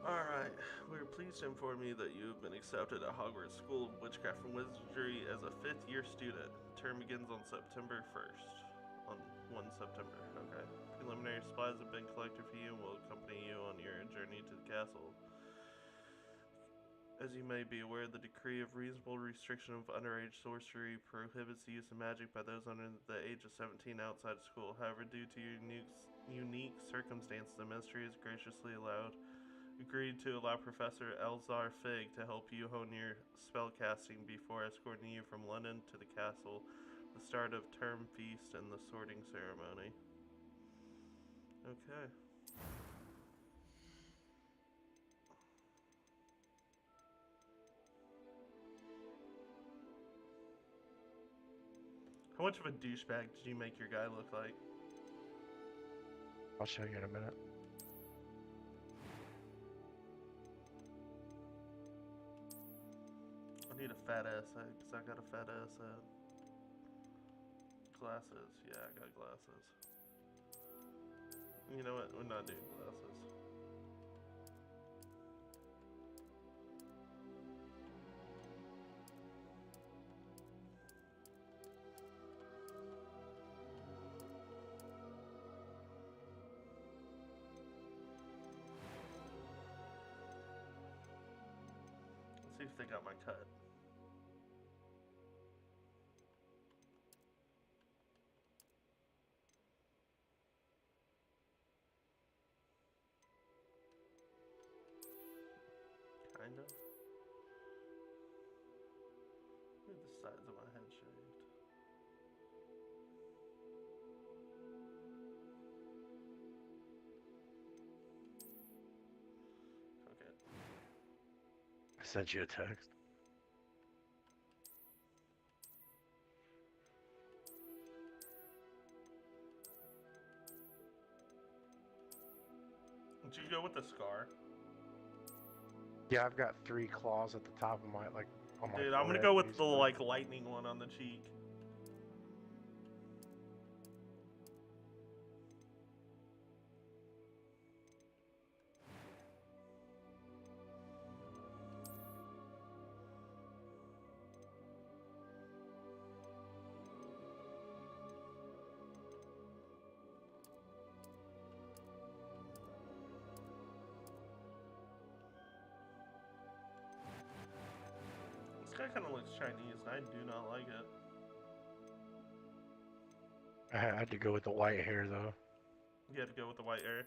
Alright, we're pleased to inform you that you have been accepted at Hogwarts School of Witchcraft and Wizardry as a fifth year student. Term begins on September 1st. On 1 September, okay. Preliminary supplies have been collected for you and will accompany you on your journey to the castle. As you may be aware, the decree of reasonable restriction of underage sorcery prohibits the use of magic by those under the age of 17 outside of school. However, due to your unique circumstances, the ministry has graciously agreed to allow Professor Elzar Fig to help you hone your spellcasting before escorting you from London to the castle, the start of term feast and the sorting ceremony. Okay. How much of a douchebag did you make your guy look like? I'll show you in a minute. I need a fat ass head because I got a fat ass head. Glasses. Yeah, I got glasses. You know what? We're not doing glasses. Let's see if they got my cut. Kind of. Look at the sides of my head shaved. Okay. I sent you a text. Did you go with the scar? Yeah, I've got 3 claws at the top of my, like, on my Dude, I'm gonna forehead, go with the, basically. like, lightning one on the cheek. This guy kind of looks Chinese, and I do not like it. I had to go with the white hair, though. You had to go with the white hair.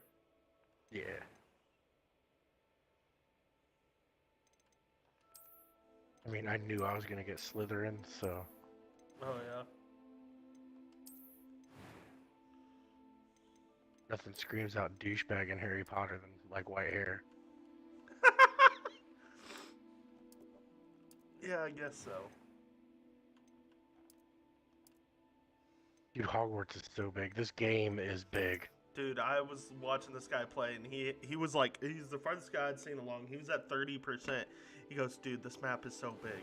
Yeah. I mean, I knew I was gonna get Slytherin, so... Oh, yeah. Nothing screams out douchebag in Harry Potter than, like, white hair. Yeah, I guess so. Dude, Hogwarts is so big. This game is big. Dude, I was watching this guy play, and he was like, he's the farthest guy I'd seen along. He was at 30%. He goes, dude, this map is so big.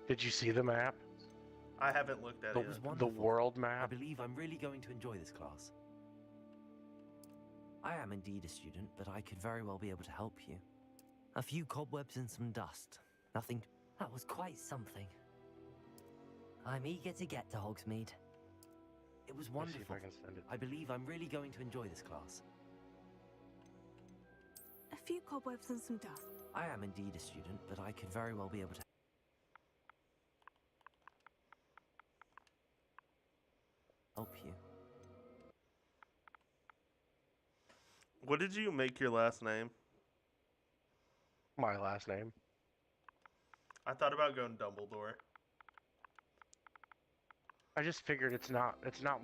Did you see the map? I haven't looked at That it was yet. wonderful. The world I map? believe I'm really going to enjoy this class. I am indeed a student, but I could very well be able to help you. A few cobwebs and some dust. Nothing. That was quite something. I'm eager to get to Hogsmeade. It was Let me see if wonderful. I can send it. I believe I'm really going to enjoy this class. A few cobwebs and some dust. I am indeed a student, but I could very well be able to help you. What did you make your last name? My last name. I thought about going Dumbledore. I just figured it's not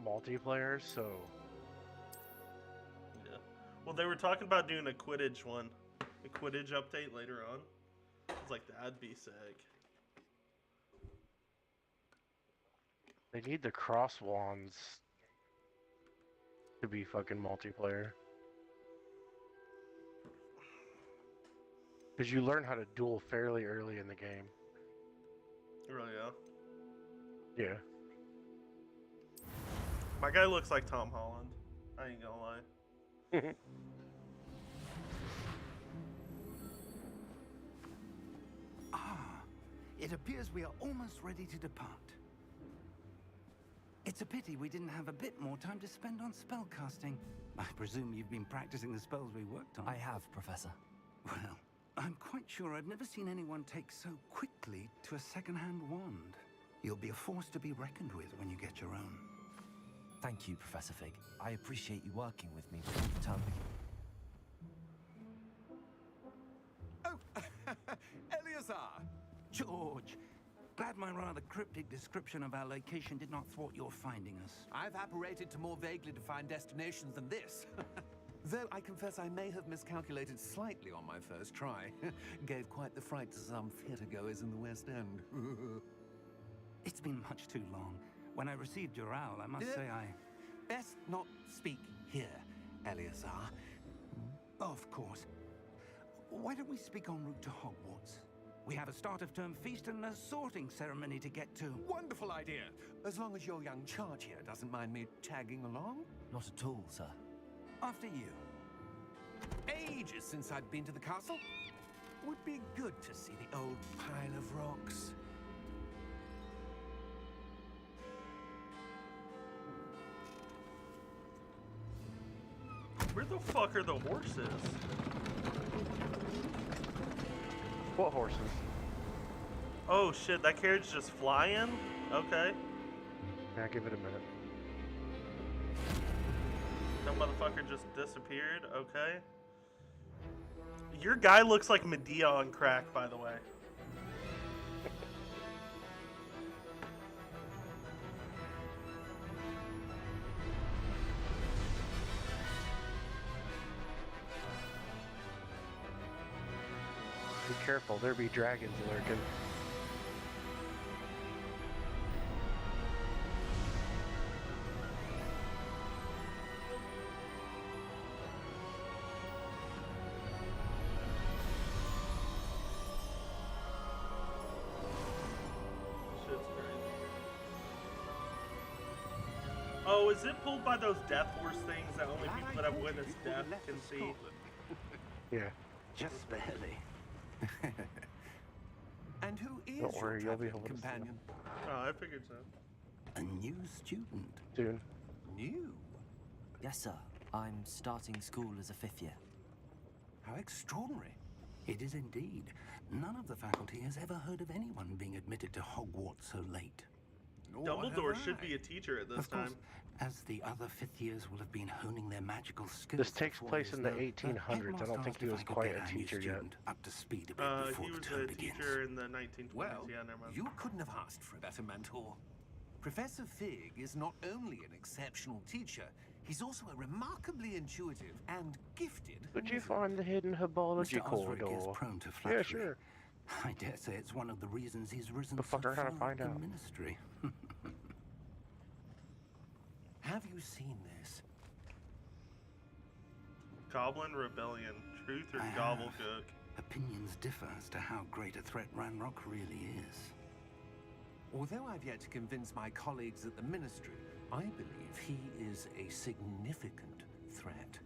multiplayer, so... Yeah. Well, they were talking about doing a Quidditch one. A Quidditch update later on. I was like, that'd be sick. They need the cross wands to be fucking multiplayer. Because you learn how to duel fairly early in the game. Really, yeah. Yeah. My guy looks like Tom Holland. I ain't gonna lie. It appears we are almost ready to depart. It's a pity we didn't have a bit more time to spend on spellcasting. I presume you've been practicing the spells we worked on. I have, Professor. Well, I'm quite sure I've never seen anyone take so quickly to a second-hand wand. You'll be a force to be reckoned with when you get your own. Thank you, Professor Fig. I appreciate you working with me before the term begins. Oh, Eleazar! George, glad my rather cryptic description of our location did not thwart your finding us. I've apparated to more vaguely defined destinations than this. Though I confess I may have miscalculated slightly on my first try. Gave quite the fright to some theatre-goers in the West End. It's been much too long. When I received your owl, I must say I... Best not speak here, Eleazar. Of course. Why don't we speak en route to Hogwarts? We have a start-of-term feast and a sorting ceremony to get to. Wonderful idea! As long as your young charge here doesn't mind me tagging along. Not at all, sir. After you. Ages since I'd been to the castle. Would be good to see the old pile of rocks. Where the fuck are the horses? What horses? Oh shit, that carriage just flying? Okay. Yeah, give it a minute. That motherfucker just disappeared, okay. Your guy looks like Medea on crack, by the way. Be careful, there be dragons lurking. Shit's crazy. Oh, is it pulled by those death horse things that only people that have witnessed death can see? Yeah. Just barely. And who is Don't worry, your you'll be traveling able to see them. companion? Oh, I figured so. A new student. Soon. New? Yes, sir. I'm starting school as a 5th year. How extraordinary. It is indeed. None of the faculty has ever heard of anyone being admitted to Hogwarts so late. Nor Dumbledore have should I. be a teacher at this Of course, time. as the other 5th years will have been honing their magical skills. This takes for 4 place years in the now, 1800s. I don't headmaster think asked he if was I could quite get a our new teacher yet. student up to speed a bit before He the was term a begins. teacher in the 1920s. Well, Yeah, never mind. you couldn't have asked for a better mentor. Professor Fig is not only an exceptional teacher, he's also a remarkably intuitive and gifted Could you wizard. find the hidden herbology Mr. Osric is corridor? prone to flattery. Yeah, sure. I dare say it's one of the reasons he's risen The so fucker, far how to find in out? the ministry. Have you seen this? Goblin Rebellion, Truth or I have. Gobbledygook? Opinions differ as to how great a threat Ranrock really is. Although I've yet to convince my colleagues at the Ministry, I believe he is a significant threat.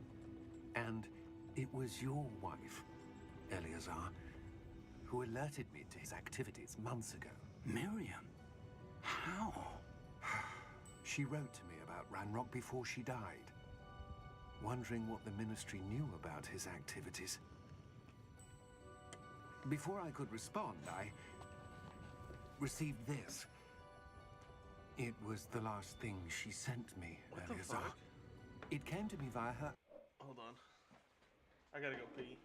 And it was your wife, Eleazar, who alerted me to his activities months ago. Miriam? How? She wrote to me about Ranrock before she died, wondering what the Ministry knew about his activities. Before I could respond, I received this. It was the last thing she sent me, What the Eleazar. fuck? It came to me via her. Hold on. I gotta go pee.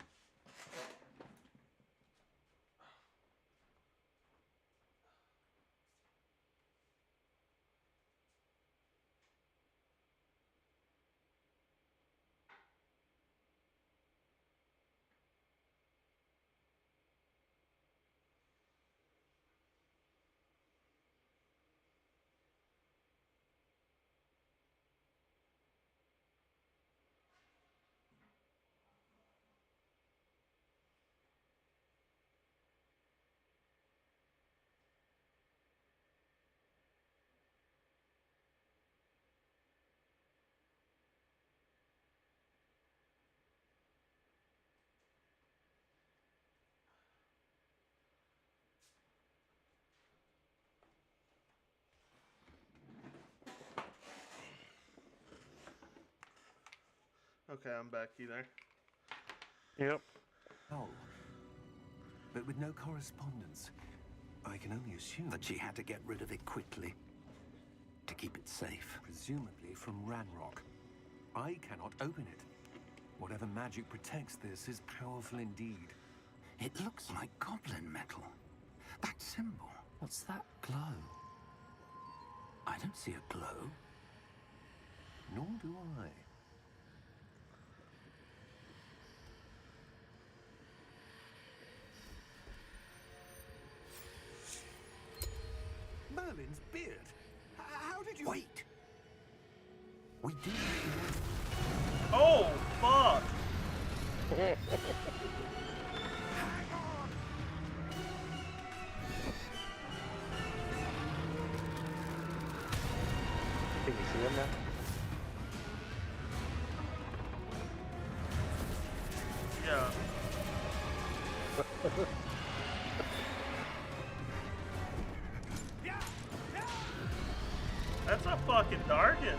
Okay, I'm back. You there? Yep. Oh. But with no correspondence, I can only assume That she had to get rid of it quickly to keep it safe. presumably from Ranrock. I cannot open it. Whatever magic protects this is powerful indeed. It looks like goblin metal. That symbol. What's that glow? I don't see a glow. Nor do I. Merlin's beard. How did you... Wait! We do. Oh, fuck! Can you see him now? Yeah. That's a fucking Dargan.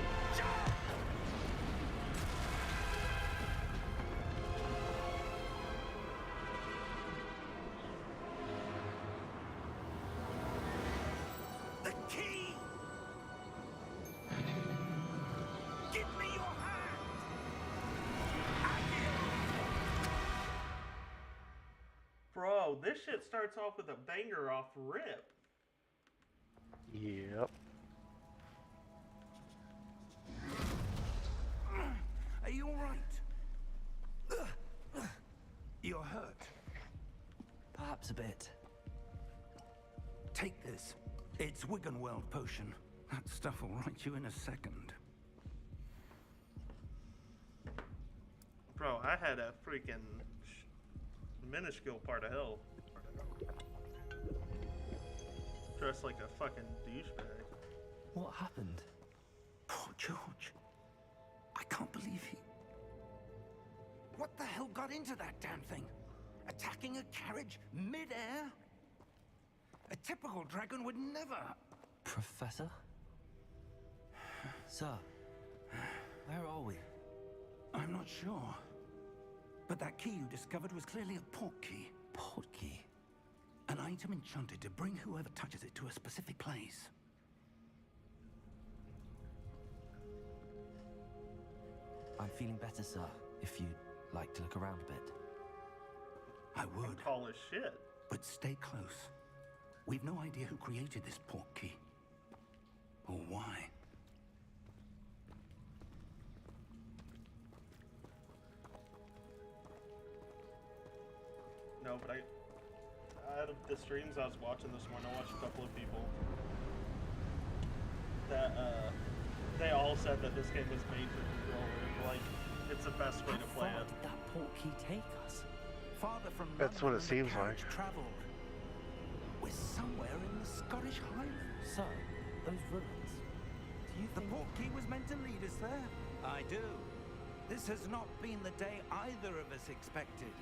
The key! Give me your hand! Bro, this shit starts off with a banger off rip. Yep. Are you alright? You're hurt. Perhaps a bit. Take this. It's Wiggenweld potion. That stuff will right you in a second. Bro, I had a freaking minuscule part of hell. Dressed like a fucking douchebag. What happened? Poor George. I can't believe he... What the hell got into that damn thing? Attacking a carriage mid-air? A typical dragon would never... Professor? Sir, where are we? I'm not sure. But that key you discovered was clearly a port key. Port key. An item enchanted to bring whoever touches it to a specific place. I'm feeling better, sir, if you'd like to look around a bit. I would, Tall as shit. but stay close. We've no idea who created this port key. Or why. No, but out of the streams I was watching this morning, I watched a couple of people that they all said that this game was made for controller. Like, it's the best way How to play far it. did that port key take us? Farther from That's what London it than the seems carriage like. traveled. We're somewhere in the Scottish Highlands. Sir, those ruins. Do you The think... port key was meant to lead us there. I do. This has not been the day either of us expected.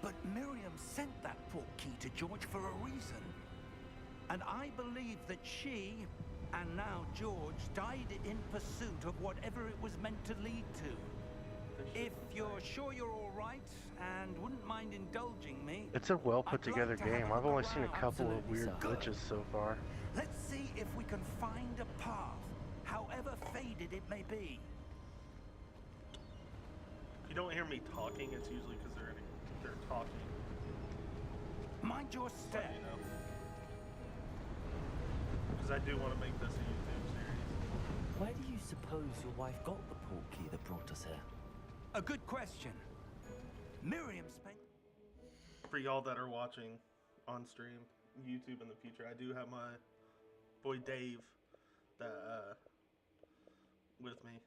But Miriam sent that port key to George for a reason. And I believe that she, and now George, died in pursuit of whatever it was meant to lead to. If you're sure you're all right and wouldn't mind indulging me, It's a well put I'd like together to have a game. look I've only seen a around. couple of Absolutely, weird sir. glitches so far. let's see if we can find a path, however faded it may be. If you don't hear me talking, it's usually because they're talking. Mind your So, step. you know. Because I do want to make this a YouTube series. Where do you suppose your wife got the port key that brought us here? A good question. Miriam spent... For y'all that are watching on stream, YouTube in the future, I do have my boy Dave that with me,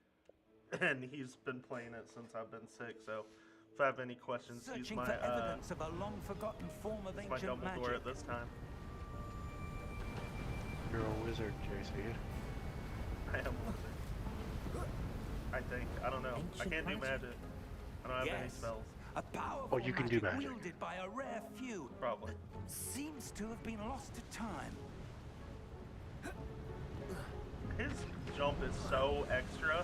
and he's been playing it since I've been sick. So if I have any questions, he's searching my for evidence of a long-forgotten form of he's my ancient Dumbledore magic. at this time. You're a wizard, JC. I am a wizard. I think. I don't know. I Ancient can't do magic? magic. I don't have any Yes. spells. A powerful you can do magic. wielded by a rare few Probably. that seems to have been lost to time. His jump is so extra.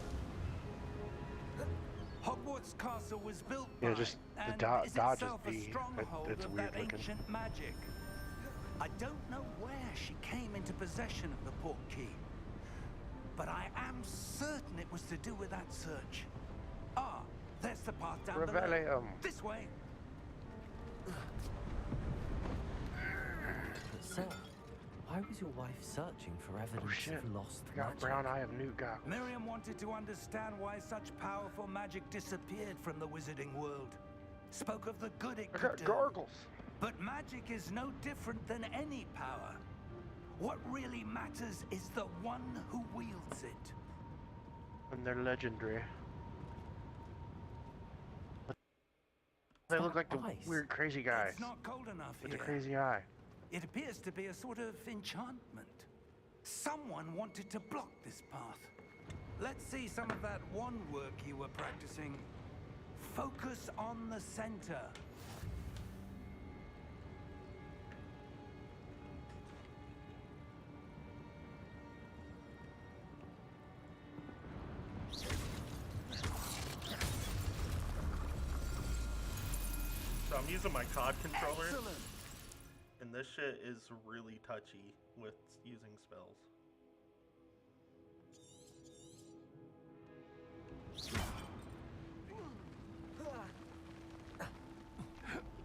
Hogwarts Castle was built Yeah, by, just the and dodge is is itself a B. stronghold That's of weird that looking. ancient magic. I don't know where she came into possession of the portkey, but I am certain it was to do with that search. Ah, there's the path down below. Revelio. This way. But sir, why was your wife searching for evidence shit. of lost I got magic? brown eye of Newt goggles. Miriam wanted to understand why such powerful magic disappeared from the wizarding world. Spoke of the good it I could got do. gargles. But magic is no different than any power. What really matters is the one who wields it. And they're legendary. They look like the ice? weird crazy guys It's not cold enough with here. the crazy eye. It appears to be a sort of enchantment. Someone wanted to block this path. Let's see some of that wand work you were practicing. Focus on the center. So I'm using my COD controller, Excellent. and this shit is really touchy with using spells.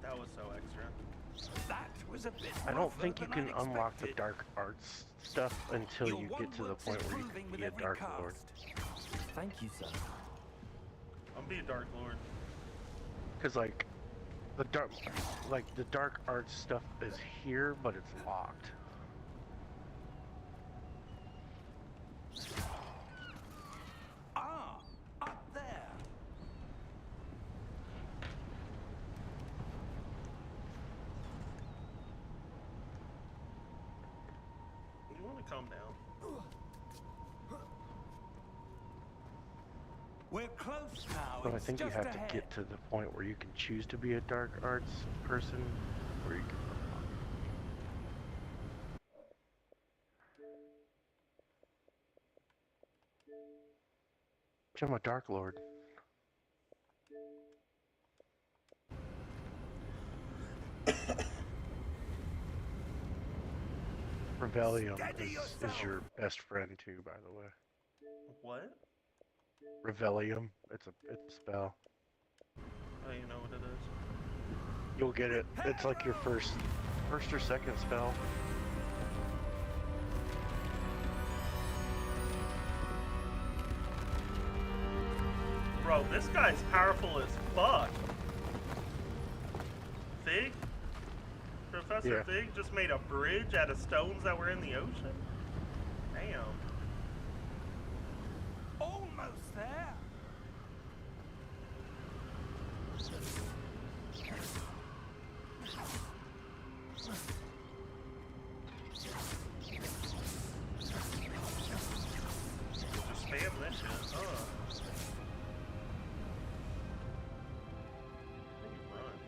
That was so extra. That was a bit I don't rougher think you than can I'd unlock the expected. dark arts stuff until Your you wand get to the works point where you improving can with be a every Dark cast. Lord. Thank you, sir. I'm be a Dark Lord. Cause like the dark arts stuff is here, but it's locked. Ah, up there. You want to calm down? We're close now. So I It's think you just have ahead. to get to the point where you can choose to be a dark arts person, or you can. I'm a Dark Lord. Revelio Steady is yourself. your best friend too, by the way. What? Revelio, it's a spell. Oh, you know what it is? You'll get it. It's like your first or second spell. Bro, this guy's powerful as fuck. Fig? Professor Yeah. Fig just made a bridge out of stones that were in the ocean? Damn. Almost there. Just spam this shit. Run.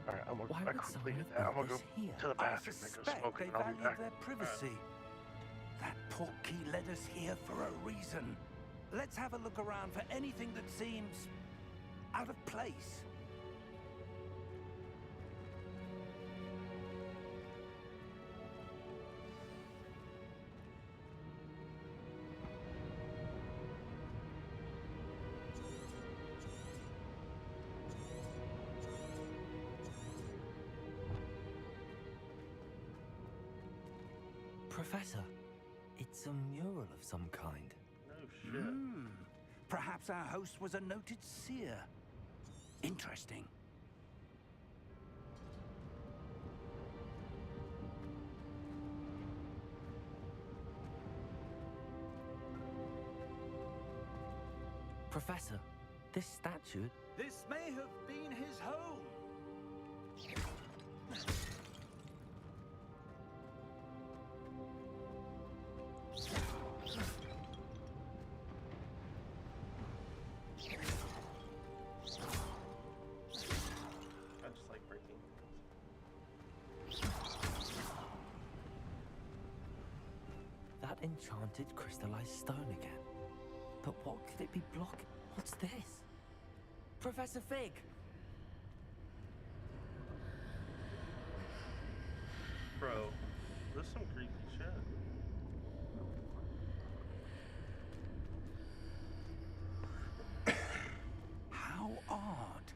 Alright, Why I would completed someone that. I'm build gonna go this here? to the I bathroom and go suspect smoking they and I'll be value back. their privacy. That portkey led us here for a reason. Let's have a look around for anything that seems out of place. Professor, it's a mural of some kind. No shit. Perhaps our host was a noted seer. Interesting. Professor, this statue... This may have been his home. I just like breaking things. enchanted crystallized stone again. But what could it be blocking? What's this? Professor Fig! Bro, this is some creepy shit. How odd.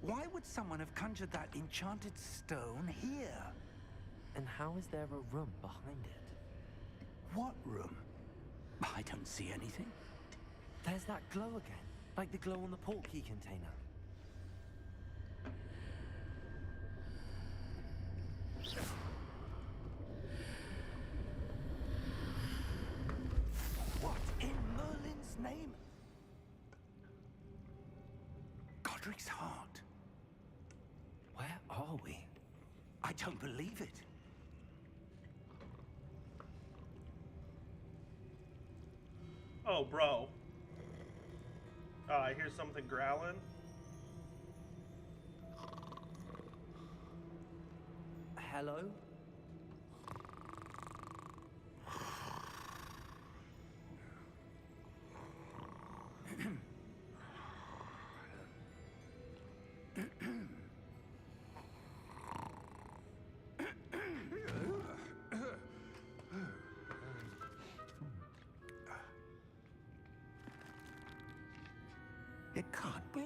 Why would someone have conjured that enchanted stone here? And how is there a room behind it? What room? I don't see anything. There's that glow again, like the glow on the portkey container. What in Merlin's name? Godric's heart. Where are we? I don't believe it. Oh, bro. Oh, I hear something growling. Hello? It can't be.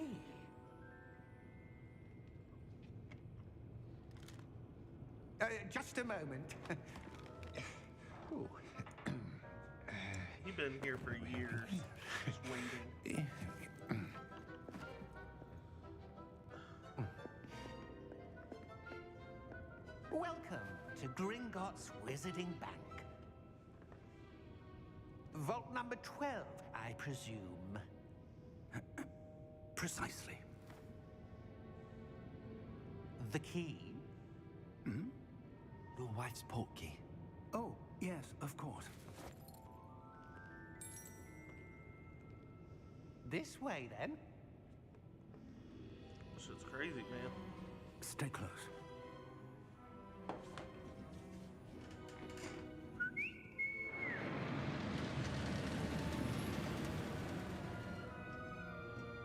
Just a moment. Ooh. You've been here for years, just waiting. Welcome to Gringotts Wizarding Bank. Vault number 12, I presume. Precisely. The key? Your wife's portkey. Oh, yes, of course. This way, then. This shit's crazy, man. Stay close.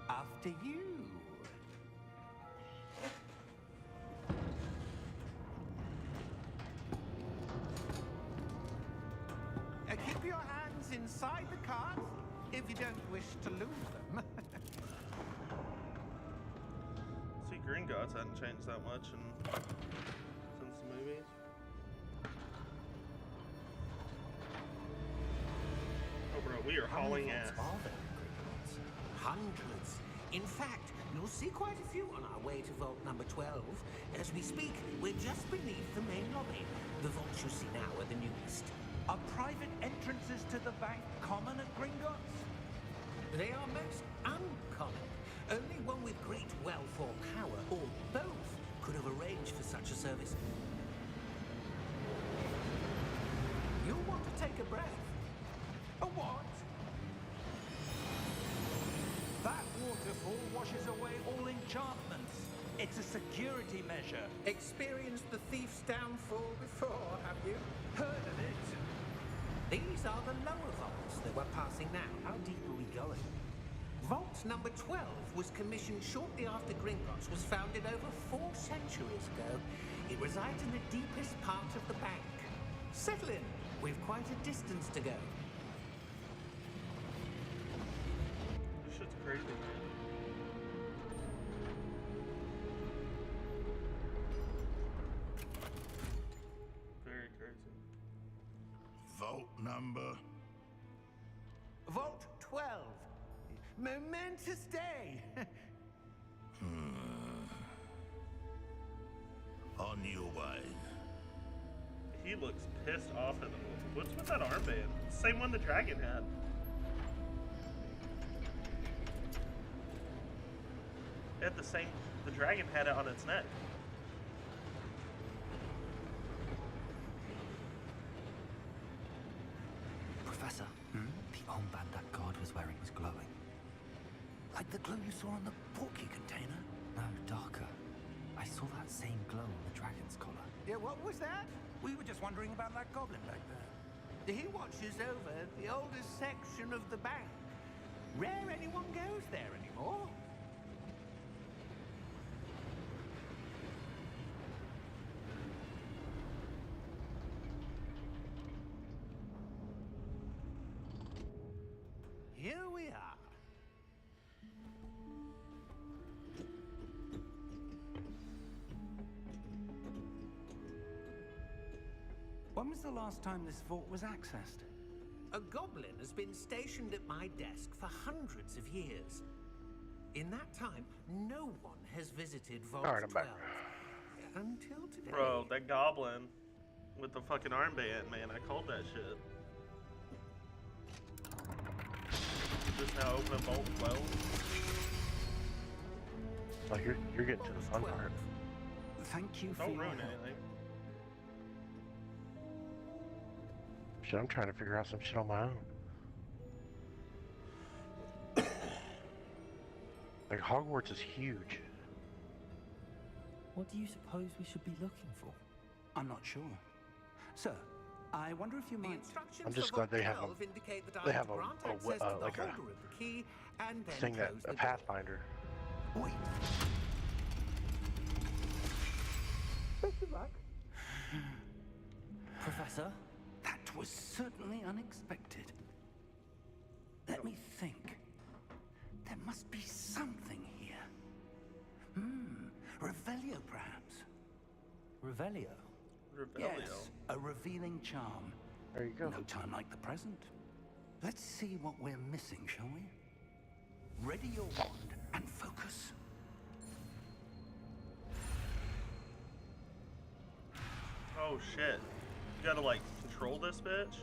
After you. Keep your hands inside the cart if you don't wish to lose them. See, Gringotts hadn't changed that much since the movies. Oh, bro, we are hauling ass. Are there in Gringotts? Hundreds. In fact, you'll see quite a few on our way to vault number 12. As we speak, we're just beneath the main lobby. The vaults you see now are the newest. Are private entrances to the bank common at Gringotts? They are most uncommon. Only one with great wealth or power, or both, could have arranged for such a service. You'll want to take a breath. A what? That waterfall washes away all enchantments. It's a security measure. Experienced the thief's downfall before, have you? Heard of it? These are the lower vaults that we're passing now. How deep are we going? Vault number 12 was commissioned shortly after Gringotts was founded over 4 centuries ago. It resides in the deepest part of the bank. Settle in. We've quite a distance to go. This shit's crazy, man. Very crazy. Vault number. Vault 12. Momentous day. On your way. He looks pissed off at him. What's with that armband? Same one the dragon had. It had the same. The dragon had it on its neck. Professor, the armband that guard was wearing was glowing. Like the glow you saw on the portkey container? No, darker. I saw that same glow on the dragon's collar. Yeah, what was that? We were just wondering about that goblin back there. He watches over the oldest section of the bank. Rare anyone goes there anymore. Here we are. When was the last time this vault was accessed? A goblin has been stationed at my desk for hundreds of years. In that time, no one has visited Vault Alright, I'm 12. back. Until today. Bro, that goblin with the fucking armband, man, I called that shit. Just now open up Vault 12. Like you're getting to the fun part. Thank you for Don't your ruin help. anything. Shit, I'm trying to figure out some shit on my own. Like Hogwarts is huge. What do you suppose we should be looking for? I'm not sure. Sir, I wonder if you The might... instructions I'm just for glad Vault they have 12 indicate that they I am have to a- grant a access to the like a holder of the key and then Thing that close a the door. Pathfinder. Wait. Professor? That was certainly unexpected. Let me think. There must be something here. Revelio, perhaps. Revelio? Rebellion. Yes, a revealing charm. There you go. No time like the present. Let's see what we're missing, shall we? Ready your wand and focus. Oh shit. You gotta like control this bitch?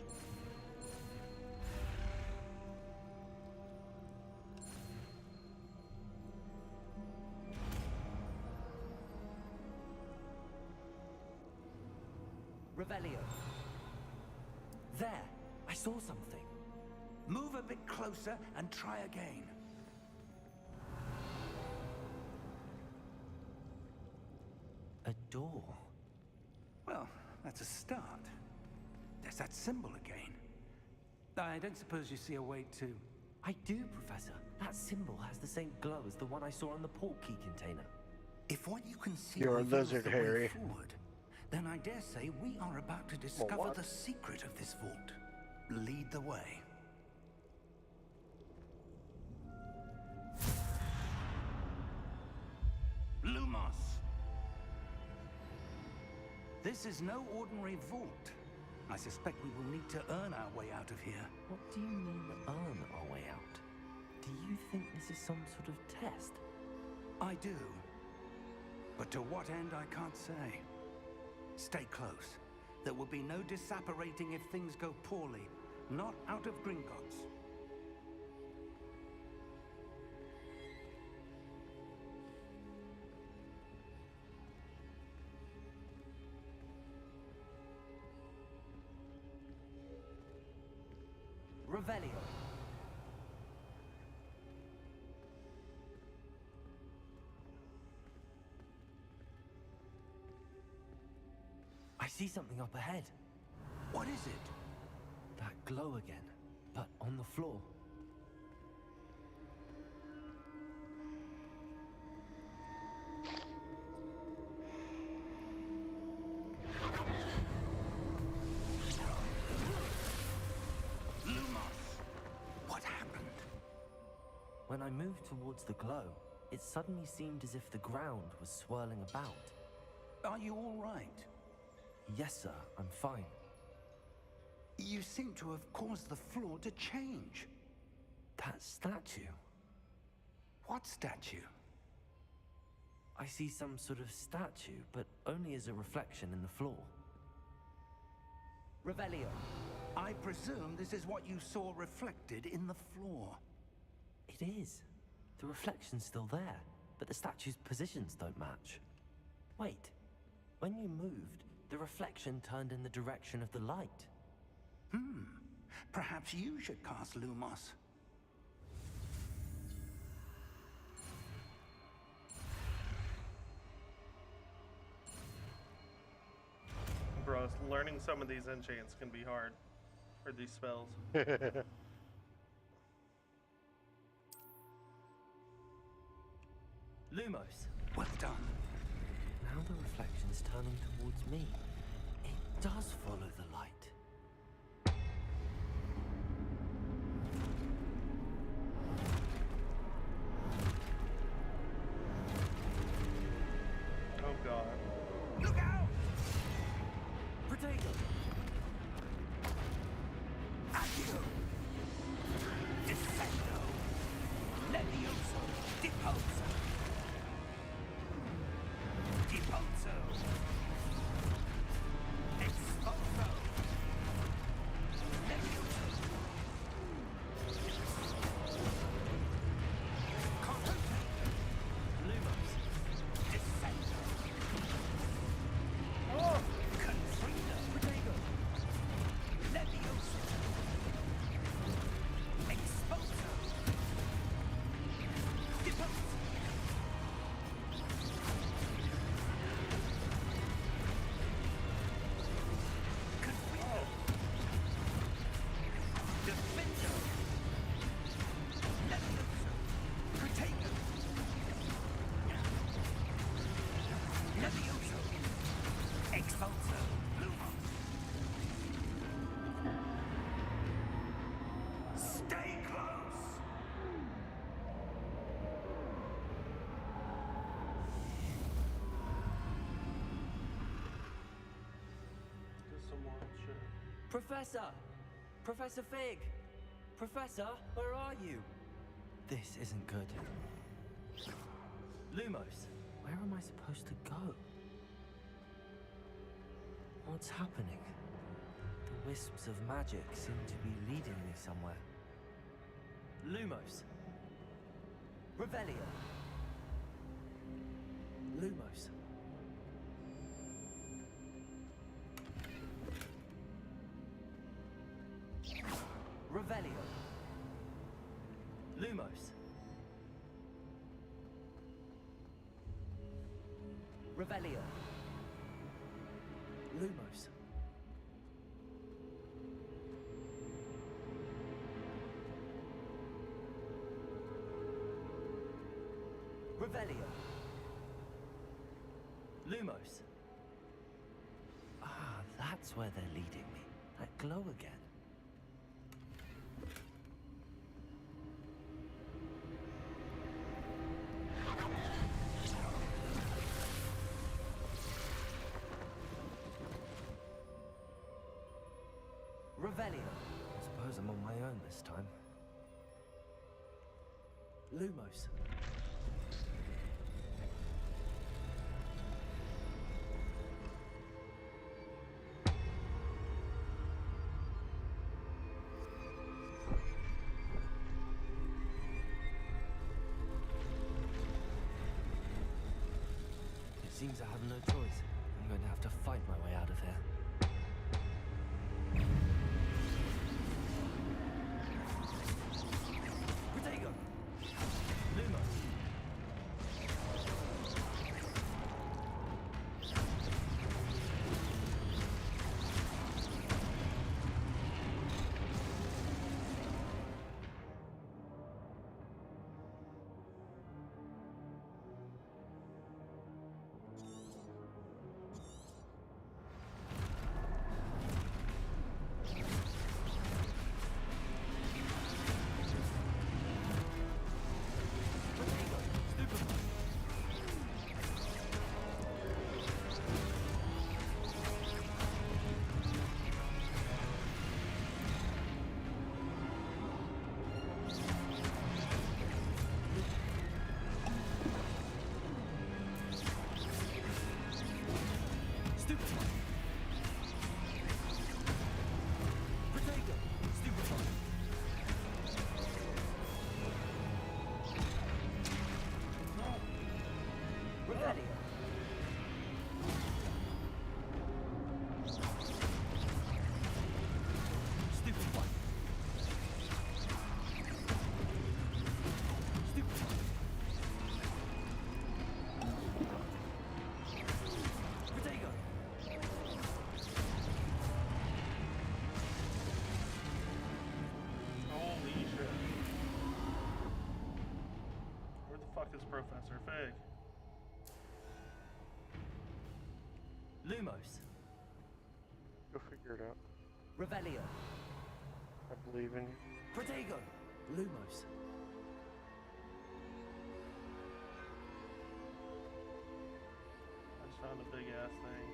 Revelio. There! I saw something. Move a bit closer and try again. A door. Well, that's a start. There's that symbol again. I don't suppose you see a way to... I do, Professor. That symbol has the same glow as the one I saw on the port key container. If what you can see You're a reveals lizard, the way Harry. forward, then I dare say we are about to discover what? the secret of this vault. Lead the way. Lumos! This is no ordinary vault. I suspect we will need to earn our way out of here. What do you mean, earn our way out? Do you think this is some sort of test? I do. But to what end, I can't say. Stay close. There will be no disapparating if things go poorly. Not out of Gringotts. Revelio. I see something up ahead. What is it? That glow again, but on the floor. Lumos! What happened? When I moved towards the glow, it suddenly seemed as if the ground was swirling about. Are you all right? Yes, sir, I'm fine. You seem to have caused the floor to change. That statue. What statue? I see some sort of statue, but only as a reflection in the floor. Revelio. I presume this is what you saw reflected in the floor. It is. The reflection's still there, but the statue's positions don't match. Wait. When you moved, the reflection turned in the direction of the light. Perhaps you should cast Lumos. Bro, learning some of these enchants can be hard. Or these spells. Lumos. Well done. Now the reflection's turning towards me. It does follow the light. Oh god. Look out! Protego! Accio! Descendo! Levioso! Deposo! Deposo! Exposo! Levioso! Corrote! Lumos. Descendo! Confringo! Protego! Levioso! Exposo! Deposo! Confringo! Defendo! Levioso! Protego! Levioso! Expulso! Lumos! Stay close! Just some wild shit. Professor! Professor Fig! Professor, where are you? This isn't good. Lumos, where am I supposed to go? What's happening? The wisps of magic seem to be leading me somewhere. Lumos. Revelio. Lumos. Revelio. Lumos. Revelio. Lumos. Revelio. Lumos. Ah, that's where they're leading me. That glow again. Revelio. I suppose I'm on my own this time. Lumos. It seems I have no choice. I'm going to have to fight my way out of here. Protego! Lumos! fuck is Professor Fig? Lumos. Go figure it out. Revelio. I believe in you. Protego. Lumos. I just found a big ass thing.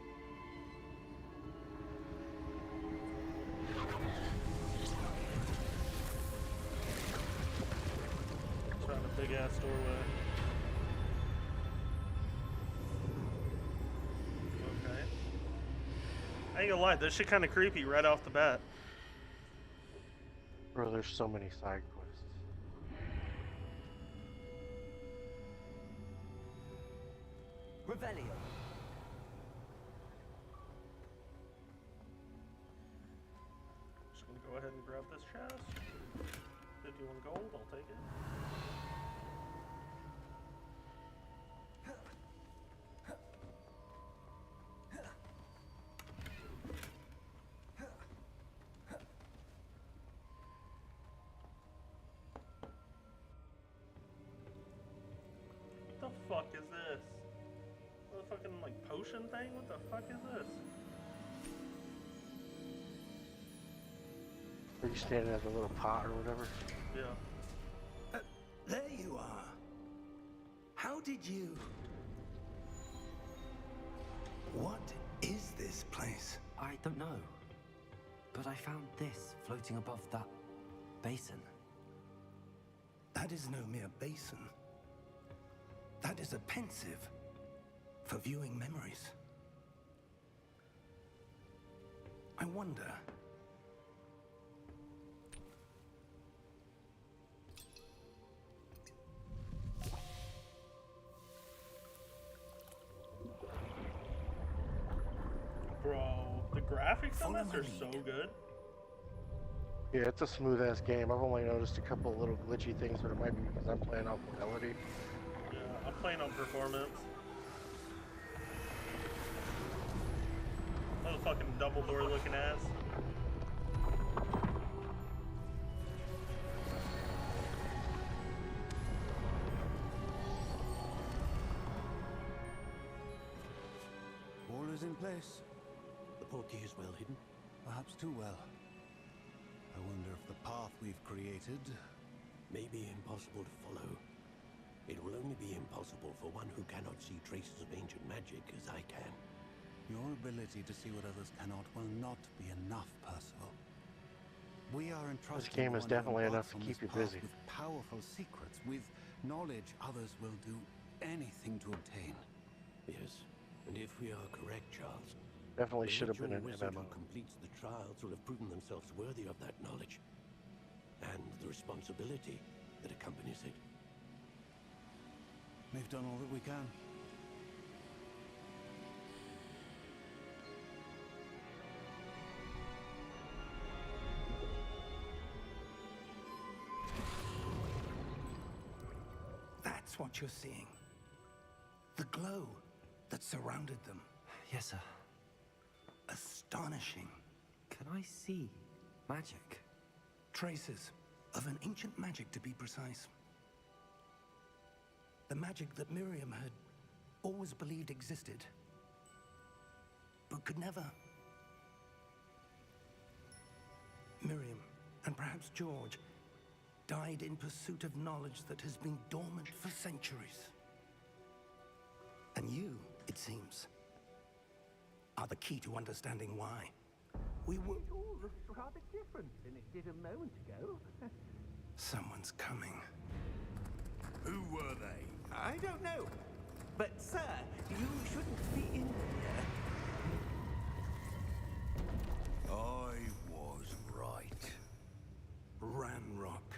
Just found a big ass doorway. Okay. I ain't gonna lie, this shit kinda creepy right off the bat. Bro, there's so many side quests. Revelio. Just gonna go ahead and grab this chest. 51 gold, I'll take it. What the fuck is this? Motherfucking like potion thing? What the fuck is this? Are you standing at the little pot or whatever? Yeah. There you are. How did you... What is this place? I don't know. But I found this floating above that basin. That is no mere basin. That is a pensive for viewing memories. I wonder... Bro, the graphics on Follow this my are so lead. good. Yeah, it's a smooth ass game. I've only noticed a couple of little glitchy things, but it might be because I'm playing on fidelity. Yeah, I'm playing on performance. Little fucking Dumbledore looking ass. All is in place. The portkey is well hidden. Perhaps too well. I wonder if the path we've created... May be impossible to follow. It will only be impossible for one who cannot see traces of ancient magic as I can. Your ability to see what others cannot will not be enough, Percival. We are entrusted This game is with one who definitely enough embarks to on keep this you path busy. With powerful secrets, with knowledge others will do anything to obtain. Yes, and if we are correct, Charles, Definitely the should have been witcher an wizard MMO. who completes the trials will have proven themselves worthy of that knowledge, and the responsibility that accompanies it. We've done all that we can. That's what you're seeing. The glow that surrounded them. Yes, sir. Astonishing. Can I see magic? Traces of an ancient magic, to be precise. The magic that Miriam had always believed existed, but could never. Miriam, and perhaps George, died in pursuit of knowledge that has been dormant for centuries. And you, it seems, are the key to understanding why. We were... It all looks rather different than it did a moment ago. Someone's coming. Who were they? I don't know. But, sir, you shouldn't be in here. I was right. Ranrock.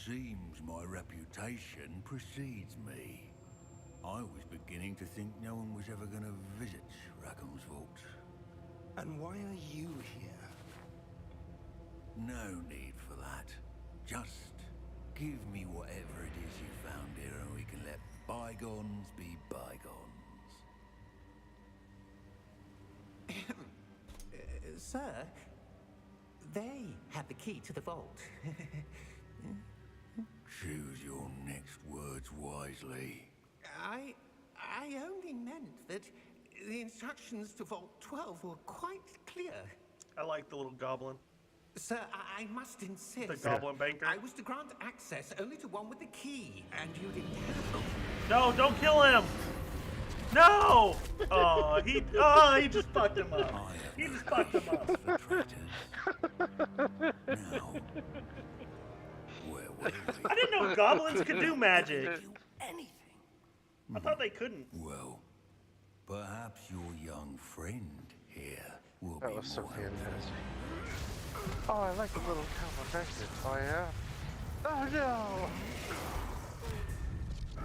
Seems my reputation precedes me. I was beginning to think no one was ever going to visit Rackham's Vault. And why are you here? No need for that. Just give me whatever it is you found here and we can let bygones be bygones. Sir, they have the key to the vault. Choose your next words wisely. I only meant that the instructions to Vault 12 were quite clear. I like the little goblin. Sir, I must insist. The goblin banker. I was to grant access only to one with the key, and you didn't have. No, don't kill him! No! Oh, he just fucked him up. He just fucked him up. For traitors. Now, where were we? I didn't know goblins could do magic. Do anything. I thought they couldn't. Well, perhaps your young friend here will be That was so more helpful. fantastic. Oh, I like the little counter exit. Oh yeah. Oh no!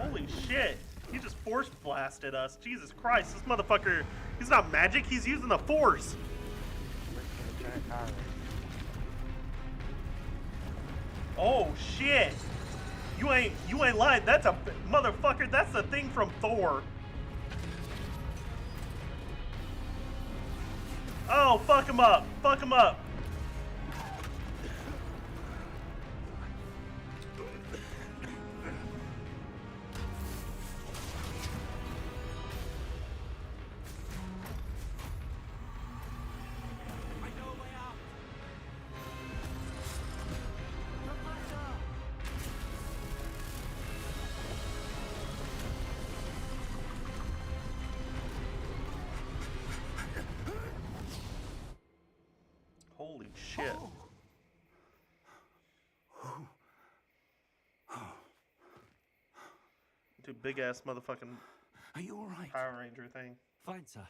Holy shit. He just force blasted us. Jesus Christ, this motherfucker, he's not magic, he's using the force. Oh shit. You ain't lying. That's a motherfucker, that's the thing from Thor. Oh, fuck him up. Fuck him up. Holy shit. Dude, big ass motherfucking Are you all right? Power Ranger thing. Fine, sir.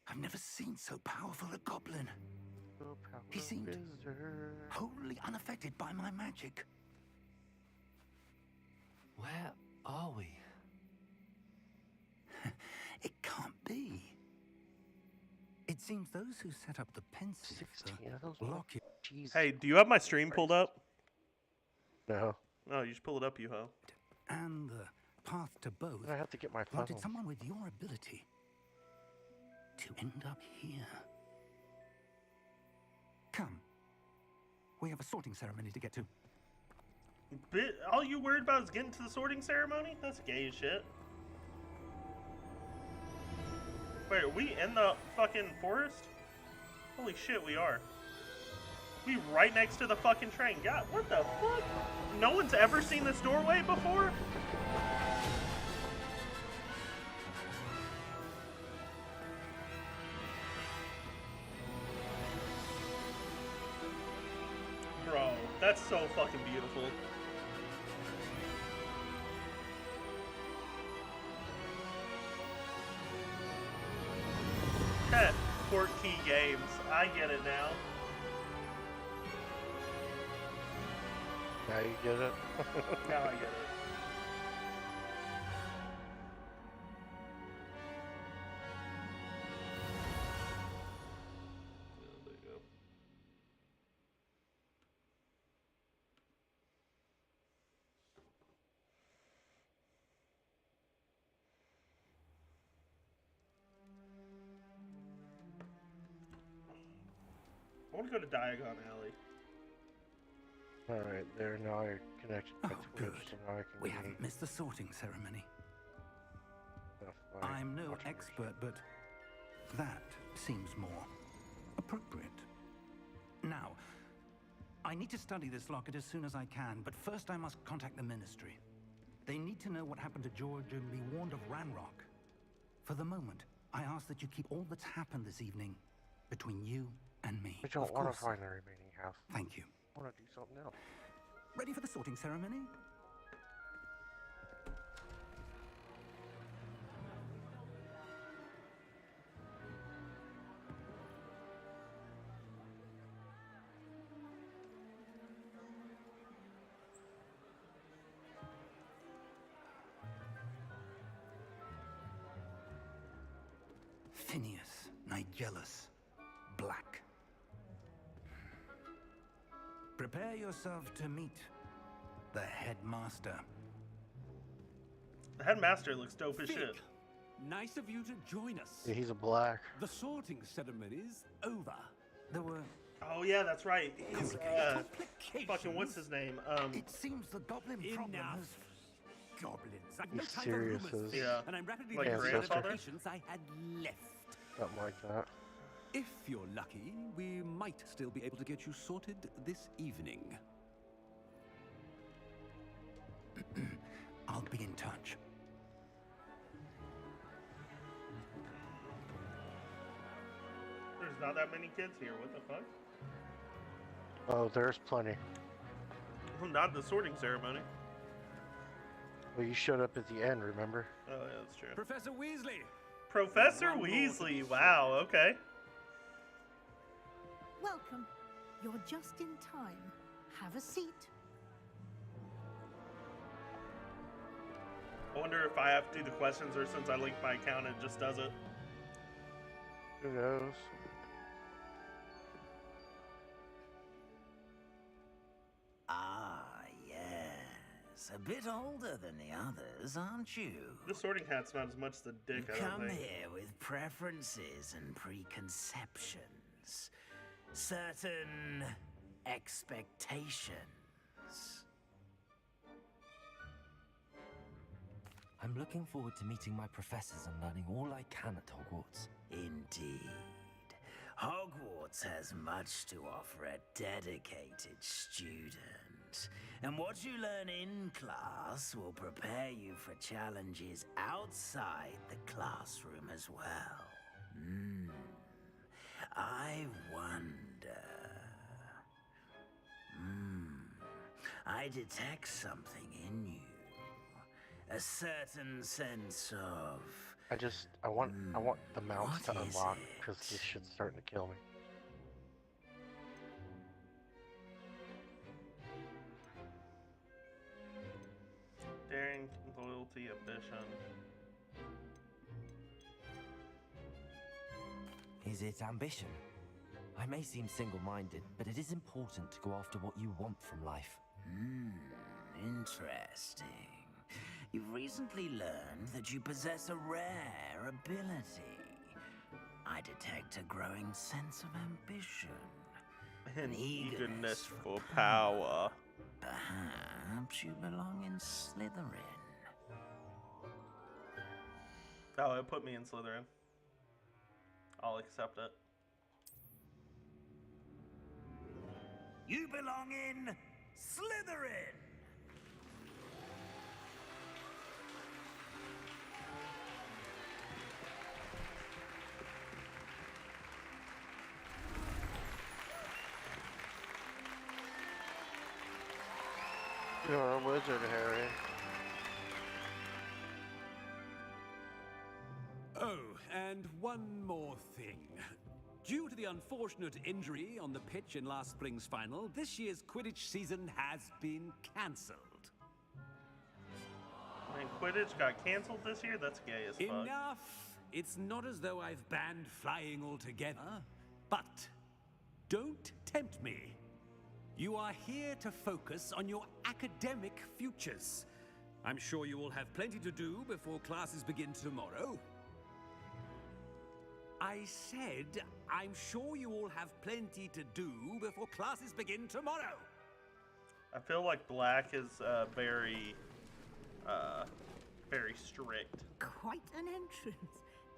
I've never seen so powerful a goblin. He seemed wholly unaffected by my magic. Where are we? It can't be. It seems those who set up the pensive 16 of those lock it. Jesus. Hey, do you have my stream pulled up? No. No, you just pull it up, you ho. And the path to both I have to get my wanted puzzle. someone with your ability to end up here. Come. We have a sorting ceremony to get to. All you worried about is getting to the sorting ceremony? That's gay as shit. Wait, are we in the fucking forest? Holy shit, we are. We right next to the fucking train. God, what the fuck? No one's ever seen this doorway before? Bro, that's so fucking beautiful. Port Key Games. I get it now. Now you get it. Now I get it. There you go. I want to go to Diagon Alley. Alright, there now you're connected by Oh, Twitch, good. so now I can We do haven't missed the sorting ceremony. stuff like I'm no watching expert, but that seems more appropriate. Now, I need to study this locket as soon as I can, but first I must contact the Ministry. They need to know what happened to George and be warned of Ranrock. For the moment, I ask that you keep all that's happened this evening between you and me. I don't Of want to course. find the remaining house. Thank you. I want to do something else. Ready for the sorting ceremony? Phineas Nigellus Black. Prepare yourself to meet the headmaster. The headmaster looks dope as Vic, shit. nice of you to join us. Yeah, he's a black. The sorting ceremony's over. There were. Oh yeah, that's right. He's Complications. fucking what's his name? It seems the goblin problem Enough. has goblins. I've He no time for serious rumors. is. Yeah. And I'm rapidly Like running out of grandfather? patience I had left. Something like that. If you're lucky, we might still be able to get you sorted this evening. I'll be in touch. There's not that many kids here. What the fuck? Oh, there's plenty. Not the sorting ceremony. Well, you showed up at the end, remember? Oh, yeah, that's true. Professor Weasley! Professor One more Weasley. to Wow. Okay. Welcome. You're just in time. Have a seat. I wonder if I have to do the questions or since I linked my account, it just does it. Who knows? Ah, yes. A bit older than the others, aren't you? The sorting hat's not as much the dick, You I don't come think. here with preferences and preconceptions. Certain expectations. I'm looking forward to meeting my professors and learning all I can at Hogwarts. Indeed. Hogwarts has much to offer a dedicated student. And what you learn in class will prepare you for challenges outside the classroom as well. I wonder... I detect something in you. A certain sense of... I want the mounts What to is unlock it? because this shit's starting to kill me. Daring, loyalty, ambition. Is it ambition? I may seem single-minded, but it is important to go after what you want from life. Interesting. You've recently learned that you possess a rare ability. I detect a growing sense of ambition. And eagerness eagerness for for power. Perhaps you belong in Slytherin. Oh, it put me in Slytherin. I'll accept it. You belong in Slytherin! You're a wizard, Harry. Oh, and one more thing. Due to the unfortunate injury on the pitch in last spring's final, this year's Quidditch season has been cancelled. Man, Quidditch got canceled this year? That's gay as fuck. Enough! It's not as though I've banned flying altogether, but don't tempt me. You are here to focus on your academic futures. I'm sure you will have plenty to do before classes begin tomorrow. I said, I'm sure you all have plenty to do before classes begin tomorrow. I feel like Black is very strict. Quite an entrance.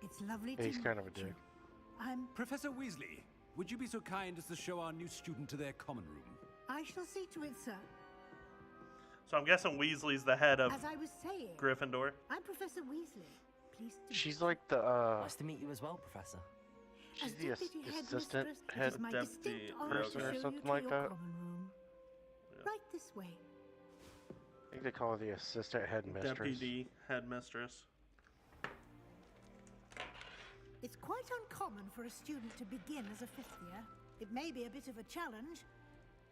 It's lovely to He's meet kind of a you. dick. I'm... Professor Weasley, would you be so kind as to show our new student to their common room? I shall see to it, sir. So I'm guessing Weasley's the head of As I was saying, Gryffindor. I'm Professor Weasley. Pleased to She's like the Nice to meet you as well, Professor. As she's the deputy assistant headmistress, head it is my deputy distinct honor to person or show you something to like your that. common room. Yeah. Right this way. I think they call her the assistant headmistress. Deputy headmistress. It's quite uncommon for a student to begin as a fifth year. It may be a bit of a challenge,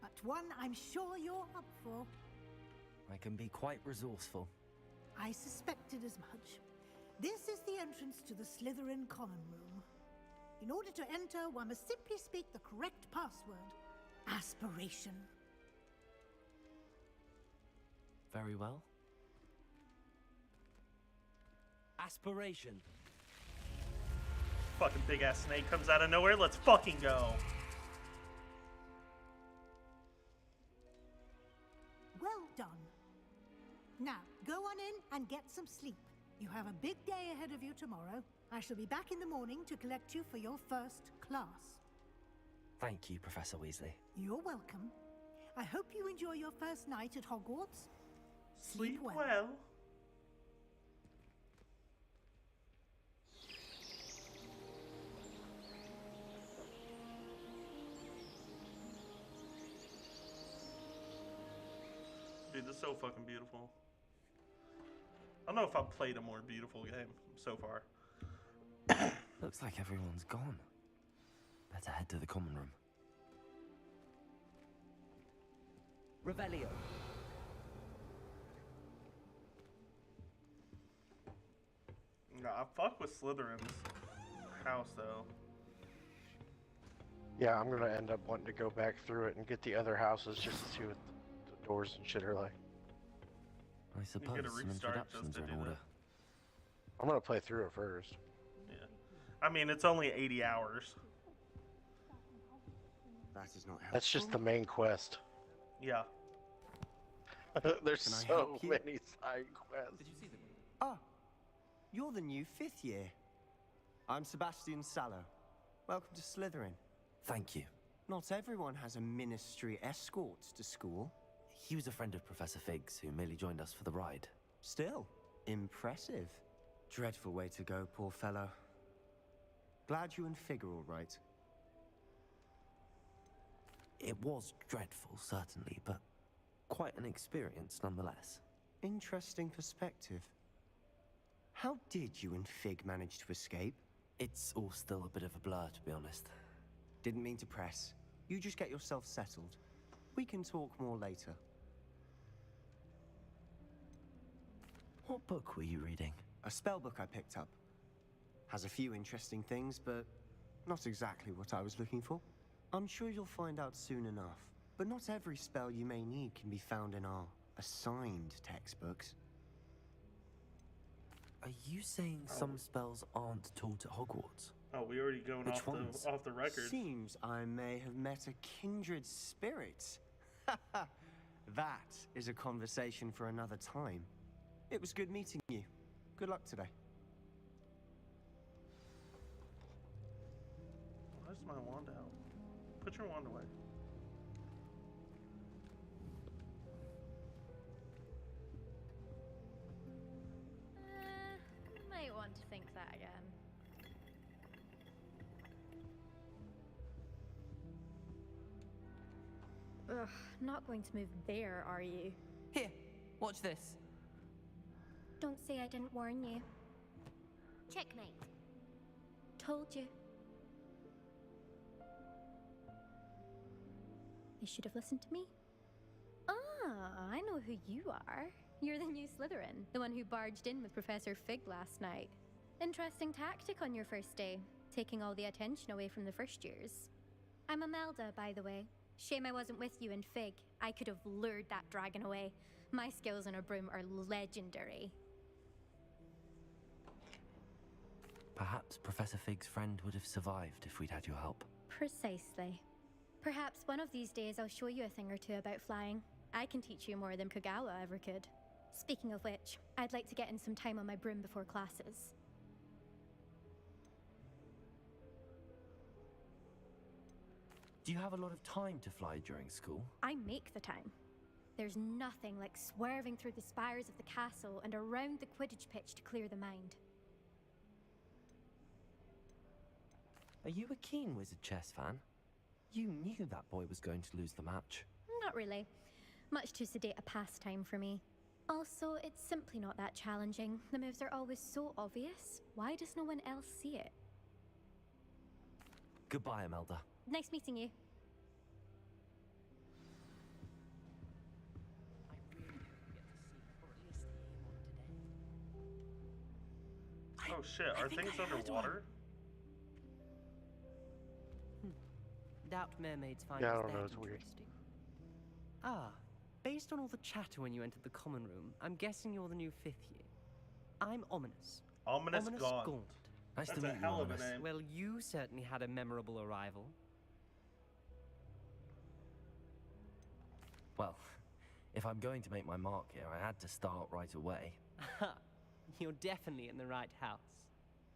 but one I'm sure you're up for. I can be quite resourceful. I suspected as much. This is the entrance to the Slytherin common room. In order to enter, one must simply speak the correct password. Aspiration. Very well. Aspiration. Fucking big ass snake comes out of nowhere. Let's fucking go. Well done. Now, go on in and get some sleep. You have a big day ahead of you tomorrow. I shall be back in the morning to collect you for your first class. Thank you, Professor Weasley. You're welcome. I hope you enjoy your first night at Hogwarts. Sleep well. Dude, this is so fucking beautiful. I don't know if I've played a more beautiful game so far. Looks like everyone's gone. Better head to the common room. Revelio. Nah, I fuck with Slytherin's house though. Yeah, I'm gonna end up wanting to go back through it and get the other houses just to see what the doors and shit are like. I suppose some introductions are in order. I'm gonna play through it first. Yeah. I mean, it's only 80 hours. That is not helpful. That's just the main quest. Yeah. There's Can I so help you? many side quests. Did you see them? Ah, you're the new 5th year. I'm Sebastian Sallow. Welcome to Slytherin. Thank you. Not everyone has a ministry escort to school. He was a friend of Professor Fig's who merely joined us for the ride. Still, impressive. Dreadful way to go, poor fellow. Glad you and Fig are all right. It was dreadful, certainly, but quite an experience nonetheless. Interesting perspective. How did you and Fig manage to escape? It's all still a bit of a blur, to be honest. Didn't mean to press. You just get yourself settled. We can talk more later. What book were you reading? A spell book I picked up. Has a few interesting things, but not exactly what I was looking for. I'm sure you'll find out soon enough. But not every spell you may need can be found in our assigned textbooks. Are you saying some spells aren't taught at Hogwarts? Oh, we already going Which off ones? off the record. Seems I may have met a kindred spirit. That is a conversation for another time. It was good meeting you. Good luck today. Why's my wand out? Put your wand away. Might want to think that again. Ugh, not going to move there, are you? Here, watch this. Don't say I didn't warn you. Checkmate. Told you. They should have listened to me. Ah, I know who you are. You're the new Slytherin, the one who barged in with Professor Fig last night. Interesting tactic on your first day, taking all the attention away from the first years. I'm Imelda, by the way. Shame I wasn't with you in Fig. I could have lured that dragon away. My skills on a broom are legendary. Perhaps Professor Fig's friend would have survived if we'd had your help. Precisely. Perhaps one of these days I'll show you a thing or two about flying. I can teach you more than Kogawa ever could. Speaking of which, I'd like to get in some time on my broom before classes. Do you have a lot of time to fly during school? I make the time. There's nothing like swerving through the spires of the castle and around the Quidditch pitch to clear the mind. Are you a keen Wizard chess fan? You knew that boy was going to lose the match. Not really. Much too sedate a pastime for me. Also, it's simply not that challenging. The moves are always so obvious. Why does no one else see it? Goodbye, Imelda. Nice meeting you. Oh shit, are things underwater? Doubt mermaids find Yeah, I us don't know, that it's weird. interesting. Ah, based on all the chatter when you entered the common room, I'm guessing you're the new 5th year. I'm Ominous. Ominous Gaunt. Nice That's to a meet you, hell of a Ominous. name. Well, you certainly had a memorable arrival. Well, If I'm going to make my mark here, I had to start right away. You're definitely in the right house.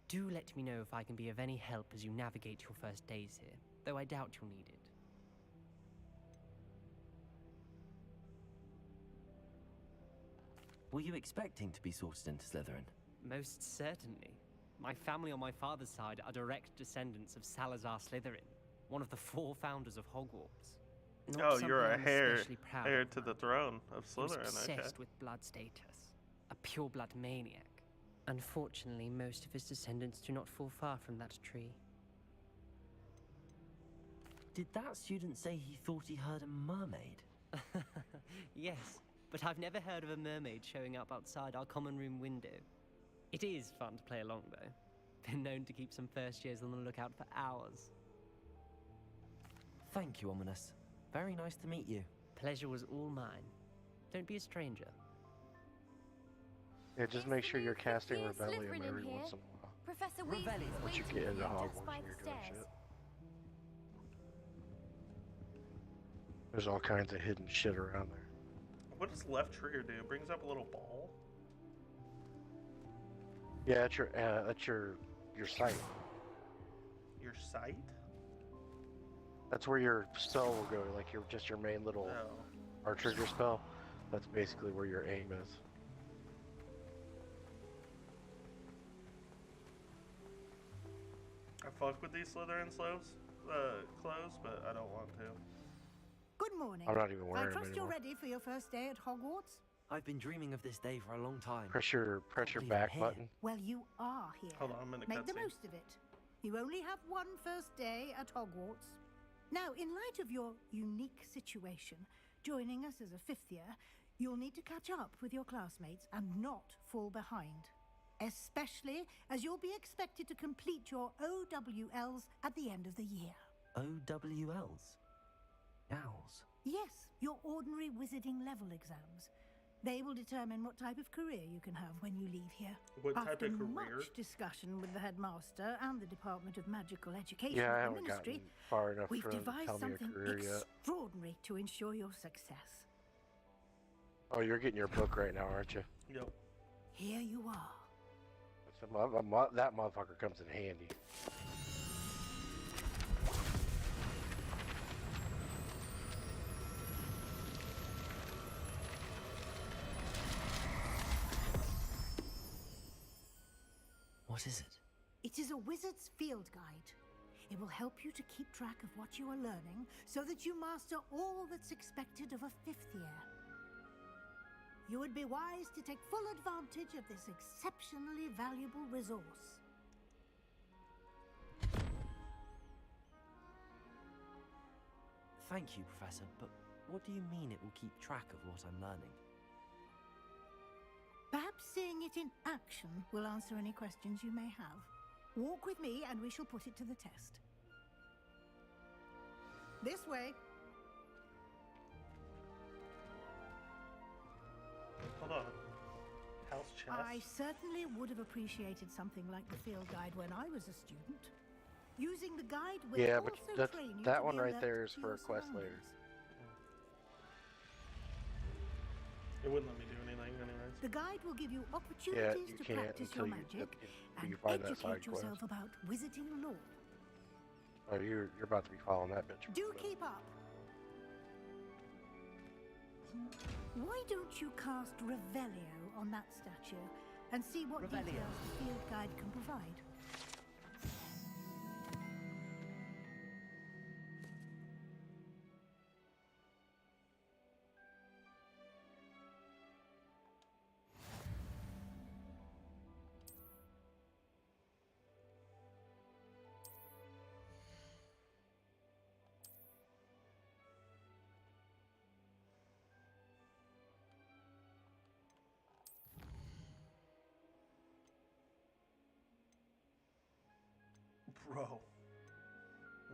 Do let me know if I can be of any help as you navigate your first days here, though I doubt you'll need it. Were you expecting to be sorted into Slytherin? Most certainly. My family on my father's side are direct descendants of Salazar Slytherin, one of the 4 founders of Hogwarts. Oh, you're a heir heir to the throne of He was Slytherin. obsessed Okay. with blood status, a pure-blood maniac. Unfortunately, most of his descendants do not fall far from that tree. Did that student say he thought he heard a mermaid? Yes, but I've never heard of a mermaid showing up outside our common room window. It is fun to play along, though. Been known to keep some first years on the lookout for hours. Thank you, Ominous. Very nice to meet you. Pleasure was all mine. Don't be a stranger. Yeah, just make sure you're casting Slytherin Rebellion in every here. once in a while. Professor Rebellion. Weasley's Once you waiting get for into you Hogwarts just by and the you're doing stairs. shit. There's all kinds of hidden shit around there. What does left trigger do? It brings up a little ball. Yeah, that's your sight. Your sight? That's where your spell will go, like your main little Oh. our trigger spell. That's basically where your aim is. I fuck with these Slytherin clothes, but I don't want to. Good morning. I'm not even I wearing them trust you're anymore. ready for your first day at Hogwarts? I've been dreaming of this day for a long time. Press your believe back I'm here. button. Well, you are here. Hold on, I'm in a Make the cutscene. most of it. You only have one first day at Hogwarts. Now, in light of your unique situation, joining us as a 5th year, you'll need to catch up with your classmates and not fall behind. Especially as you'll be expected to complete your OWLs at the end of the year. OWLs? Owls? Yes, your ordinary wizarding level exams. They will determine what type of career you can have when you leave here. What type After of career? much discussion with the headmaster and the Department of Magical Education Yeah, I at the haven't Ministry, gotten far enough we've for them to devised tell me a something career yet. extraordinary to ensure your success. Oh, you're getting your book right now, aren't you? Yep. Here you are. That motherfucker comes in handy. What is it? It is a wizard's field guide. It will help you to keep track of what you are learning so that you master all that's expected of a 5th year. You would be wise to take full advantage of this exceptionally valuable resource. Thank you, Professor, but what do you mean it will keep track of what I'm learning? Perhaps seeing it in action will answer any questions you may have. Walk with me and we shall put it to the test. This way. Hold on. House chest? I certainly would have appreciated something like the field guide when I was a student. Using the guide will Yeah, also but train you that to one be right alert there is to for your a quest later. surroundings. It wouldn't let me do anything anyways. The guide will give you Yeah, opportunities you to can't practice your until magic you and find that educate side quest. yourself about wizarding lore. Oh, you're about to be following that bitch. Do keep up. Why don't you cast Revelio on that statue and see what Revelio. details the field guide can provide? Bro.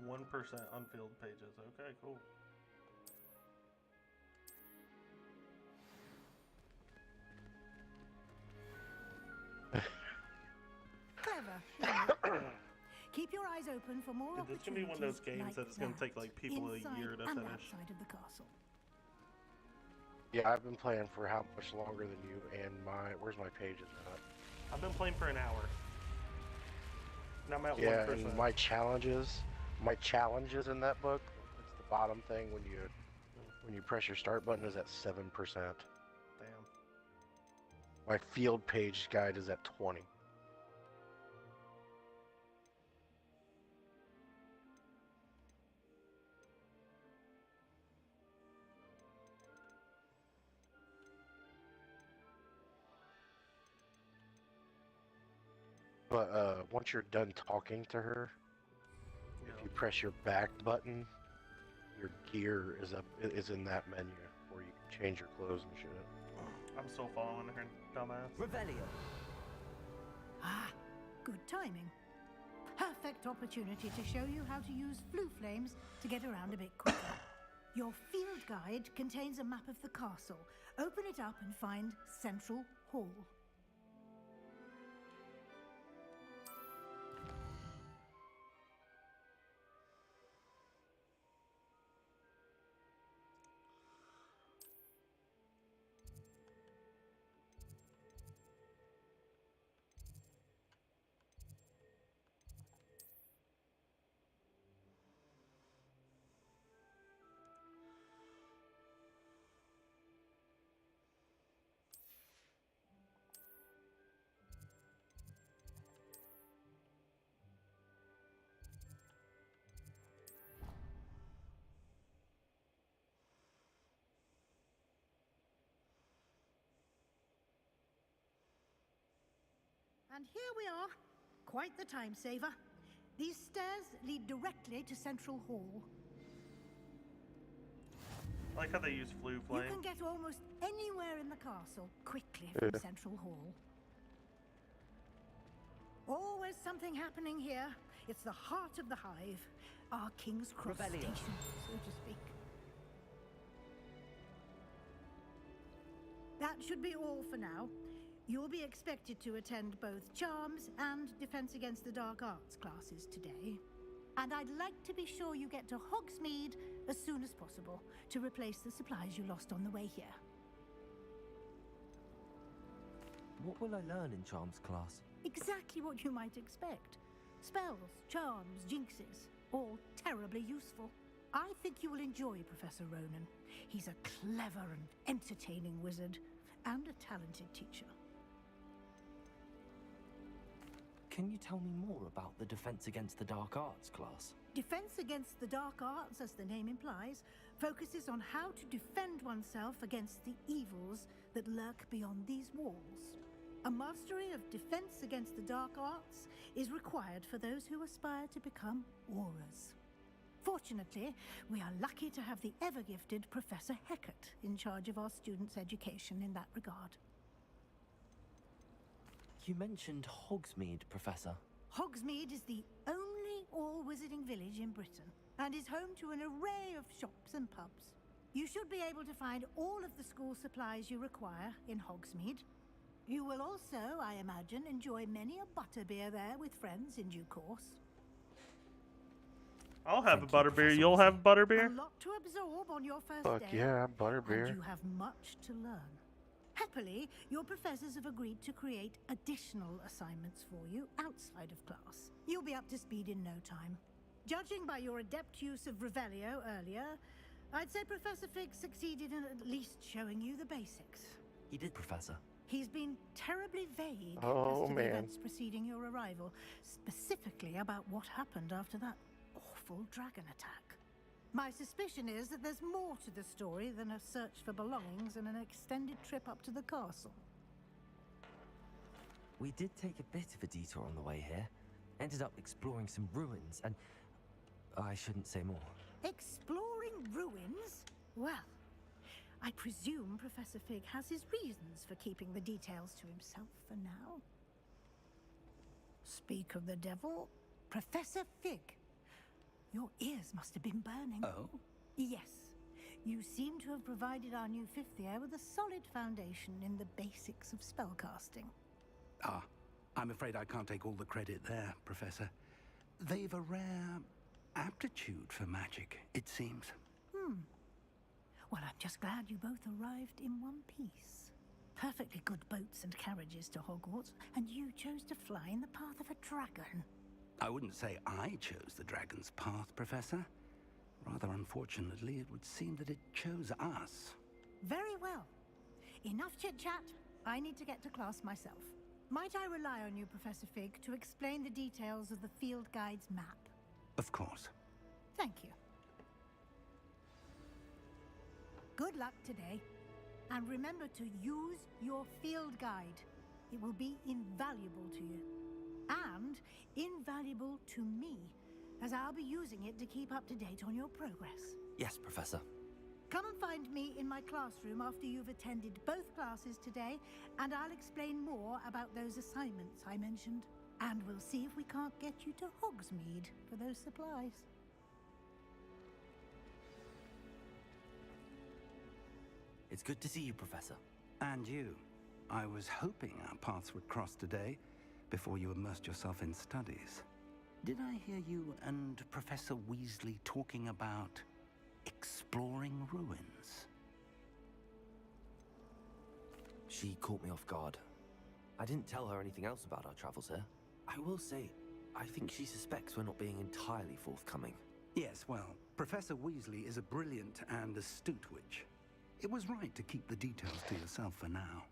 1% on field pages. Okay, cool. Clever. Keep your eyes open for more Dude, this is gonna be one of those opportunities games like that it's gonna take like people inside a year to and finish. outside of the castle. Yeah, I've been playing for how much longer than you, and where's my pages at? I've been playing for an hour. And I'm at 1%. Yeah, and my challenges in that book, it's the bottom thing when you press your start button is at 7%. Damn. My field page guide is at 20. But once you're done talking to her, if you press your back button, your gear is in that menu where you can change your clothes and shit. I'm still following her, dumbass. Revelio. Ah, good timing. Perfect opportunity to show you how to use flue flames to get around a bit quicker. Your field guide contains a map of the castle. Open it up and find Central Hall. And here we are. Quite the time saver. These stairs lead directly to Central Hall. I like how they use flue flame. You can get almost anywhere in the castle quickly from Central Hall. Always something happening here. It's the heart of the hive. Our King's Cross station, so to speak. That should be all for now. You'll be expected to attend both Charms and Defense Against the Dark Arts classes today. And I'd like to be sure you get to Hogsmeade as soon as possible to replace the supplies you lost on the way here. What will I learn in Charms class? Exactly what you might expect. Spells, charms, jinxes, all terribly useful. I think you will enjoy Professor Ronan. He's a clever and entertaining wizard, and a talented teacher. Can you tell me more about the Defense Against the Dark Arts class? Defense Against the Dark Arts, as the name implies, focuses on how to defend oneself against the evils that lurk beyond these walls. A mastery of Defense Against the Dark Arts is required for those who aspire to become Aurors. Fortunately, we are lucky to have the ever-gifted Professor Hecat in charge of our students' education in that regard. You mentioned Hogsmeade, Professor. Hogsmeade is the only all-wizarding village in Britain, and is home to an array of shops and pubs. You should be able to find all of the school supplies you require in Hogsmeade. You will also, I imagine, enjoy many a butterbeer there with friends in due course. I'll have a butterbeer. You'll have butterbeer? A lot to absorb on your first Fuck day. yeah, butterbeer. And you have much to learn. Happily, your professors have agreed to create additional assignments for you outside of class. You'll be up to speed in no time. Judging by your adept use of Revelio earlier, I'd say Professor Fig succeeded in at least showing you the basics. He did, Professor. He's been terribly vague Oh, as to man. the events preceding your arrival, specifically about what happened after that awful dragon attack. My suspicion is that there's more to the story than a search for belongings and an extended trip up to the castle. We did take a bit of a detour on the way here. Ended up exploring some ruins and... I shouldn't say more. Exploring ruins? Well, I presume Professor Fig has his reasons for keeping the details to himself for now. Speak of the devil, Professor Fig. Your ears must have been burning. Oh? Yes. You seem to have provided our new fifth year with a solid foundation in the basics of spellcasting. Ah, I'm afraid I can't take all the credit there, Professor. They've a rare aptitude for magic, it seems. Well, I'm just glad you both arrived in one piece. Perfectly good boats and carriages to Hogwarts, and you chose to fly in the path of a dragon. I wouldn't say I chose the dragon's path, Professor. Rather unfortunately, it would seem that it chose us. Very well. Enough chit-chat. I need to get to class myself. Might I rely on you, Professor Fig, to explain the details of the field guide's map? Of course. Thank you. Good luck today. And remember to use your field guide. It will be invaluable to you. And invaluable to me, as I'll be using it to keep up to date on your progress. Yes, Professor. Come and find me in my classroom after you've attended both classes today, and I'll explain more about those assignments I mentioned. And we'll see if we can't get you to Hogsmeade for those supplies. It's good to see you, Professor. And you. I was hoping our paths would cross today, before you immersed yourself in studies. Did I hear you and Professor Weasley talking about exploring ruins? She caught me off guard. I didn't tell her anything else about our travels here. I will say, I think she suspects we're not being entirely forthcoming. Yes, well, Professor Weasley is a brilliant and astute witch. It was right to keep the details to yourself for now.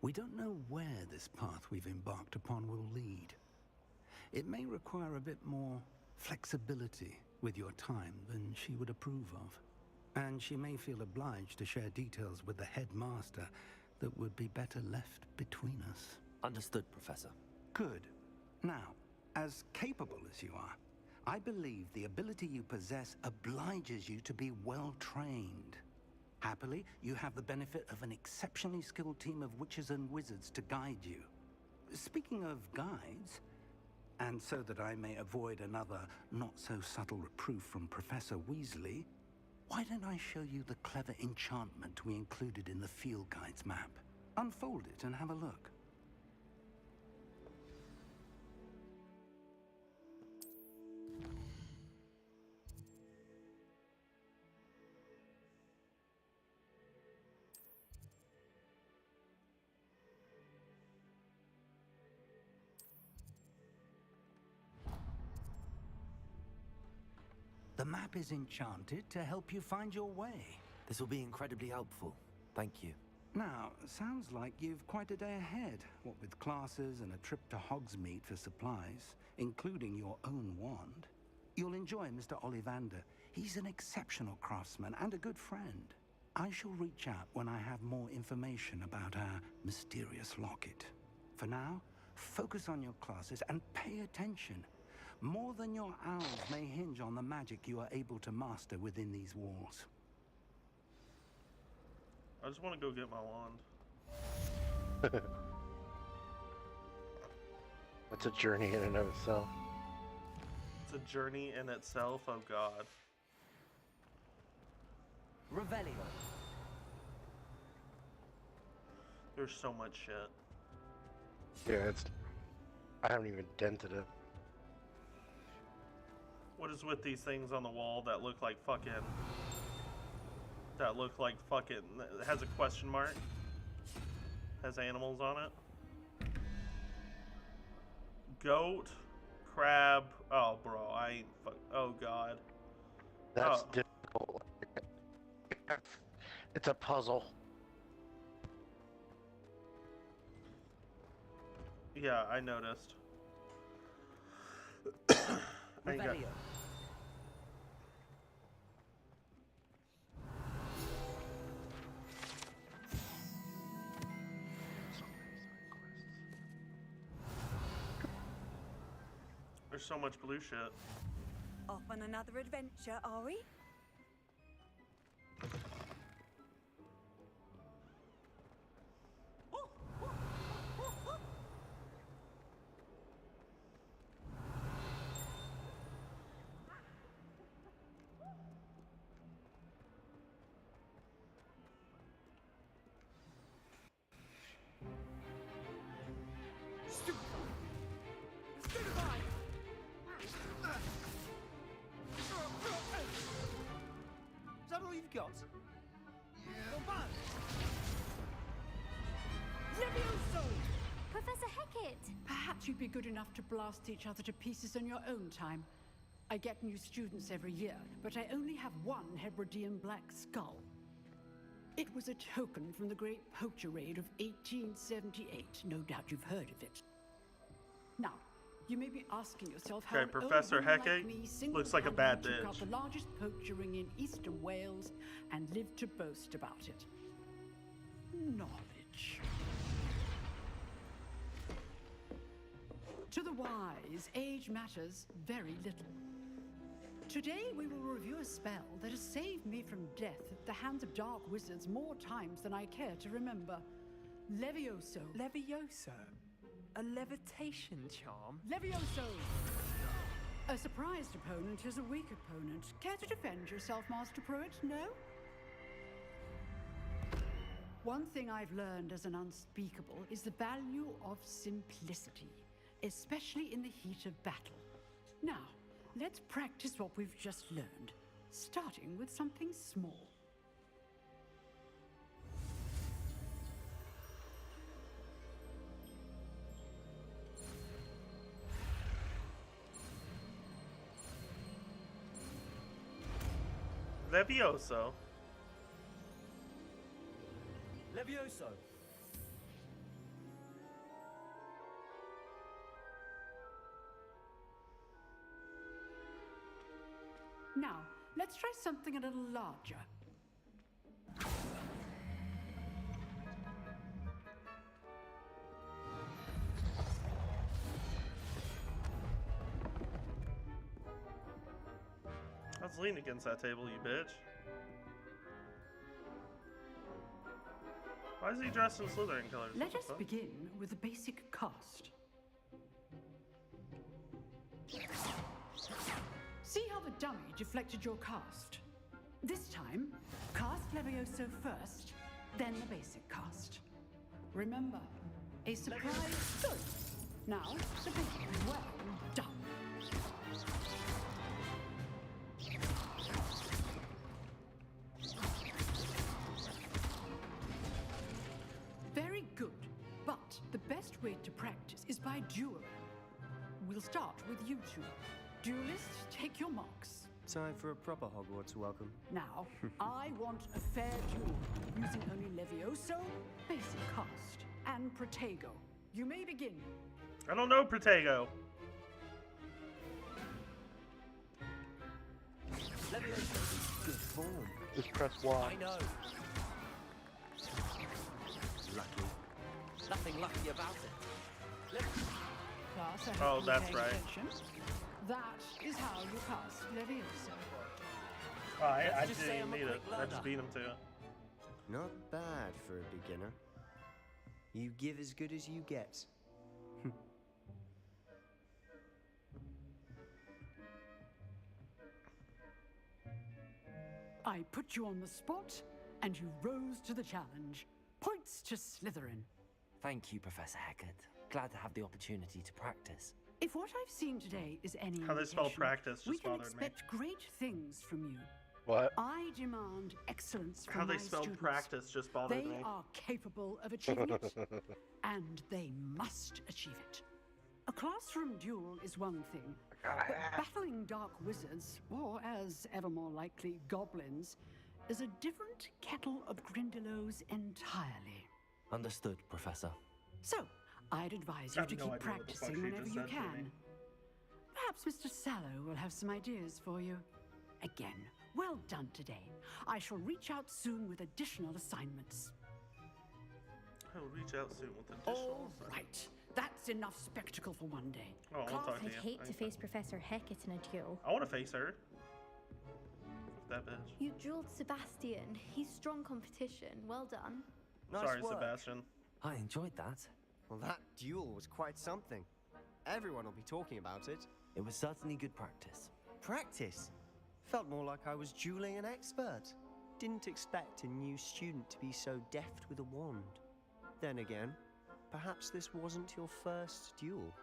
We don't know where this path we've embarked upon will lead. It may require a bit more flexibility with your time than she would approve of. And she may feel obliged to share details with the headmaster that would be better left between us. Understood, Professor. Good. Now, as capable as you are, I believe the ability you possess obliges you to be well trained. Happily, you have the benefit of an exceptionally skilled team of witches and wizards to guide you. Speaking of guides, and so that I may avoid another not-so-subtle reproof from Professor Weasley, why don't I show you the clever enchantment we included in the field guide's map? Unfold it and have a look. The map is enchanted to help you find your way. This will be incredibly helpful. Thank you. Now, sounds like you've quite a day ahead, what with classes and a trip to Hogsmeade for supplies, including your own wand. You'll enjoy Mr. Ollivander. He's an exceptional craftsman and a good friend. I shall reach out when I have more information about our mysterious locket. For now, focus on your classes and pay attention. More than your owls may hinge on the magic you are able to master within these walls. I just want to go get my wand. That's a journey in and of itself. It's a journey in itself, oh god. Revelio. There's so much shit. Yeah, I haven't even dented it. What is with these things on the wall that look like fucking... has a question mark? Has animals on it? Goat, crab... Oh, bro, I ain't fuck... Oh, God. That's difficult. It's a puzzle. Yeah, I noticed. I ain't got... There's so much blue shit. Off on another adventure, are we? Is that all you've got? it. Perhaps you'd be good enough to blast each other to pieces in your own time. I get new students every year, but I only have one Hebridean black skull. It was a token from the Great Poacher Raid of 1878. No doubt you've heard of it. Now, you may be asking yourself how Okay, Professor Hecate looks like a bad took out bitch. the largest poacher ring in eastern Wales and lived to boast about it. Knowledge. To the wise, age matters very little. Today we will review a spell that has saved me from death at the hands of dark wizards more times than I care to remember. Levioso. Levioso? A levitation charm? Levioso! A surprised opponent is a weak opponent. Care to defend yourself, Master Pruitt? No? One thing I've learned as an unspeakable is the value of simplicity, especially in the heat of battle. Now, let's practice what we've just learned, starting with something small. Levioso. Levioso. Now, let's try something a little larger. Let's lean against that table, you bitch. Why is he dressed in Slytherin colors? Let us begin with the basic cast. See how the dummy deflected your cast? This time, cast Levioso first, then the basic cast. Remember, a surprise good. Now, the basic well done. Very good, but the best way to practice is by duel. We'll start with you two. Duelists, take your marks. Time for a proper Hogwarts welcome. Now, I want a fair duel, using only Levioso, basic cast, and Protego. You may begin. I don't know Protego. Levioso. Good form. Just press Y. I know. Lucky. Nothing lucky about it. Class, I hope Oh, you that's pay right. attention. That is how you cast Levioso. Oh, I Let's just say didn't I'm a need it. quick I just learner. beat him to it. Not bad for a beginner. You give as good as you get. I put you on the spot, and you rose to the challenge. Points to Slytherin. Thank you, Professor Hecate. Glad to have the opportunity to practice. If what I've seen today is any How they spell indication, practice we just can bothered me. expect great things from you. What? I demand excellence from How they my spelled students. practice just bothered They me. are capable of achieving it, and they must achieve it. A classroom duel is one thing, but battling dark wizards, or as ever more likely, goblins, is a different kettle of Grindylows entirely. Understood, Professor. So, I'd advise I you have to no keep idea what the fuck practicing she whenever just you said to me. can. Perhaps Mr. Sallow will have some ideas for you. Again, well done today. I shall reach out soon with additional assignments. I will reach out soon with additional. All right, that's enough spectacle for one day. Oh, I won't talk to I'd you. hate to face Professor Hecate in a duel. I want to face her. Fuck that bitch. You dueled Sebastian. He's strong competition. Well done. Sorry, Sebastian. I enjoyed that. Well, that duel was quite something. Everyone will be talking about it. It was certainly good practice. Practice? Felt more like I was dueling an expert. Didn't expect a new student to be so deft with a wand. Then again, perhaps this wasn't your first duel.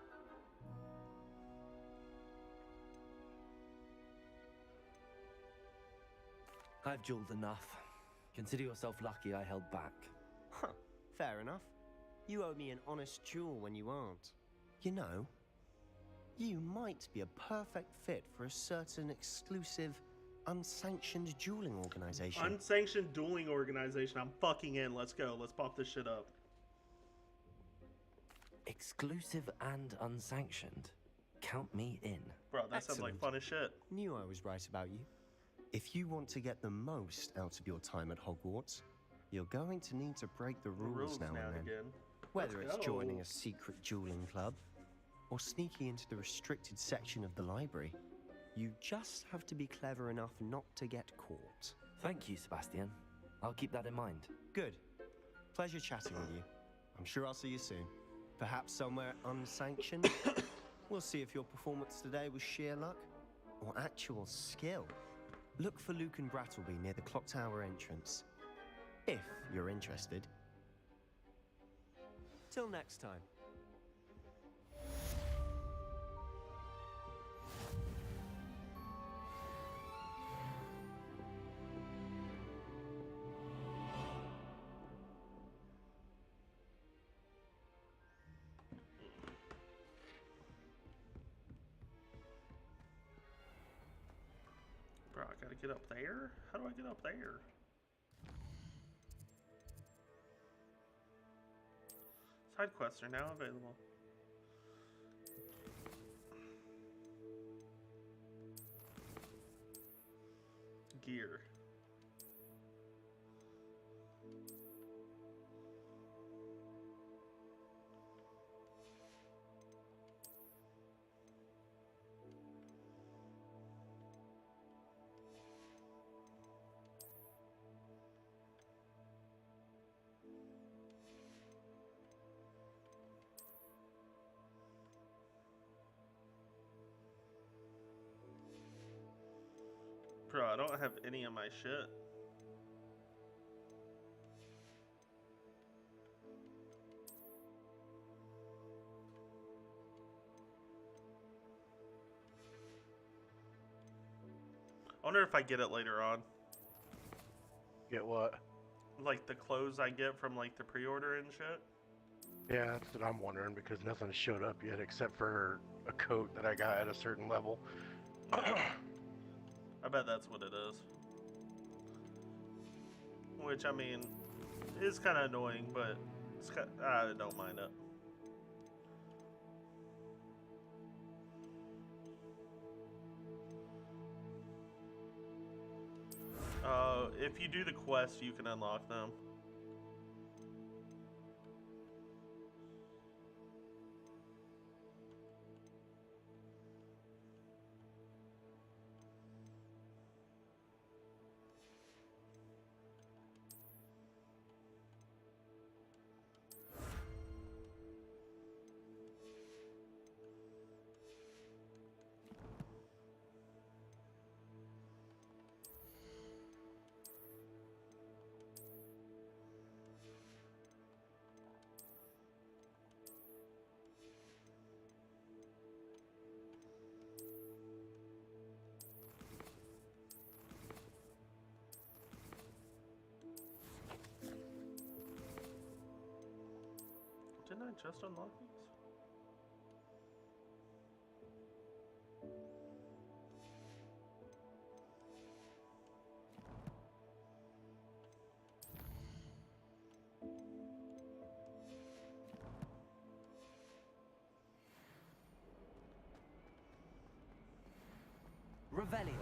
I've dueled enough. Consider yourself lucky I held back. Huh, fair enough. You owe me an honest jewel when you aren't. You know, you might be a perfect fit for a certain exclusive, unsanctioned dueling organization. Unsanctioned dueling organization. I'm fucking in. Let's go. Let's pop this shit up. Exclusive and unsanctioned. Count me in. Bro, that sounds like fun as shit. Knew I was right about you. If you want to get the most out of your time at Hogwarts, you're going to need to break the rules now and then. Again. Whether Let's it's go. joining a secret dueling club or sneaking into the restricted section of the library, you just have to be clever enough not to get caught. Thank you, Sebastian. I'll keep that in mind. Good. Pleasure chatting with you. I'm sure I'll see you soon. Perhaps somewhere unsanctioned. We'll see if your performance today was sheer luck or actual skill. Look for Luke and Brattleby near the clock tower entrance, if you're interested. Till next time. Bro, I gotta get up there? How do I get up there? Side quests are now available. Gear. Bro, I don't have any of my shit. I wonder if I get it later on. Get what? Like the clothes I get from like the pre-order and shit. Yeah, that's what I'm wondering because nothing showed up yet except for a coat that I got at a certain level. I bet that's what it is. Which, I mean, is kind of annoying, but it's I don't mind it. If you do the quest, you can unlock them. Didn't I just unlock these? Revelio.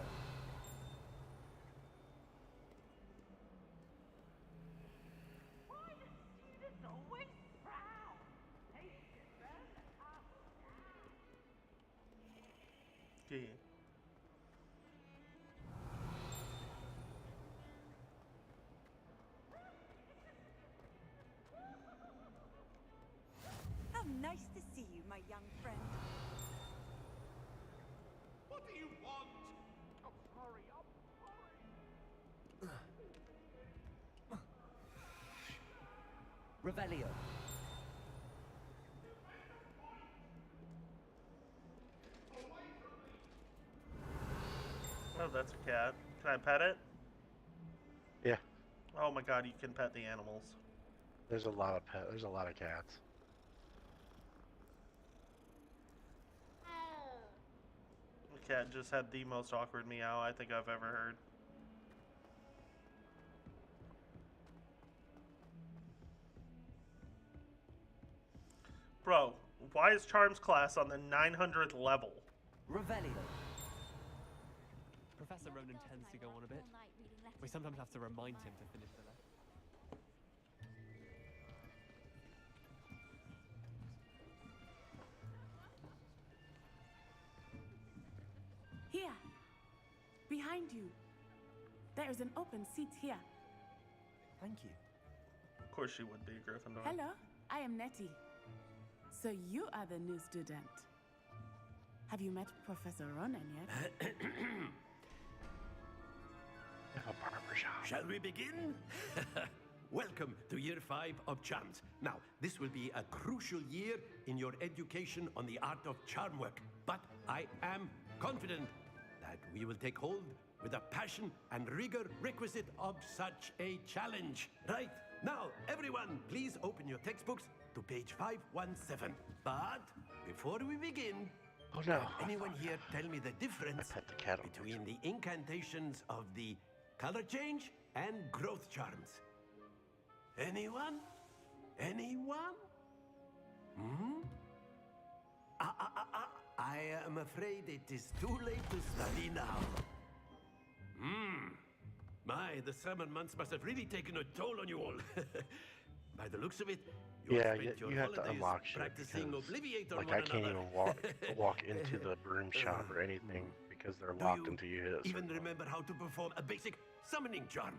Okay. How nice to see you, my young friend. What do you want? Oh, sorry, Revelio. Oh, that's a cat. Can I pet it? Yeah. Oh my god, you can pet the animals. There's a lot of there's a lot of cats. The cat just had the most awkward meow I think I've ever heard. Bro, why is Charms class on the 900th level? Revelio. Professor Ronan tends to go on a bit. We sometimes have to remind him to finish the lesson. Here. Behind you. There is an open seat here. Thank you. Of course she would be, Gryffindor. Hello, I am Nettie. So you are the new student. Have you met Professor Ronan yet? A barbershop. Shall we begin? Welcome to Year 5 of Charms. Now, this will be a crucial year in your education on the art of charm work. But I am confident that we will take hold with the passion and rigor requisite of such a challenge. Right, now, everyone, please open your textbooks to page 517. But before we begin, oh no, can anyone here tell me the difference between the incantations of the color change and growth charms? Anyone? Anyone? Hmm? I am afraid it is too late to study now. My, the summer months must have really taken a toll on you all. By the looks of it, you Yeah, have spent your you have to holidays unlock shit practicing because, Obliviate on like, one I can't another. even walk into the broom shop or anything because they're Do locked you into you. even remember how to perform a basic summoning charm?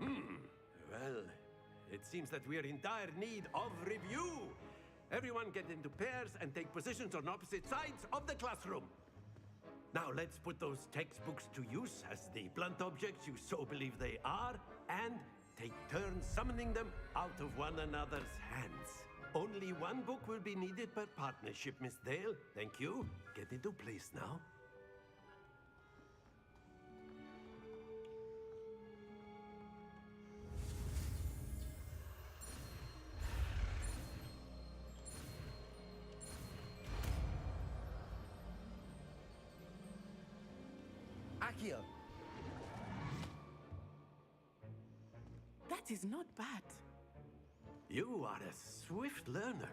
Well, it seems that we are in dire need of review. Everyone get into pairs and take positions on opposite sides of the classroom. Now let's put those textbooks to use as the blunt objects you so believe they are, and take turns summoning them out of one another's hands. Only one book will be needed per partnership, Miss Dale. Thank you. Get into place now. Accio. That is not bad. You are a swift learner.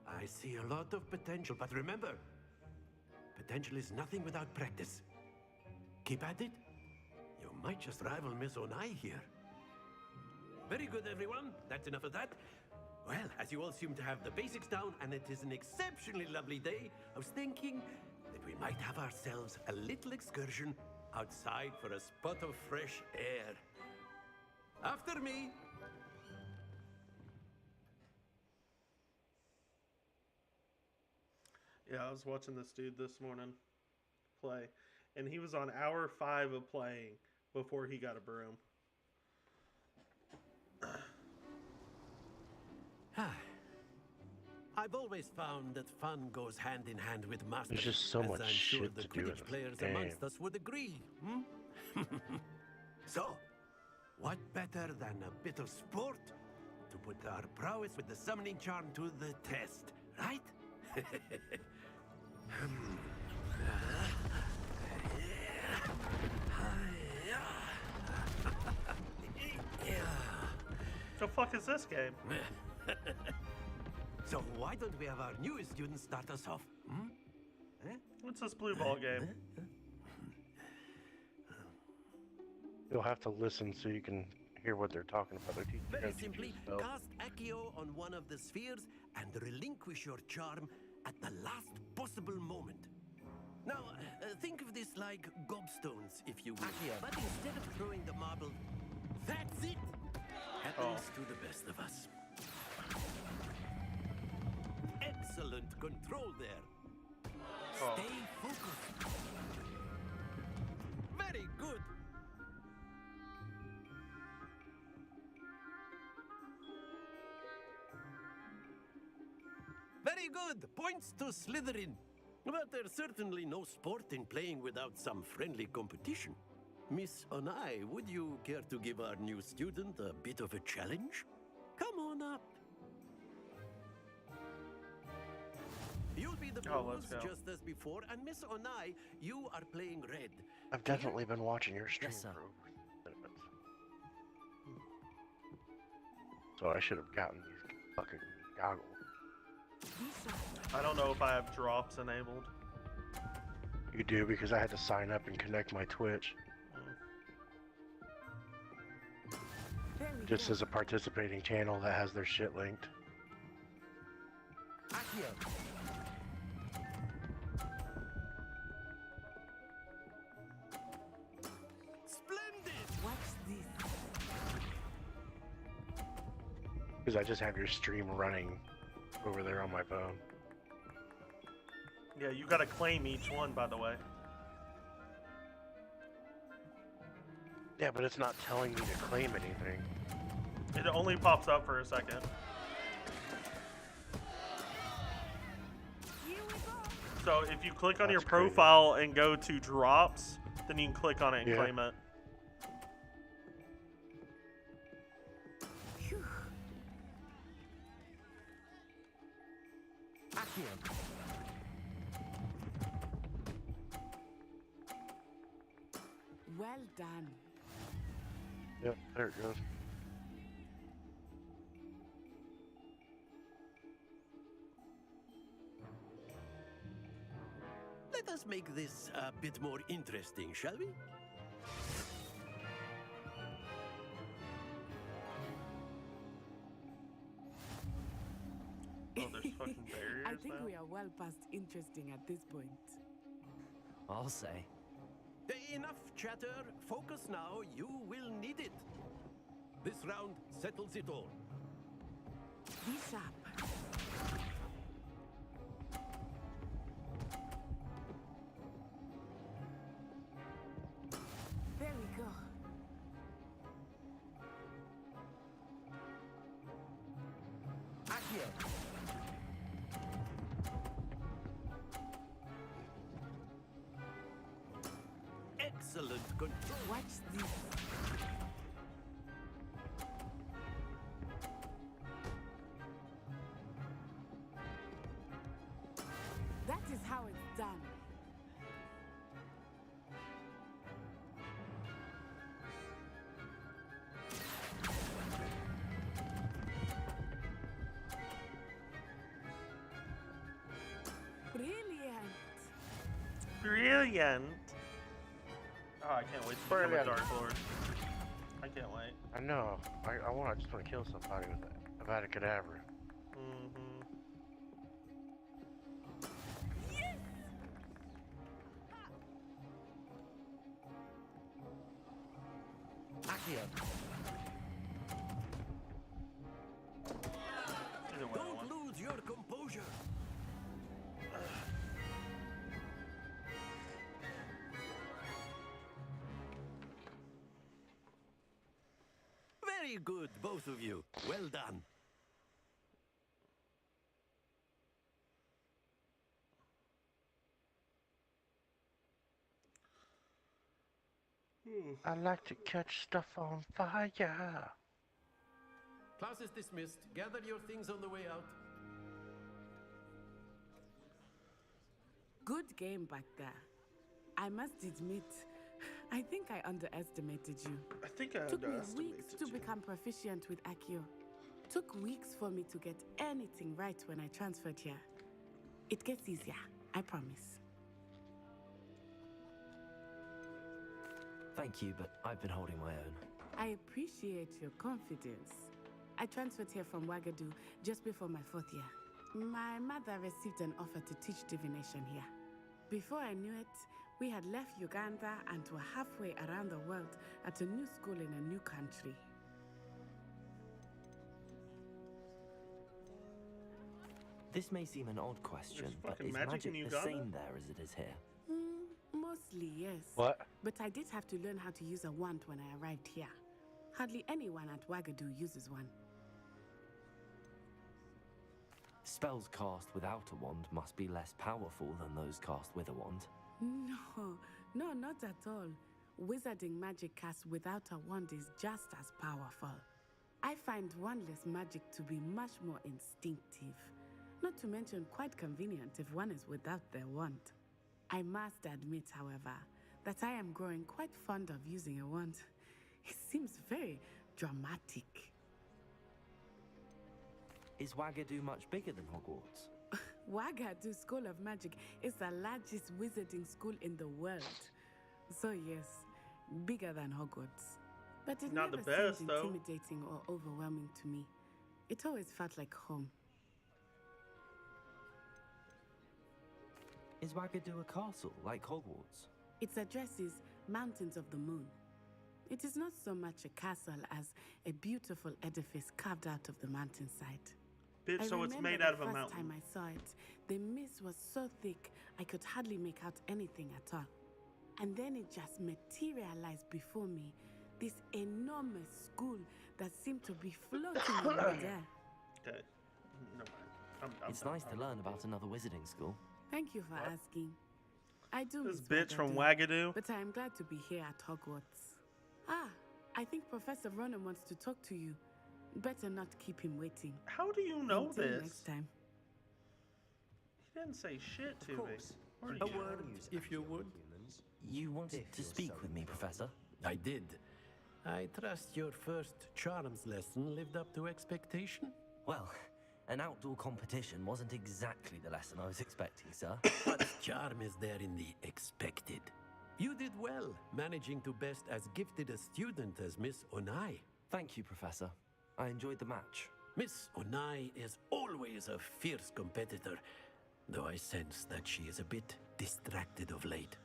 I see a lot of potential, but remember, potential is nothing without practice. Keep at it. You might just rival Miss Onai here. Very good, everyone. That's enough of that. Well, as you all seem to have the basics down, and it is an exceptionally lovely day, I was thinking that we might have ourselves a little excursion outside for a spot of fresh air. After me. Yeah, I was watching this dude this morning play, and he was on hour 5 of playing before he got a broom. I've always found that fun goes hand in hand with mastery. There's just so as much I'm sure shit the to do in Quidditch this players game. amongst us would agree. So, what better than a bit of sport to put our prowess with the summoning charm to the test, right? The fuck is this game? So why don't we have our newest student start us off? What's this blue ball game? You'll have to listen so you can hear what they're talking about. They're teaching you how Very to teach simply, you spells. cast Accio on one of the spheres and relinquish your charm at the last possible moment. Now, think of this like gobstones, if you will. But instead of throwing the marble, that's it! Happens to the best of us. Excellent control there. Stay focused. Very good. Very good. Points to Slytherin. But there's certainly no sport in playing without some friendly competition. Miss Onai, would you care to give our new student a bit of a challenge? Come on up. You'll be the let's blues go. just as before, and Miss Onai, you are playing red. I've definitely been watching your stream Yes, sir. for over 10 minutes. So I should have gotten these fucking goggles. I don't know if I have drops enabled. You do, because I had to sign up and connect my Twitch. Just as a participating channel that has their shit linked. Splendid! What's this? Because I just have your stream running over there on my phone. Yeah, you gotta claim each one, by the way. Yeah, but it's not telling me to claim anything. It only pops up for a second. So if you click on your profile and go to drops, then you can click on it and claim it. Well done. Yep, there it goes. Let us make this a bit more interesting, shall we? Oh, there's fucking barriers I think now? we are well past interesting at this point. I'll say. Enough chatter. Focus now. You will need it. This round settles it all. Be sharp. There we go. Excellent control. Watch this. That is how it's done. Brilliant. Brilliant. Oh, I can't wait to become a Brilliant. Dark Lord. I can't wait. I know. I just want to kill somebody with that Avada Kedavra. Mm-hmm. Don't lose your composure. Very good, both of you. Well done. I like to catch stuff on fire. Class is dismissed. Gather your things on the way out. Good game back there. I must admit, I think I underestimated you. I think I Took me underestimated weeks to you. become proficient with Accio. Took weeks for me to get anything right when I transferred here. It gets easier, I promise. Thank you, but I've been holding my own. I appreciate your confidence. I transferred here from Wagadu just before my 4th year. My mother received an offer to teach divination here. Before I knew it, we had left Uganda and were halfway around the world at a new school in a new country. This may seem an odd question, but fucking is magic magic in the Uganda? same there as it is here? Mostly, yes. What? But I did have to learn how to use a wand when I arrived here. Hardly anyone at Wagadu uses one. Spells cast without a wand must be less powerful than those cast with a wand. No, not at all. wizarding magic cast without a wand is just as powerful. I find wandless magic to be much more instinctive, not to mention quite convenient if one is without their wand. I must admit, however, that I am growing quite fond of using a wand. It seems very dramatic. Is Wagadu much bigger than Hogwarts? Wagadu School of Magic is the largest wizarding school in the world. So yes, bigger than Hogwarts. But it Not never the best, seemed though. intimidating or overwhelming to me. It always felt like home. Is Wagadu a castle like Hogwarts? Its address is Mountains of the Moon. It is not so much a castle as a beautiful edifice carved out of the mountainside. Bitch, so it's remember made the out of a first mountain. time I saw it, the mist was so thick I could hardly make out anything at all. And then it just materialized before me, this enormous school that seemed to be floating in midair. Okay. No mind. It's nice to learn about another wizarding school. Thank you for asking. I do This miss bitch from Wagadu, Wagadu. but I am glad to be here at Hogwarts. Ah, I think Professor Ronan wants to talk to you. Better not keep him waiting. How do you know Until this? next time. He didn't say shit to me. Or A you? word, if you would. You wanted to speak with me, Professor? I did. I trust your first charms lesson lived up to expectation? Well, an outdoor competition wasn't exactly the lesson I was expecting, sir. But charm is there in the expected. You did well, managing to best as gifted a student as Miss Onai. Thank you, Professor. I enjoyed the match. Miss Onai is always a fierce competitor, though I sense that she is a bit distracted of late.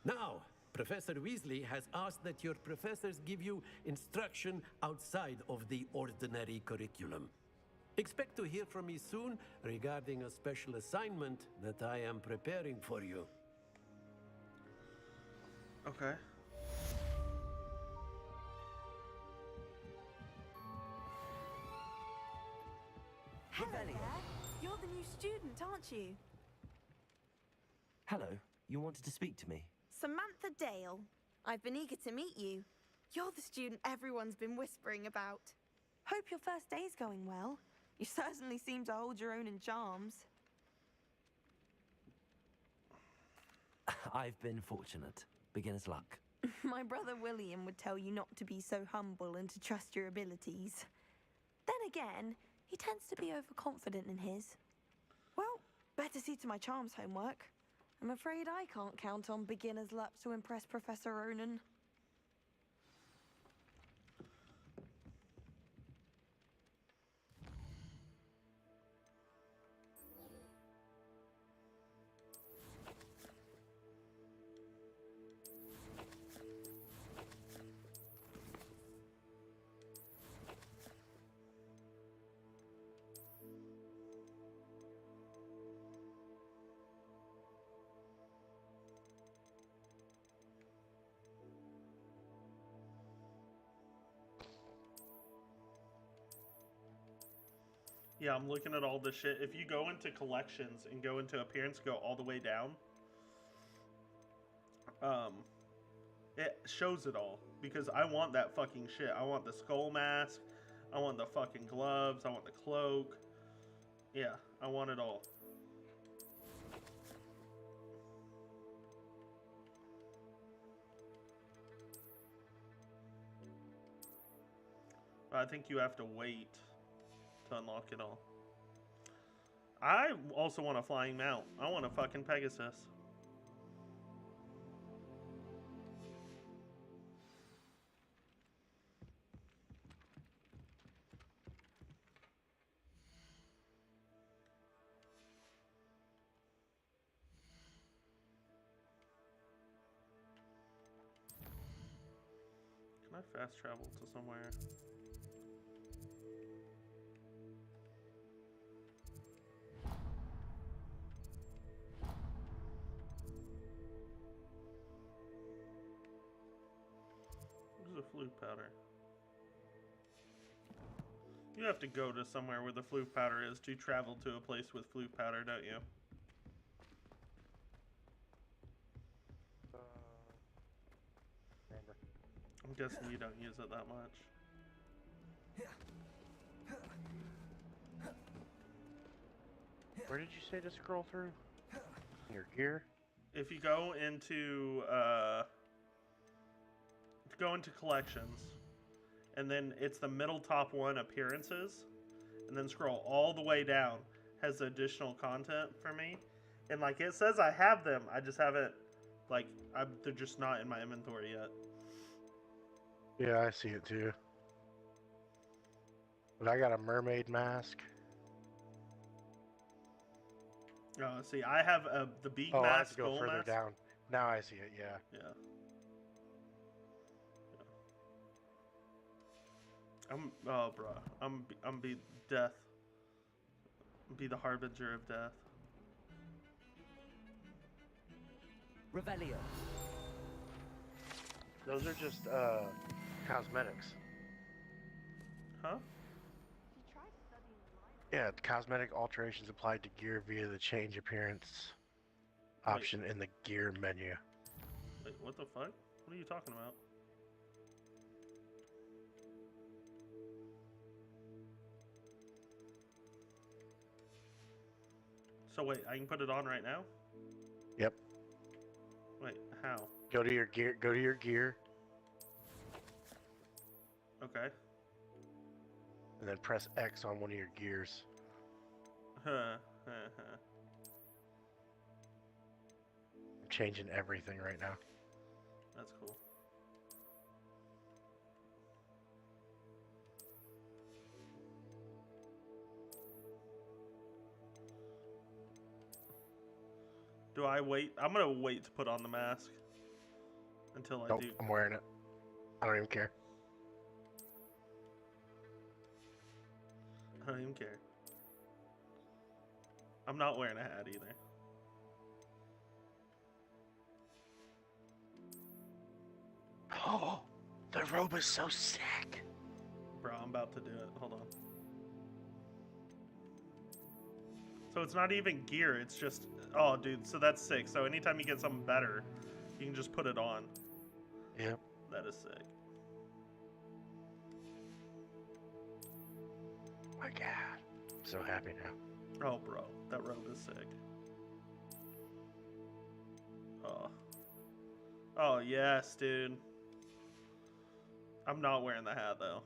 Now, Professor Weasley has asked that your professors give you instruction outside of the ordinary curriculum. Expect to hear from me soon regarding a special assignment that I am preparing for you. Okay. Hello there. You're the new student, aren't you? Hello, you wanted to speak to me? Samantha Dale. I've been eager to meet you. You're the student everyone's been whispering about. Hope your first day's going well. You certainly seem to hold your own in charms. I've been fortunate. Beginner's luck. My brother William would tell you not to be so humble and to trust your abilities. Then again, he tends to be overconfident in his. Well, better see to my charms homework. I'm afraid I can't count on beginner's luck to impress Professor Ronan. Yeah, I'm looking at all this shit. If you go into collections and go into appearance, go all the way down, it shows it all. Because I want that fucking shit. I want the skull mask. I want the fucking gloves. I want the cloak. Yeah, I want it all. But I think you have to wait to unlock it all. I also want a flying mount. I want a fucking Pegasus. Can I fast travel to somewhere? The flute powder. You have to go to somewhere where the flute powder is to travel to a place with flute powder, don't you? I'm guessing you don't use it that much. Where did you say to scroll through? Your gear? If you go into collections, and then it's the middle top one, appearances, and then scroll all the way down, has additional content for me, and like it says I have them, I just haven't, like they're just not in my inventory yet. Yeah, I see it too. But I got a mermaid mask. Oh, see, I have the beak I have mask, to go skull further mask. down. Now I see it. Yeah. Yeah. Oh, bro. I'm be death. Be the harbinger of death. Revelio. Those are just cosmetics. Huh? Yeah, cosmetic alterations applied to gear via the change appearance option in the gear menu. Wait, what the fuck? What are you talking about? So wait, I can put it on right now? Yep. Wait, how? Go to your gear. Go to your gear, Okay. and then press X on one of your gears. Huh. I'm changing everything right now. That's cool. Do I wait? I'm gonna wait to put on the mask until I Nope, do. I'm wearing it. I don't even care. I don't even care. I'm not wearing a hat either. Oh, the robe is so sick. Bro, I'm about to do it. Hold on. So it's not even gear, it's just... Oh, dude, so that's sick. So anytime you get something better, you can just put it on. Yep. That is sick. My God. I'm so happy now. Oh, bro, that robe is sick. Oh. Oh, yes, dude. I'm not wearing the hat, though.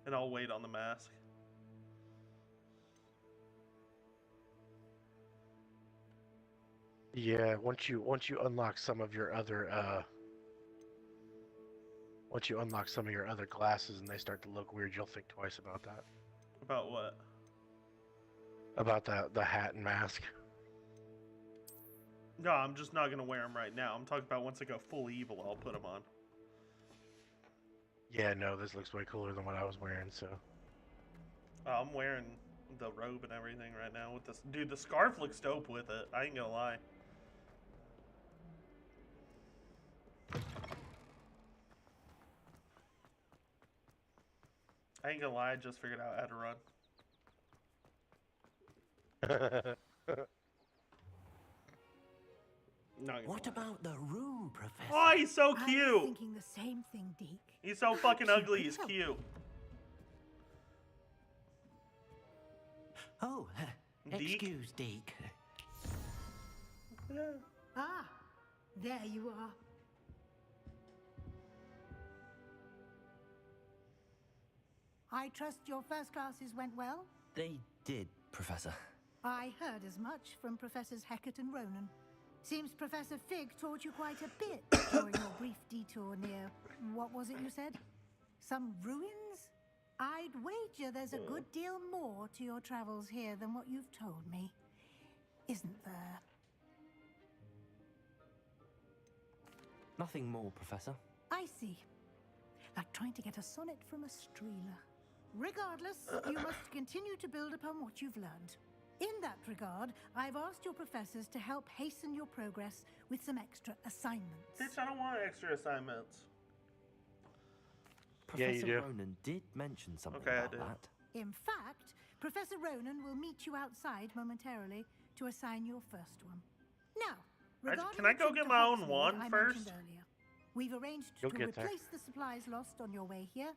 And I'll wait on the mask. Yeah, once you unlock some of your other glasses and they start to look weird, you'll think twice about that. About what? About the hat and mask. No, I'm just not gonna wear them right now. I'm talking about once I go full evil, I'll put them on. Yeah, no, this looks way cooler than what I was wearing, so. I'm wearing the robe and everything right now with this. Dude, the scarf looks dope with it. I ain't gonna lie. I ain't gonna lie, I just figured out how to run. What about the room, Professor? Oh, he's so I was cute! thinking the same thing, Deke. He's so fucking ugly, he's cute. Oh, Deke? excuse Deke. Ah, there you are. I trust your first classes went well? They did, Professor. I heard as much from Professors Hecat and Ronan. Seems Professor Fig taught you quite a bit during your brief detour near, what was it you said? Some ruins? I'd wager there's a good deal more to your travels here than what you've told me. Isn't there? Nothing more, Professor. I see. Like trying to get a sonnet from a streeler. Regardless, you must continue to build upon what you've learned. In that regard, I've asked your professors to help hasten your progress with some extra assignments. Bitch, I don't want extra assignments. Professor Ronan did mention something about that. In fact, Professor Ronan will meet you outside momentarily to assign your first one. Now, regarding can I the go trip get to my own Hogsmeade wand I first? mentioned earlier, We've arranged You'll to get there. replace the supplies lost on your way here,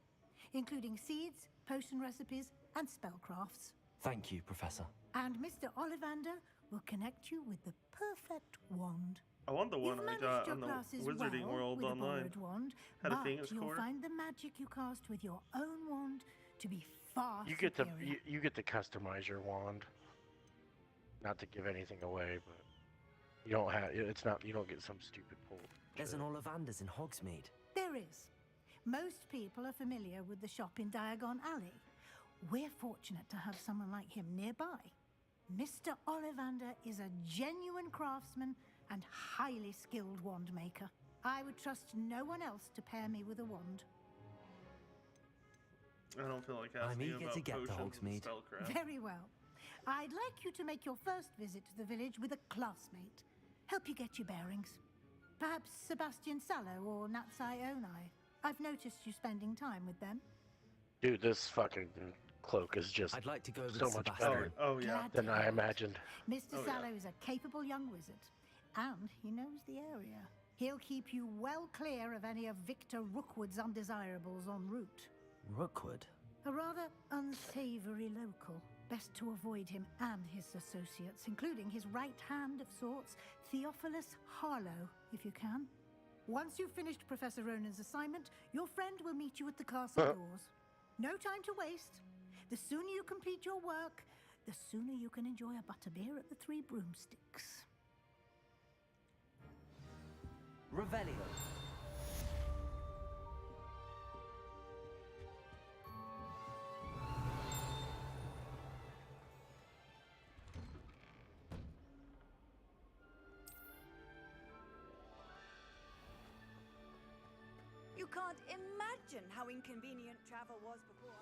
including seeds, potion recipes, and spellcrafts. Thank you, Professor. And Mr. Ollivander will connect you with the perfect wand. I want the one You've I managed got your on the classes Wizarding well World with a online. borrowed wand, Had a but Phoenix you'll core. find the magic you cast with your own wand to be far You get to superior. you get to customize your wand. Not to give anything away, but you don't have. It's not. You don't get some stupid pull. There's an Ollivander's in Hogsmeade. There is. Most people are familiar with the shop in Diagon Alley. We're fortunate to have someone like him nearby. Mr. Ollivander is a genuine craftsman and highly skilled wand maker. I would trust no one else to pair me with a wand. I don't feel like I'm asking you eager about to get to potions and Hogsmeade. spellcraft. Very well. I'd like you to make your first visit to the village with a classmate. Help you get your bearings. Perhaps Sebastian Sallow or Natsai Onai. I've noticed you spending time with them. Dude, this fucking cloak is just I'd like to go with so much Sebastian. better Oh, yeah. Glad to than I hear it. imagined. Mr. Sallow is a capable young wizard, and he knows the area. He'll keep you well clear of any of Victor Rookwood's undesirables en route. Rookwood? A rather unsavory local. Best to avoid him and his associates, including his right hand of sorts, Theophilus Harlow, if you can. Once you've finished Professor Ronan's assignment, your friend will meet you at the castle doors. No time to waste. The sooner you complete your work, the sooner you can enjoy a butterbeer at the Three Broomsticks. Revelio. You can't imagine how inconvenient travel was before.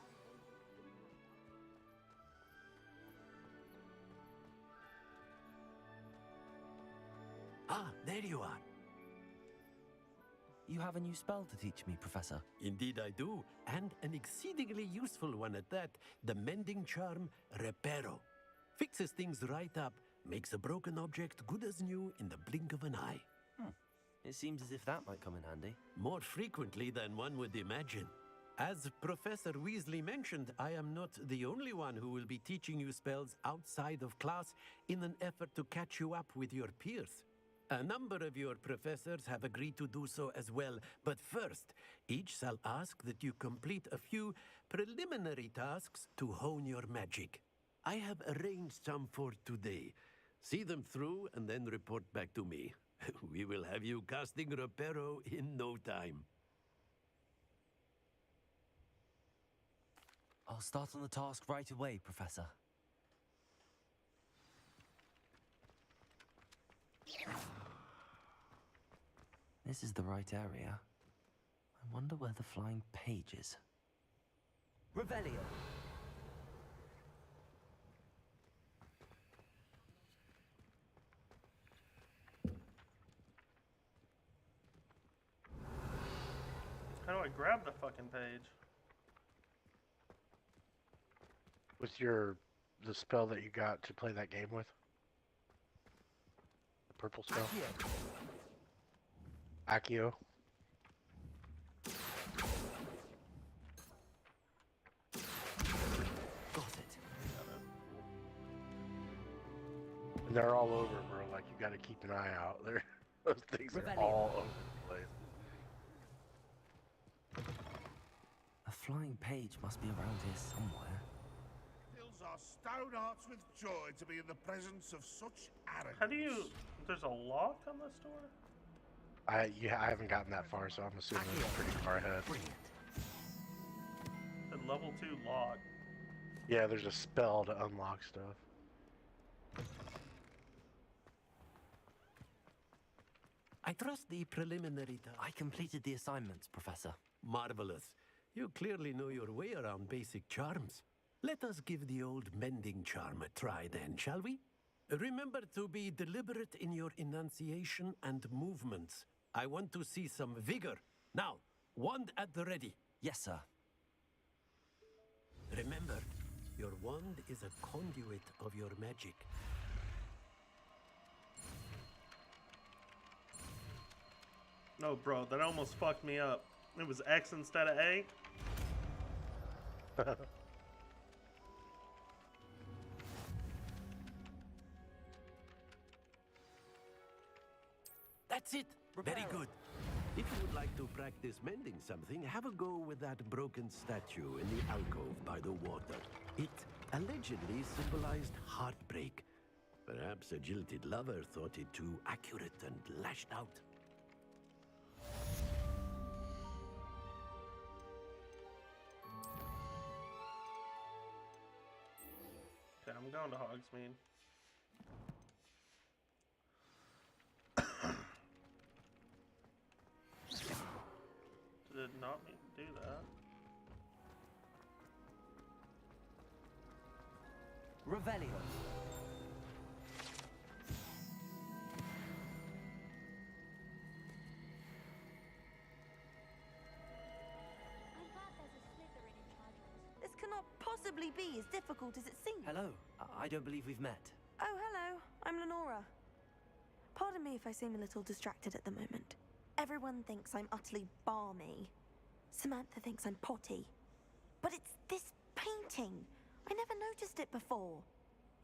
Ah, there you are. You have a new spell to teach me, Professor. Indeed I do, and an exceedingly useful one at that. The mending charm, Reparo. Fixes things right up, makes a broken object good as new in the blink of an eye. It seems as if that might come in handy. More frequently than one would imagine. As Professor Weasley mentioned, I am not the only one who will be teaching you spells outside of class in an effort to catch you up with your peers. A number of your professors have agreed to do so as well, but first, each shall ask that you complete a few preliminary tasks to hone your magic. I have arranged some for today. See them through and then report back to me. We will have you casting Reparo in no time. I'll start on the task right away, Professor. This is the right area. I wonder where the flying page is. Revelio. How do I grab the fucking page? With the spell that you got to play that game with? The purple spell? Accio. Got it. And they're all over, bro. Like, you gotta keep an eye out. Those things are all over the place. A flying page must be around here somewhere. Fills our stout hearts with joy to be in the presence of such arrogance. How do you... There's a lock on this door? I haven't gotten that far, so I'm assuming it's pretty far ahead. The level 2 lock. Yeah, there's a spell to unlock stuff. I trust the preliminary task. I completed the assignments, Professor. Marvelous. You clearly know your way around basic charms. Let us give the old mending charm a try then, shall we? Remember to be deliberate in your enunciation and movements. I want to see some vigor. Now, wand at the ready. Yes, sir. Remember, your wand is a conduit of your magic. No, bro, that almost fucked me up. It was X instead of A. That's it. Very good. If you would like to practice mending something, have a go with that broken statue in the alcove by the water. It allegedly symbolized heartbreak. Perhaps a jilted lover thought it too accurate and lashed out. Okay, I'm going to Hogsmeade. Did not mean to do that. Revelio. This cannot possibly be as difficult as it seems. Hello. I don't believe we've met. Oh, hello. I'm Lenora. Pardon me if I seem a little distracted at the moment. Everyone thinks I'm utterly balmy. Samantha thinks I'm potty. But it's this painting. I never noticed it before.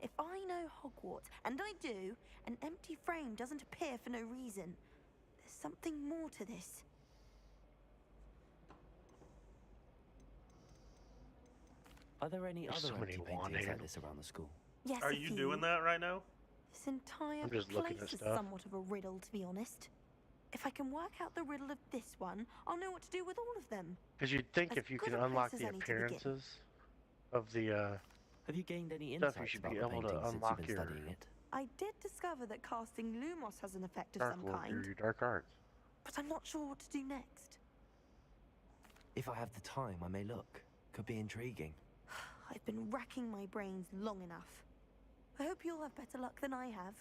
If I know Hogwarts, and I do, an empty frame doesn't appear for no reason. There's something more to this. Are there any There's other so many empty paintings wanted. like this around the school? Yes, Are a you few. doing that right now? This entire I'm just looking place at is stuff. somewhat of a riddle, to be honest. If I can work out the riddle of this one, I'll know what to do with all of them. Because you'd think As if you good can a place unlock as the any to begin. appearances of the Have you gained any stuff, insights you should about be the able to painting since unlock you've been your studying it? I did discover that casting Lumos has an effect of dark some work or kind, your dark arts. but I'm not sure what to do next. If I have the time, I may look. Could be intriguing. I've been racking my brains long enough. I hope you'll have better luck than I have.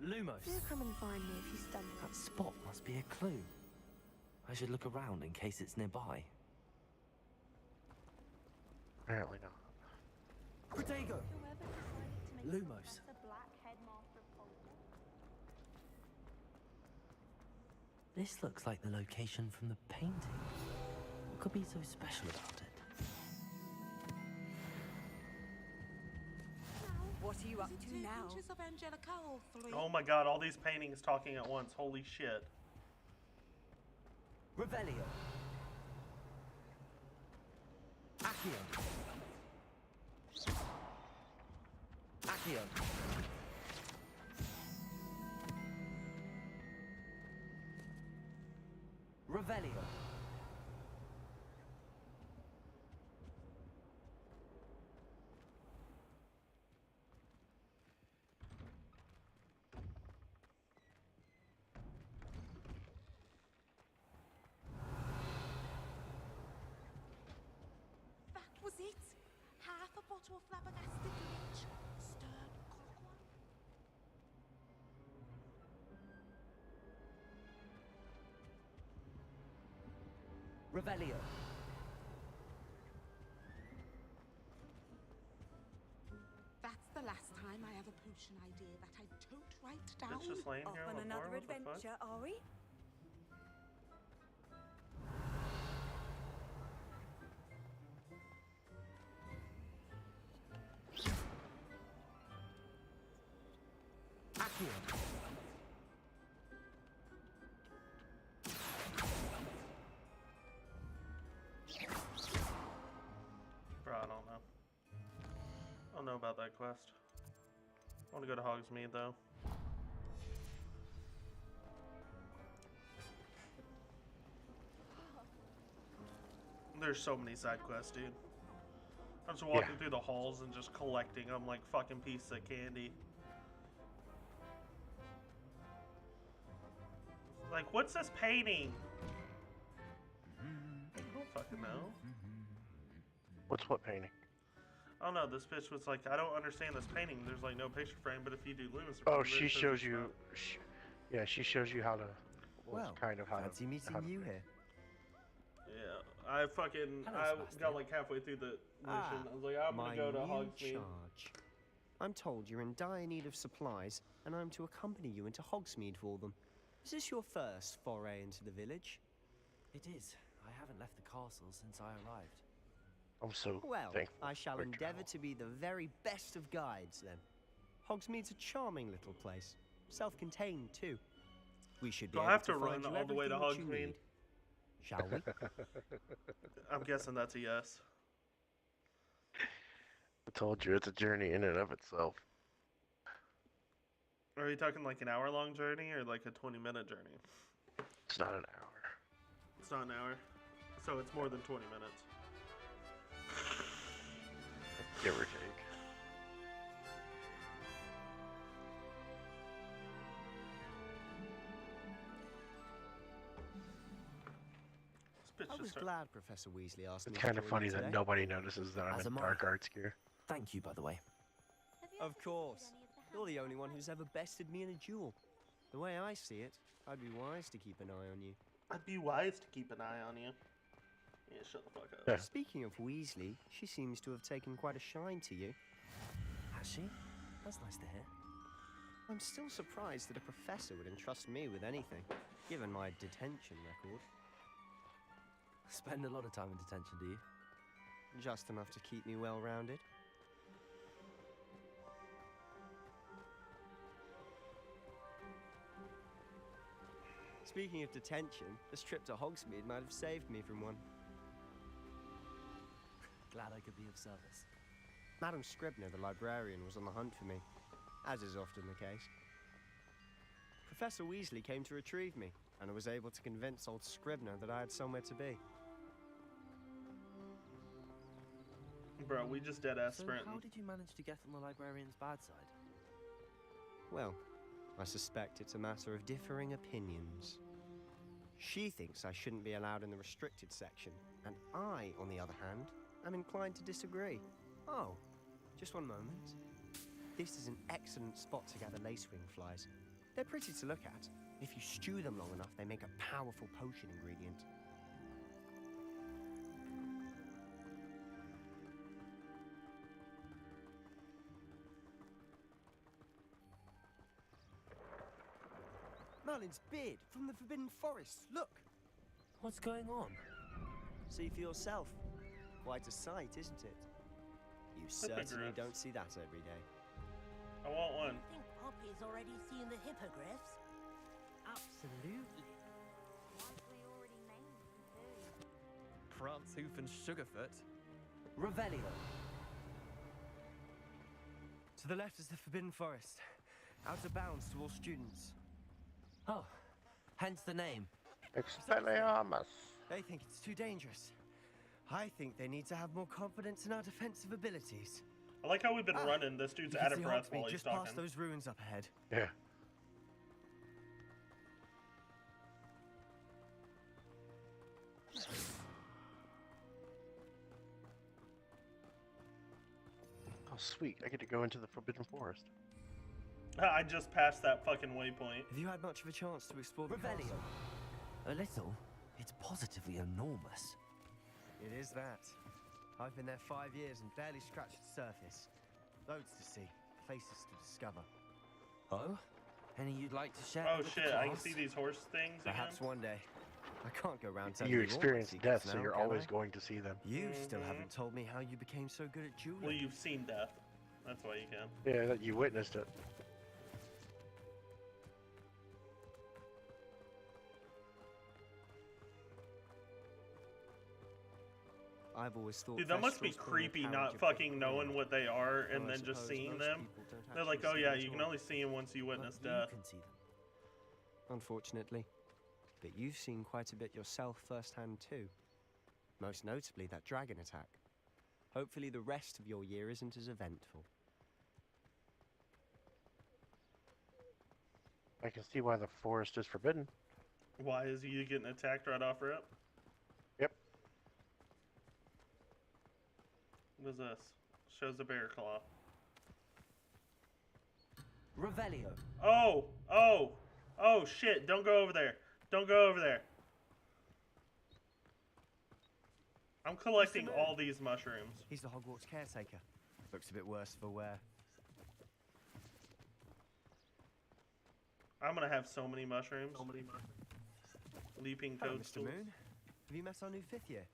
Lumos. Do come and find me if you stumble. That spot must be a clue. I should look around in case it's nearby. Apparently not. Protego. Lumos. This looks like the location from the painting. What could be so special about it? What are you up to now? Oh my god, all these paintings talking at once. Holy shit. Revelio. Accio. Accio. Revelio. That was it. Half a bottle of flabbergasted rich, stirred clockwork. Revelio. That's the last time I have a potion idea that I don't write down. It's just laying Off here on on the another floor, what the fuck? adventure, are we? Accio. Bro, I don't know. I don't know about that quest. I want to go to Hogsmeade though. There's so many side quests, dude. I'm just walking through the halls and just collecting them like fucking pieces of candy. Like, what's this painting? I don't fucking know. What's what painting? I don't know. This bitch was like, I don't understand this painting. There's like no picture frame, but if you do Lumos, Oh, she shows you. Yeah, she shows you how to. Well, kind of how fancy to. meeting how to you paint. here. Yeah, I fucking Hello, I Sebastian. got like halfway through the mission. I was like, I'm gonna go to Hogsmeade. I'm told you're in dire need of supplies, and I'm to accompany you into Hogsmeade for them. Is this your first foray into the village? It is. I haven't left the castle since I arrived. I'm so Well, thankful I shall for endeavour travel. to be the very best of guides, then. Hogsmeade's a charming little place. Self-contained, too. We should be Do I able have to find run you all the way to everything that you Hogsmeade? need. Shall we? I'm guessing that's a yes. I told you, it's a journey in and of itself. Are you talking like an hour-long journey or like a 20-minute journey? It's not an hour. It's not an hour, so it's more than 20 minutes. Give or take. I was glad Professor Weasley asked me It's to kind of join funny you that today. nobody notices that I'm As in am I. dark arts gear. Thank you, by the way. Of course. You're the only one who's ever bested me in a duel. The way I see it, I'd be wise to keep an eye on you. I'd be wise to keep an eye on you. Yeah, shut the fuck up. Speaking of Weasley, she seems to have taken quite a shine to you. Has she? That's nice to hear. I'm still surprised that a professor would entrust me with anything, given my detention record. Spend a lot of time in detention, do you? Just enough to keep me well-rounded. Speaking of detention, this trip to Hogsmeade might have saved me from one. Glad I could be of service. Madam Scribner, the librarian, was on the hunt for me, as is often the case. Professor Weasley came to retrieve me, and I was able to convince old Scribner that I had somewhere to be. Bro, we just dead-ass So sprinting. how did you manage to get on the librarian's bad side? Well, I suspect it's a matter of differing opinions. She thinks I shouldn't be allowed in the restricted section, and I, on the other hand, am inclined to disagree. Oh, just one moment. This is an excellent spot to gather lacewing flies. They're pretty to look at. If you stew them long enough, they make a powerful potion ingredient. Merlin's beard from the Forbidden Forest. Look! What's going on? See for yourself. Quite a sight, isn't it? You certainly Hippogriffs. don't see that every day. I want one. I think Poppy's already seen the hippogriffs. Absolutely. Prance, Hoof, and Sugarfoot. Revelio. To the left is the Forbidden Forest. Out of bounds to all students. Oh, hence the name. Expelliarmus. They think it's too dangerous. I think they need to have more confidence in our defensive abilities. I like how we've been running. This dude's You out can of see breath Hogsmeade while he's just talking. past those ruins up ahead. Yeah. Oh, sweet. I get to go into the Forbidden Forest. I just passed that fucking waypoint. Have you had much of a chance to explore the Revelio. castle? A little. It's positively enormous. It is that. I've been there 5 years and barely scratched the surface. Loads to see, places to discover. Oh? Any you'd like to share? Oh with the shit, I can class? see these horse things Perhaps again. one day. I can't go around telling You you all my experience secrets death, so now, you're can always I? going to see them. You still haven't told me how you became so good at dueling. Well, you've seen death. That's why you can. Yeah, that you witnessed it. I've always thought. Dude, that must be festivals bring a creepy carriage not of fucking people knowing in. what they are and Though I then just suppose seeing most them. people don't They're like, actually oh see yeah, them you at can all. only see them once you witness You death. can see them. Unfortunately. But you've seen quite a bit yourself firsthand too. Most notably that dragon attack. Hopefully the rest of your year isn't as eventful. I can see why the forest is forbidden. Why is you getting attacked right off rip? Yep. What is this? Shows a bear claw. Revelio. Oh! Oh! Oh shit, don't go over there. Don't go over there. I'm collecting all these mushrooms. He's the Hogwarts caretaker. Looks a bit worse for wear. I'm gonna have so many mushrooms. Leaping Hello, toadstool. Mr. Moon. Have you met our new fifth year?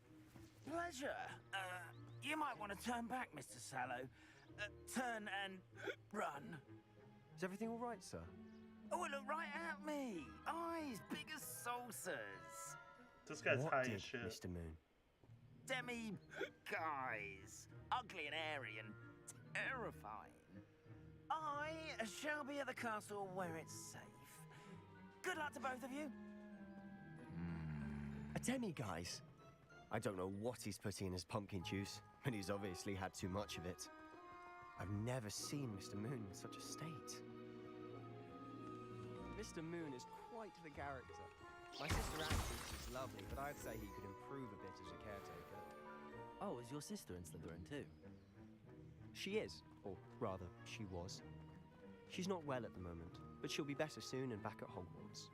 Pleasure. You might want to turn back, Mr. Sallow. Turn and run. Is everything all right, sir? Oh, look right at me. Eyes big as saucers. This guy's what high did as shit. Mr. Moon? Demi guys. Ugly and airy and terrifying. I shall be at the castle where it's safe. Good luck to both of you. A demi-guise? I don't know what he's putting in his pumpkin juice, but he's obviously had too much of it. I've never seen Mr. Moon in such a state. Mr. Moon is quite the character. My sister Agnes is lovely, but I'd say he could improve a bit as a caretaker. Oh, is your sister in Slytherin too? She is, or rather, she was. She's not well at the moment, but she'll be better soon and back at Hogwarts.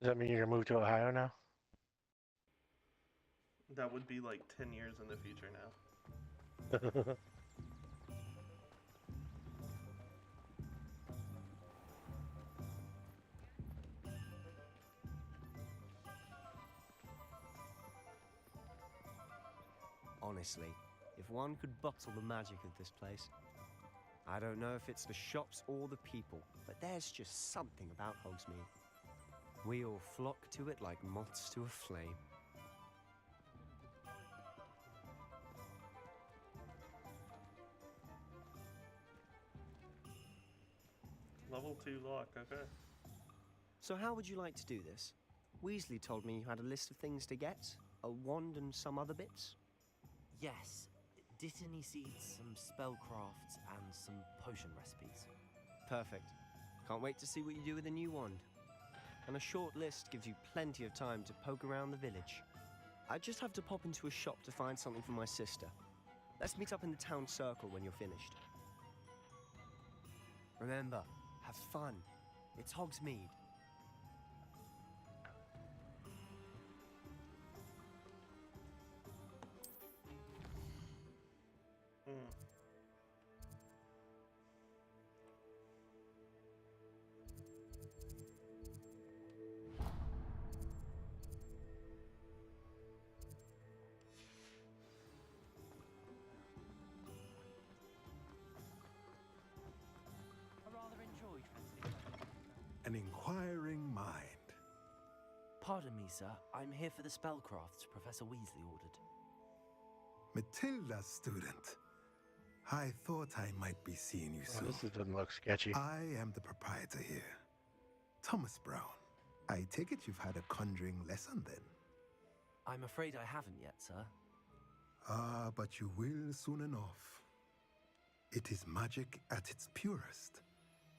Does that mean you're gonna move to Ohio now? That would be like 10 years in the future now. Honestly, if one could bottle the magic of this place. I don't know if it's the shops or the people, but there's just something about Hogsmeade. We all flock to it like moths to a flame. Level 2 lock, okay. So how would you like to do this? Weasley told me you had a list of things to get, a wand and some other bits. Yes. Dittany seeds, some spellcrafts, and some potion recipes. Perfect. Can't wait to see what you do with the new wand. And a short list gives you plenty of time to poke around the village. I just have to pop into a shop to find something for my sister. Let's meet up in the town circle when you're finished. Remember, have fun. It's Hogsmeade. An inquiring mind. Pardon me, sir. I'm here for the spellcrafts Professor Weasley ordered. Matilda's student. I thought I might be seeing you soon. This doesn't look sketchy. I am the proprietor here, Thomas Brown. I take it you've had a conjuring lesson then? I'm afraid I haven't yet, sir. Ah, but you will soon enough. It is magic at its purest,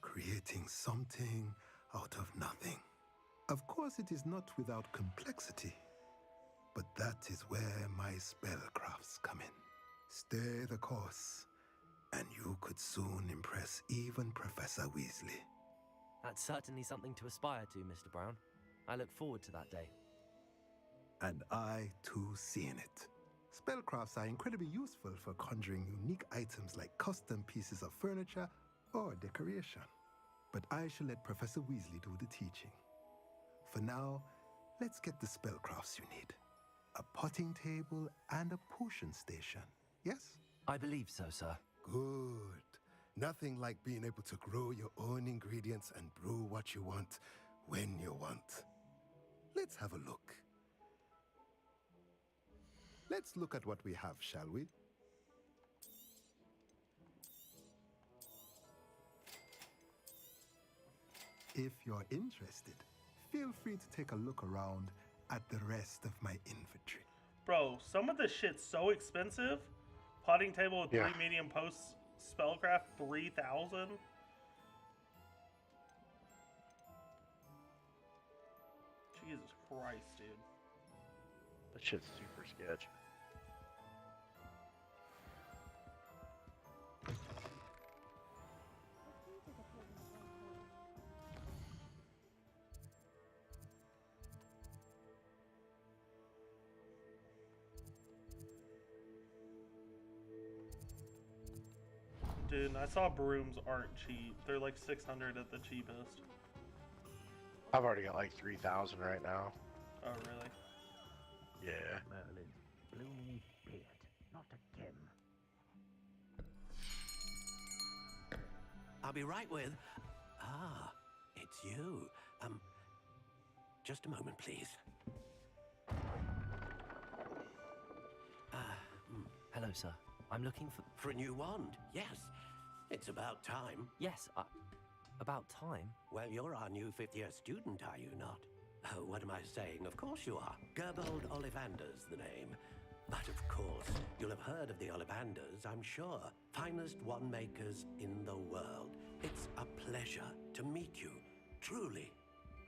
creating something out of nothing. Of course, it is not without complexity, but that is where my spellcrafts come in. Stay the course, and you could soon impress even Professor Weasley. That's certainly something to aspire to, Mr. Brown. I look forward to that day. And I, too, seeing it. Spellcrafts are incredibly useful for conjuring unique items like custom pieces of furniture or decoration. But I shall let Professor Weasley do the teaching. For now, let's get the spellcrafts you need. A potting table and a potion station, yes? I believe so, sir. Good. Nothing like being able to grow your own ingredients and brew what you want when you want. Let's have a look. Let's look at what we have, shall we? If you're interested, feel free to take a look around at the rest of my inventory. Bro, some of this shit's so expensive. Potting table with 3 medium posts, spellcraft 3,000. Jesus Christ, dude. That shit's super sketch. Dude, I saw brooms aren't cheap. They're like 600 at the cheapest. I've already got like 3,000 right now. Oh, really? Yeah. Merlin, blooming beard, not a gem. I'll be right with... Ah, it's you. Just a moment, please. Hello, sir. I'm looking for... For a new wand, yes. It's about time. Yes, about time? Well, you're our new 5th year student, are you not? Oh, what am I saying? Of course you are. Gerbold Ollivander's the name. But of course, you'll have heard of the Ollivanders, I'm sure. Finest wand makers in the world. It's a pleasure to meet you, truly.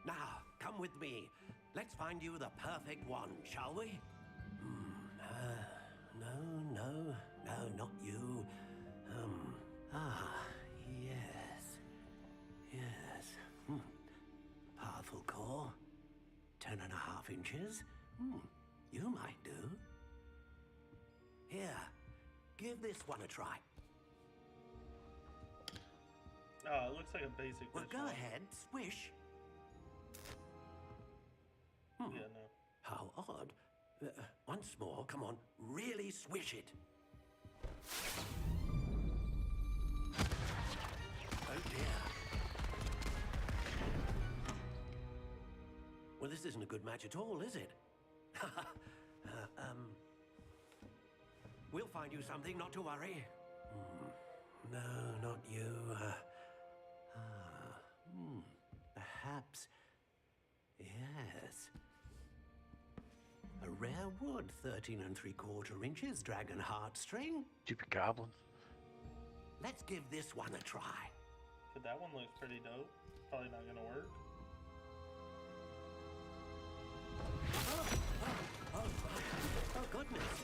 Now, come with me. Let's find you the perfect wand, shall we? No, not you. Yes. Powerful core. 10.5 inches. You might do. Here, give this one a try. Oh, it looks like a basic. Well, go ahead, swish. Yeah, no. How odd. Once more, come on, really swish it. Oh dear. Well, this isn't a good match at all, is it? We'll find you something, not to worry. No, not you. Perhaps. Yes. A rare wood, 13 3/4 inches, dragon heartstring. Stupid goblins. Let's give this one a try. But that one looks pretty dope. Probably not gonna work. Oh goodness.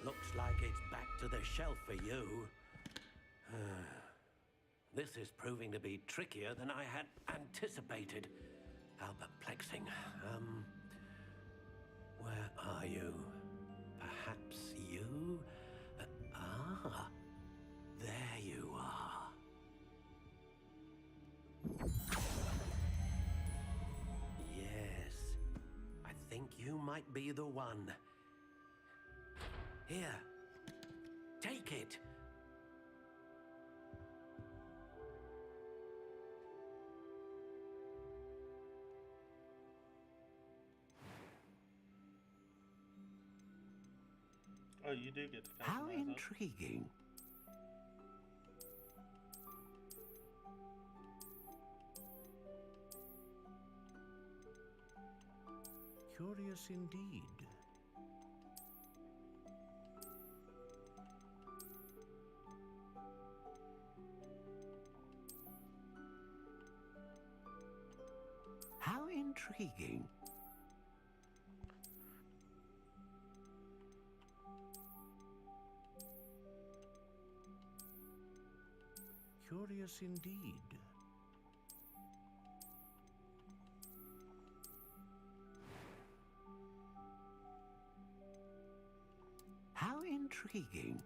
Looks like it's back to the shelf for you. This is proving to be trickier than I had anticipated. How perplexing. Where are you? Perhaps you? There you are. Yes, I think you might be the one. Here, take it. Oh, you do get to customize How it. intriguing. Curious indeed. How intriguing. Curious indeed. intriguing.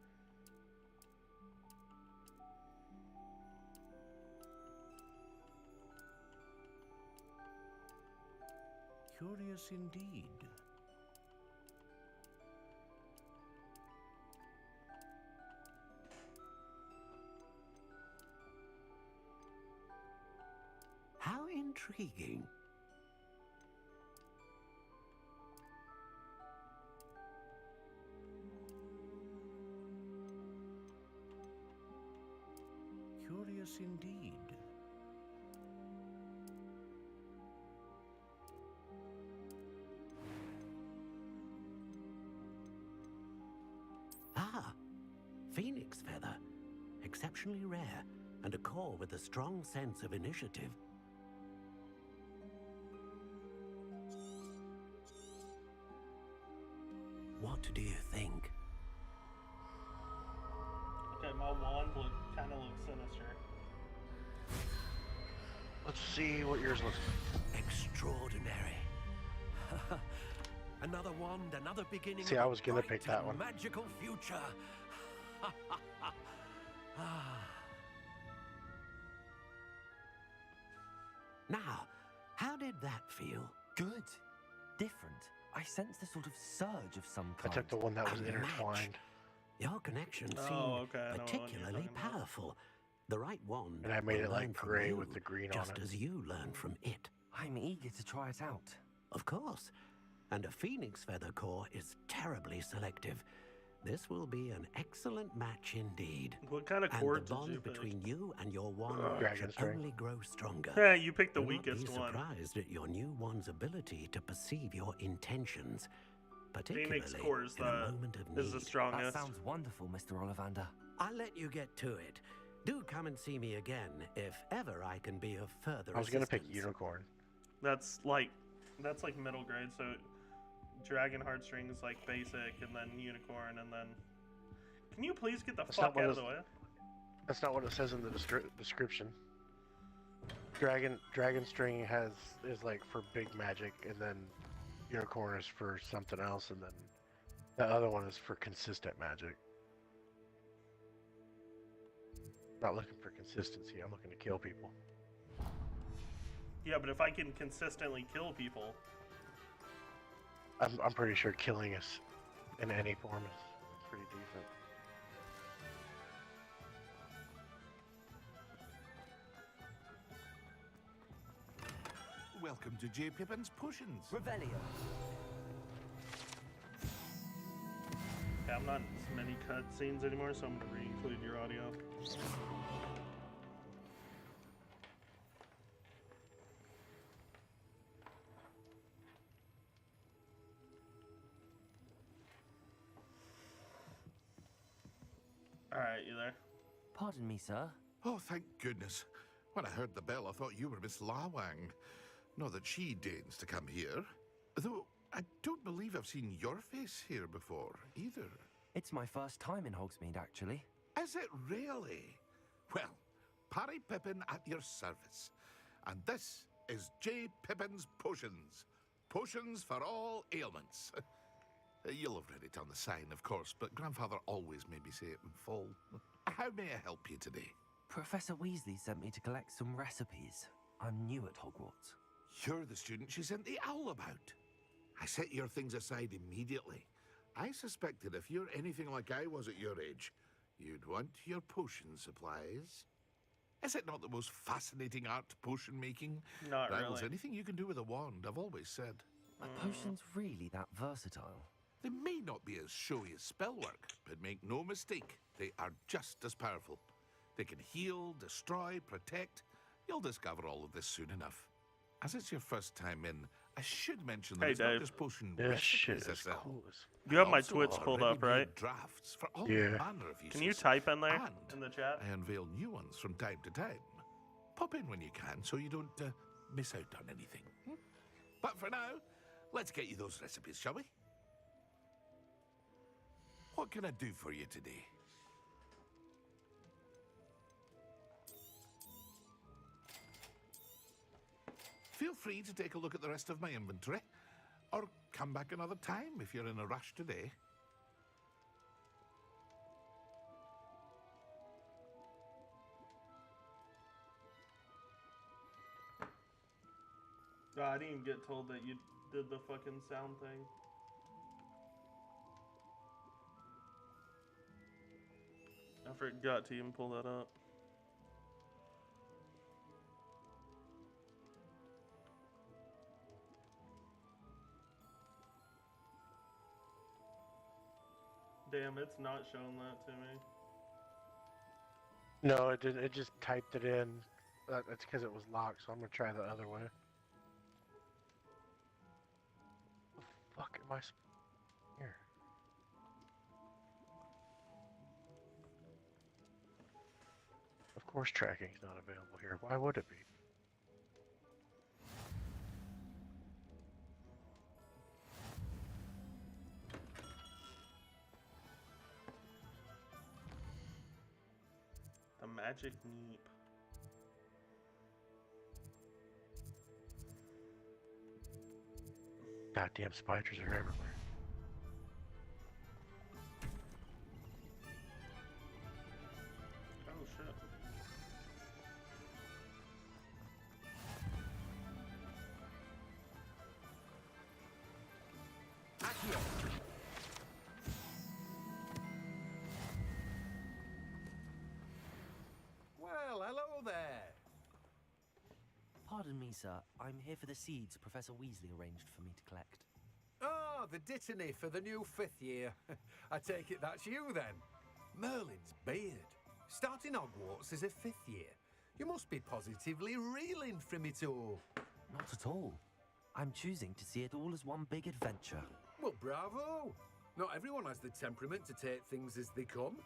Curious indeed. How intriguing. Curious indeed. Ah, Phoenix Feather. Exceptionally rare, and a core with a strong sense of initiative. What do you think? Okay, my wand kind of looks sinister. Let's see what yours looks like. Extraordinary. Another wand, another beginning. See, of I a was gonna bright pick that and one. Magical future. Now, how did that feel? Good. Different. I sensed a sort of surge of some I kind. took the one that was A match. intertwined. Your connection seemed okay, I know what one you're particularly talking about. powerful. The right wand. And I made will it like learn from gray you, with the green on just it. as you learn from it. I'm eager to try it out. Of course. And a Phoenix Feather core is terribly selective. This will be an excellent match indeed. What kind of And cord the did you bond pick? between you and your wand Dragon should string. only grow stronger. Yeah, you picked the Do not weakest be one. surprised at your new wand's ability to perceive your intentions, particularly Phoenix core is in a moment of is the need. strongest. That sounds wonderful, Mr. Ollivander. I'll let you get to it. Do come and see me again if ever I can be of further I was gonna pick assistance. unicorn. That's like middle grade. So dragon heartstrings like basic, and then unicorn, and then. Can you please get the That's fuck not what out of it- the way? That's not what it says in the description. Dragon string is like for big magic, and then unicorn is for something else, and then the other one is for consistent magic. Not looking for consistency. I'm looking to kill people. Yeah, but if I can consistently kill people, I'm pretty sure killing us in any form is pretty decent. Welcome to J. Pippin's Potions. Revelio. okay, I'm not in as many cutscenes anymore, so I'm gonna re-include your audio. Alright, you there? Pardon me, sir. Oh, thank goodness. When I heard the bell, I thought you were Miss Lawang. Not that she deigns to come here. Though, I don't believe I've seen your face here before, either. It's my first time in Hogsmeade, actually. Is it really? Well, Parry Pippin at your service. And this is J. Pippin's Potions. Potions for all ailments. You'll have read it on the sign, of course, but Grandfather always made me say it in full. How may I help you today? Professor Weasley sent me to collect some recipes. I'm new at Hogwarts. You're the student she sent the owl about. I set your things aside immediately. I suspected if you're anything like I was at your age, you'd want your potion supplies. Is it not the most fascinating art, potion making? Not Rivals really. anything you can do with a wand, I've always said. Are potions really that versatile? They may not be as showy as spellwork, but make no mistake, they are just as powerful. They can heal, destroy, protect. You'll discover all of this soon enough. As it's your first time in, I should mention that Hey, it's not Dave. just potion This shit recipes I is sell. cool. You have my Also Twitch pulled already up, right? made drafts for all Yeah. manner of uses. Can you type in there And in the chat? I unveil new ones from time to time. Pop in when you can so you don't miss out on anything. But for now, let's get you those recipes, shall we? What can I do for you today? Feel free to take a look at the rest of my inventory, or come back another time if you're in a rush today. Oh, I didn't even get told that you did the fucking sound thing. I forgot to even pull that up. Damn, it's not showing that to me. No, it didn't. It just typed it in. That's because it was locked, so I'm gonna try the other way. What the fuck am I here? Of course tracking is not available here. Why would it be? The magic neep. Goddamn spiders are everywhere. Oh shit. Well, hello there. Pardon me, sir. I'm here for the seeds Professor Weasley arranged for me to collect. Oh, the dittany for the new 5th year. I take it that's you then. Merlin's beard. Starting Hogwarts as a 5th year. You must be positively reeling from it all. Not at all. I'm choosing to see it all as one big adventure. Well, bravo. Not everyone has the temperament to take things as they come.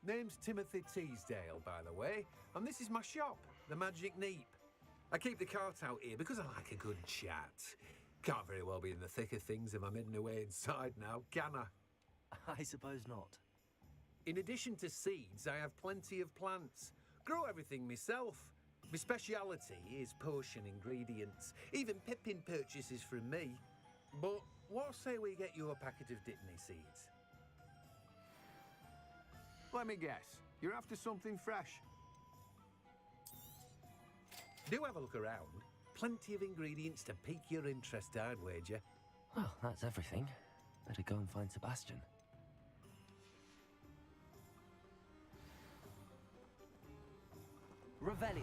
Name's Timothy Teasdale, by the way, and this is my shop, the Magic Neep. I keep the cart out here because I like a good chat. Can't very well be in the thick of things if I'm hidden away inside now, can I? I suppose not. In addition to seeds, I have plenty of plants. Grow everything myself. My speciality is potion ingredients. Even Pippin purchases from me. But what say we get you a packet of Dittany seeds? Let me guess. You're after something fresh. Do have a look around. Plenty of ingredients to pique your interest, I'd wager. Well, that's everything. Better go and find Sebastian. Revelio.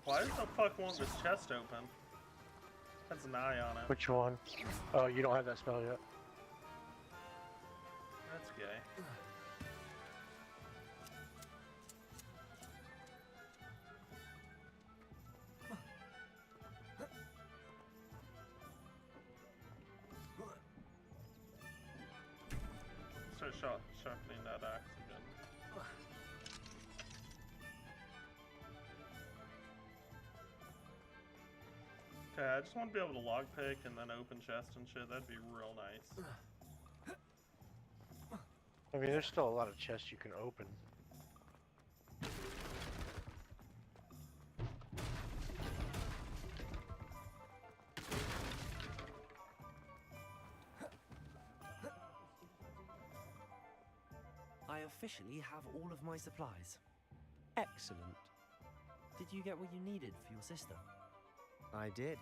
Why does the fuck want this chest open? That's an eye on it. Which one? Oh, you don't have that spell yet. That's gay. Start sharpening that axe again. Okay, I just want to be able to lockpick and then open chest and shit. That'd be real nice. I mean, there's still a lot of chests you can open. I officially have all of my supplies. Excellent. Did you get what you needed for your sister? I did.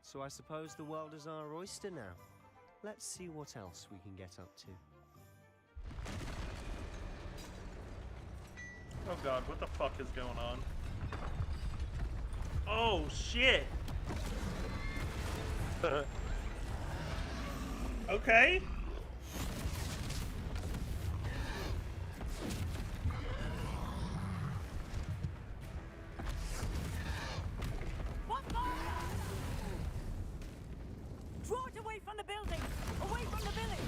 So I suppose the world is our oyster now. Let's see what else we can get up to. Oh god, what the fuck is going on? Oh shit! Okay. Draw it away from the building! Away from the village!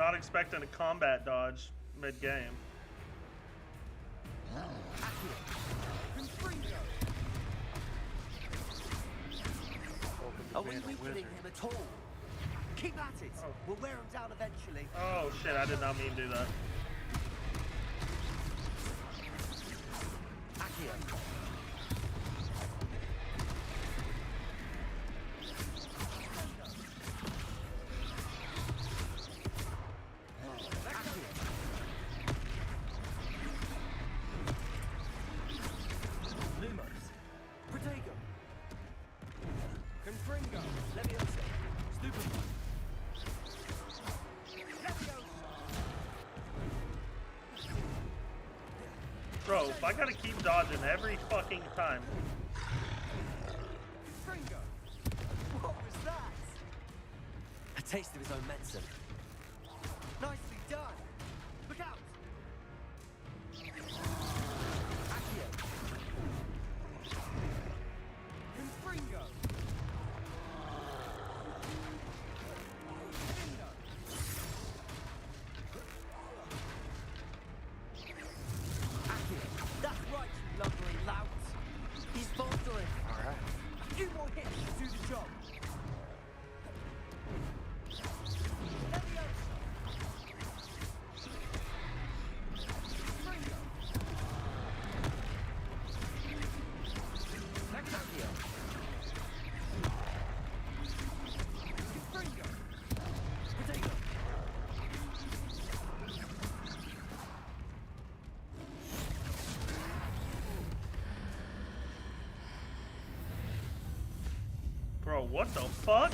Not expecting a combat dodge mid-game. Are we weakening him at all? Keep at it. We'll wear him down eventually. Oh shit, I did not mean to do that. Accio. Bro, if I gotta keep dodging every fucking time. What was that? A taste of his own medicine. Nicely done. Look out. Accio. Confringo. That's right, you lumbering lout. He's bolstering. All right. A few more hits to do the job. Bro, what the fuck?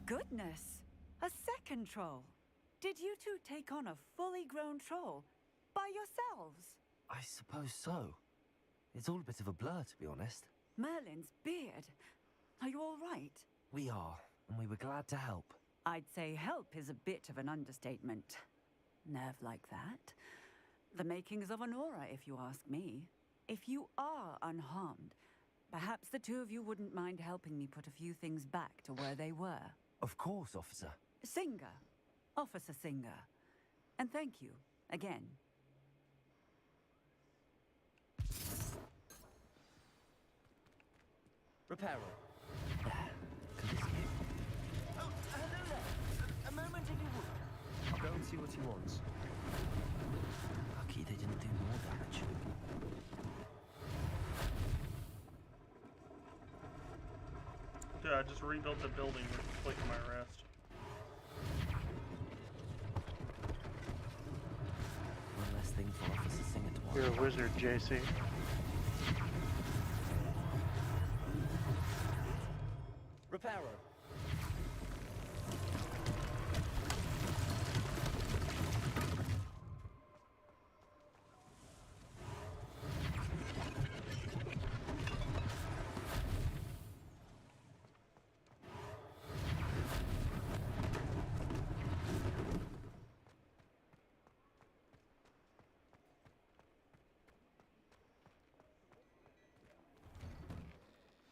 Goodness! A second troll. Did you two take on a fully grown troll by yourselves? I suppose so. It's all a bit of a blur, to be honest. Merlin's beard. Are you all right? We are, and we were glad to help. I'd say help is a bit of an understatement. Nerve like that. The makings of an aura, if you ask me. If you are unharmed, perhaps the two of you wouldn't mind helping me put a few things back to where they were. Of course, officer. Singer. Officer Singer. And thank you, again. Reparo. Oh, hello there. A moment if you would. I'll go and see what he wants. Lucky they didn't do more damage. Dude, I just rebuilt the building with a click of my wrist. One less thing for Officer Singer to watch. You're a wizard, JC. Reparo.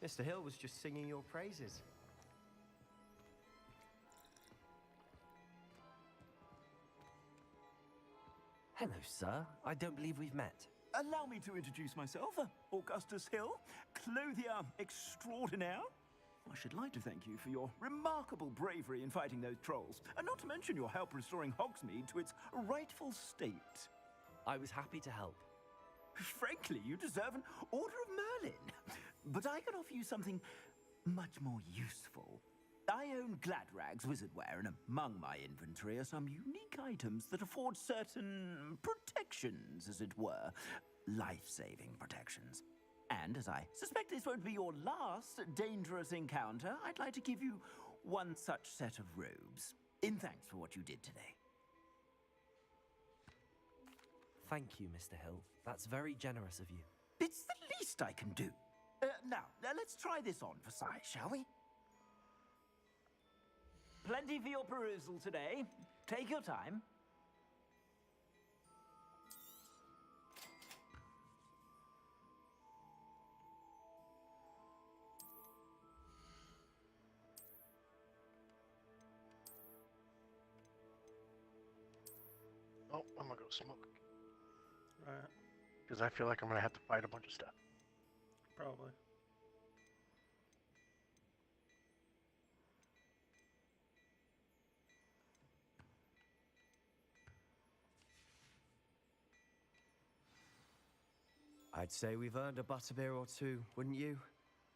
Mr. Hill was just singing your praises. Hello, sir. I don't believe we've met. Allow me to introduce myself, Augustus Hill, clothier extraordinaire. I should like to thank you for your remarkable bravery in fighting those trolls, and not to mention your help restoring Hogsmeade to its rightful state. I was happy to help. Frankly, you deserve an Order of Merlin. But I can offer you something much more useful. I own Gladrag's wizardware, and among my inventory are some unique items that afford certain protections, as it were. Life-saving protections. And as I suspect this won't be your last dangerous encounter, I'd like to give you one such set of robes, in thanks for what you did today. Thank you, Mr. Hill. That's very generous of you. It's the least I can do. Now, let's try this on for size, shall we? Plenty for your perusal today. Take your time. Oh, I'm gonna go smoke. Right. Because I feel like I'm gonna have to fight a bunch of stuff. Probably. I'd say we've earned a butterbeer or two, wouldn't you?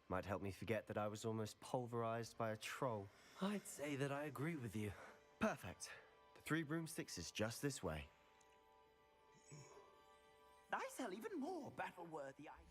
Might help me forget that I was almost pulverized by a troll. I'd say that I agree with you. Perfect. The Three Broomsticks is just this way. I sell even more battle-worthy items.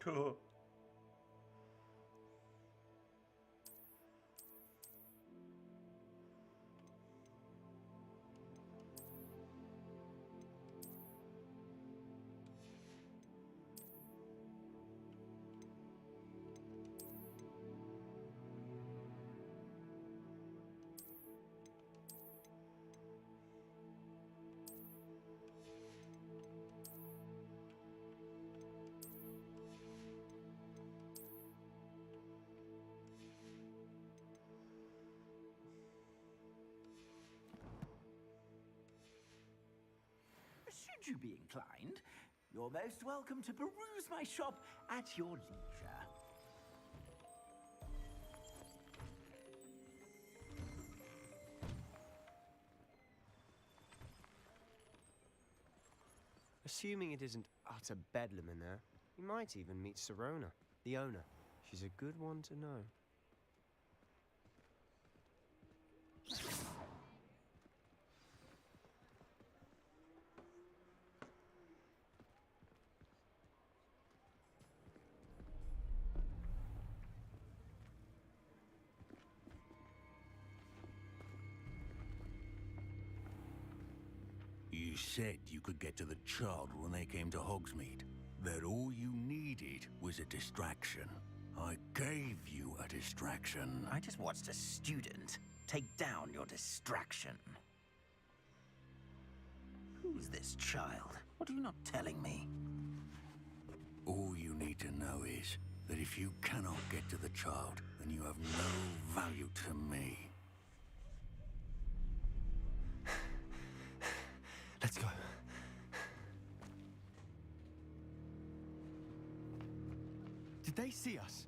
Cool. Should you be inclined, you're most welcome to peruse my shop at your leisure. Assuming it isn't utter bedlam in there, you might even meet Sirona, the owner. She's a good one to know. You said you could get to the child when they came to Hogsmeade. That all you needed was a distraction. I gave you a distraction. I just watched a student take down your distraction. Who's this child? What are you not telling me? All you need to know is that if you cannot get to the child, then you have no value to me. Let's go. Did they see us?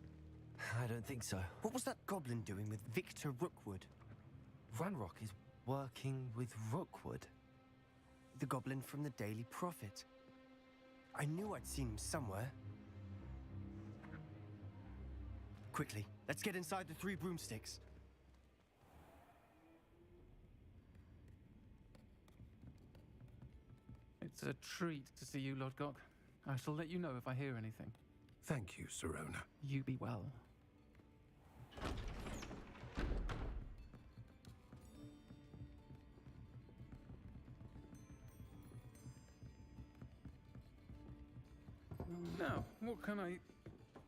I don't think so. What was that goblin doing with Victor Rookwood? Ranrock is working with Rookwood. The goblin from the Daily Prophet. I knew I'd seen him somewhere. Quickly, let's get inside the Three Broomsticks. It's a treat to see you, Lodgok. I shall let you know if I hear anything. Thank you, Sirona. You be well. Now, what can I...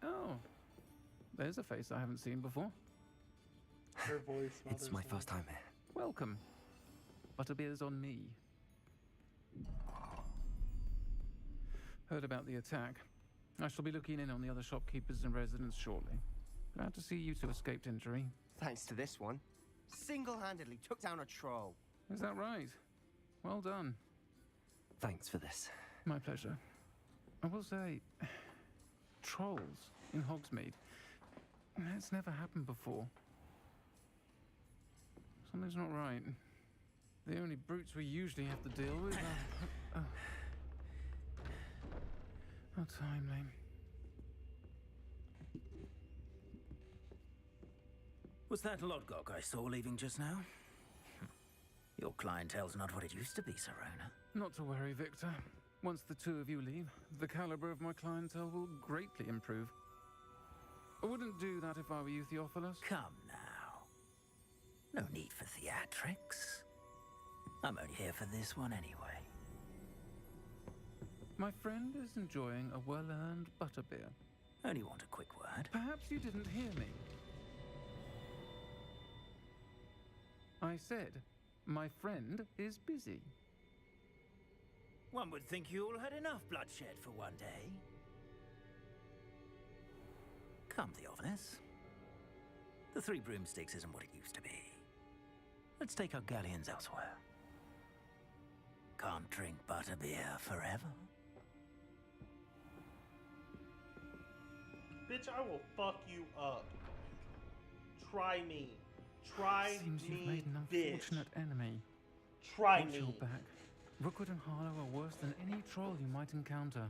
Oh, there's a face I haven't seen before. Her voice. It's my first time here. Welcome. Butterbeer's on me. Heard about the attack. I shall be looking in on the other shopkeepers and residents shortly. Glad to see you two escaped injury. Thanks to this one. Single-handedly took down a troll. Is that right? Well done. Thanks for this. My pleasure. I will say, trolls in Hogsmeade. That's never happened before. Something's not right. The only brutes we usually have to deal with are... How timely. Was that Lodgok I saw leaving just now? Your clientele's not what it used to be, Serona. Not to worry, Victor. Once the two of you leave, the caliber of my clientele will greatly improve. I wouldn't do that if I were you, Theophilus. Come now. No need for theatrics. I'm only here for this one anyway. My friend is enjoying a well-earned butterbeer. Only want a quick word. Perhaps you didn't hear me. I said, my friend is busy. One would think you all had enough bloodshed for one day. Come, Theophilus. The Three Broomsticks isn't what it used to be. Let's take our galleons elsewhere. Can't drink butterbeer forever. Bitch, I will fuck you up. Try me. Try Seems me, you've made an bitch. unfortunate enemy. Try Watch me. your back. Rookwood and Harlow are worse than any troll you might encounter.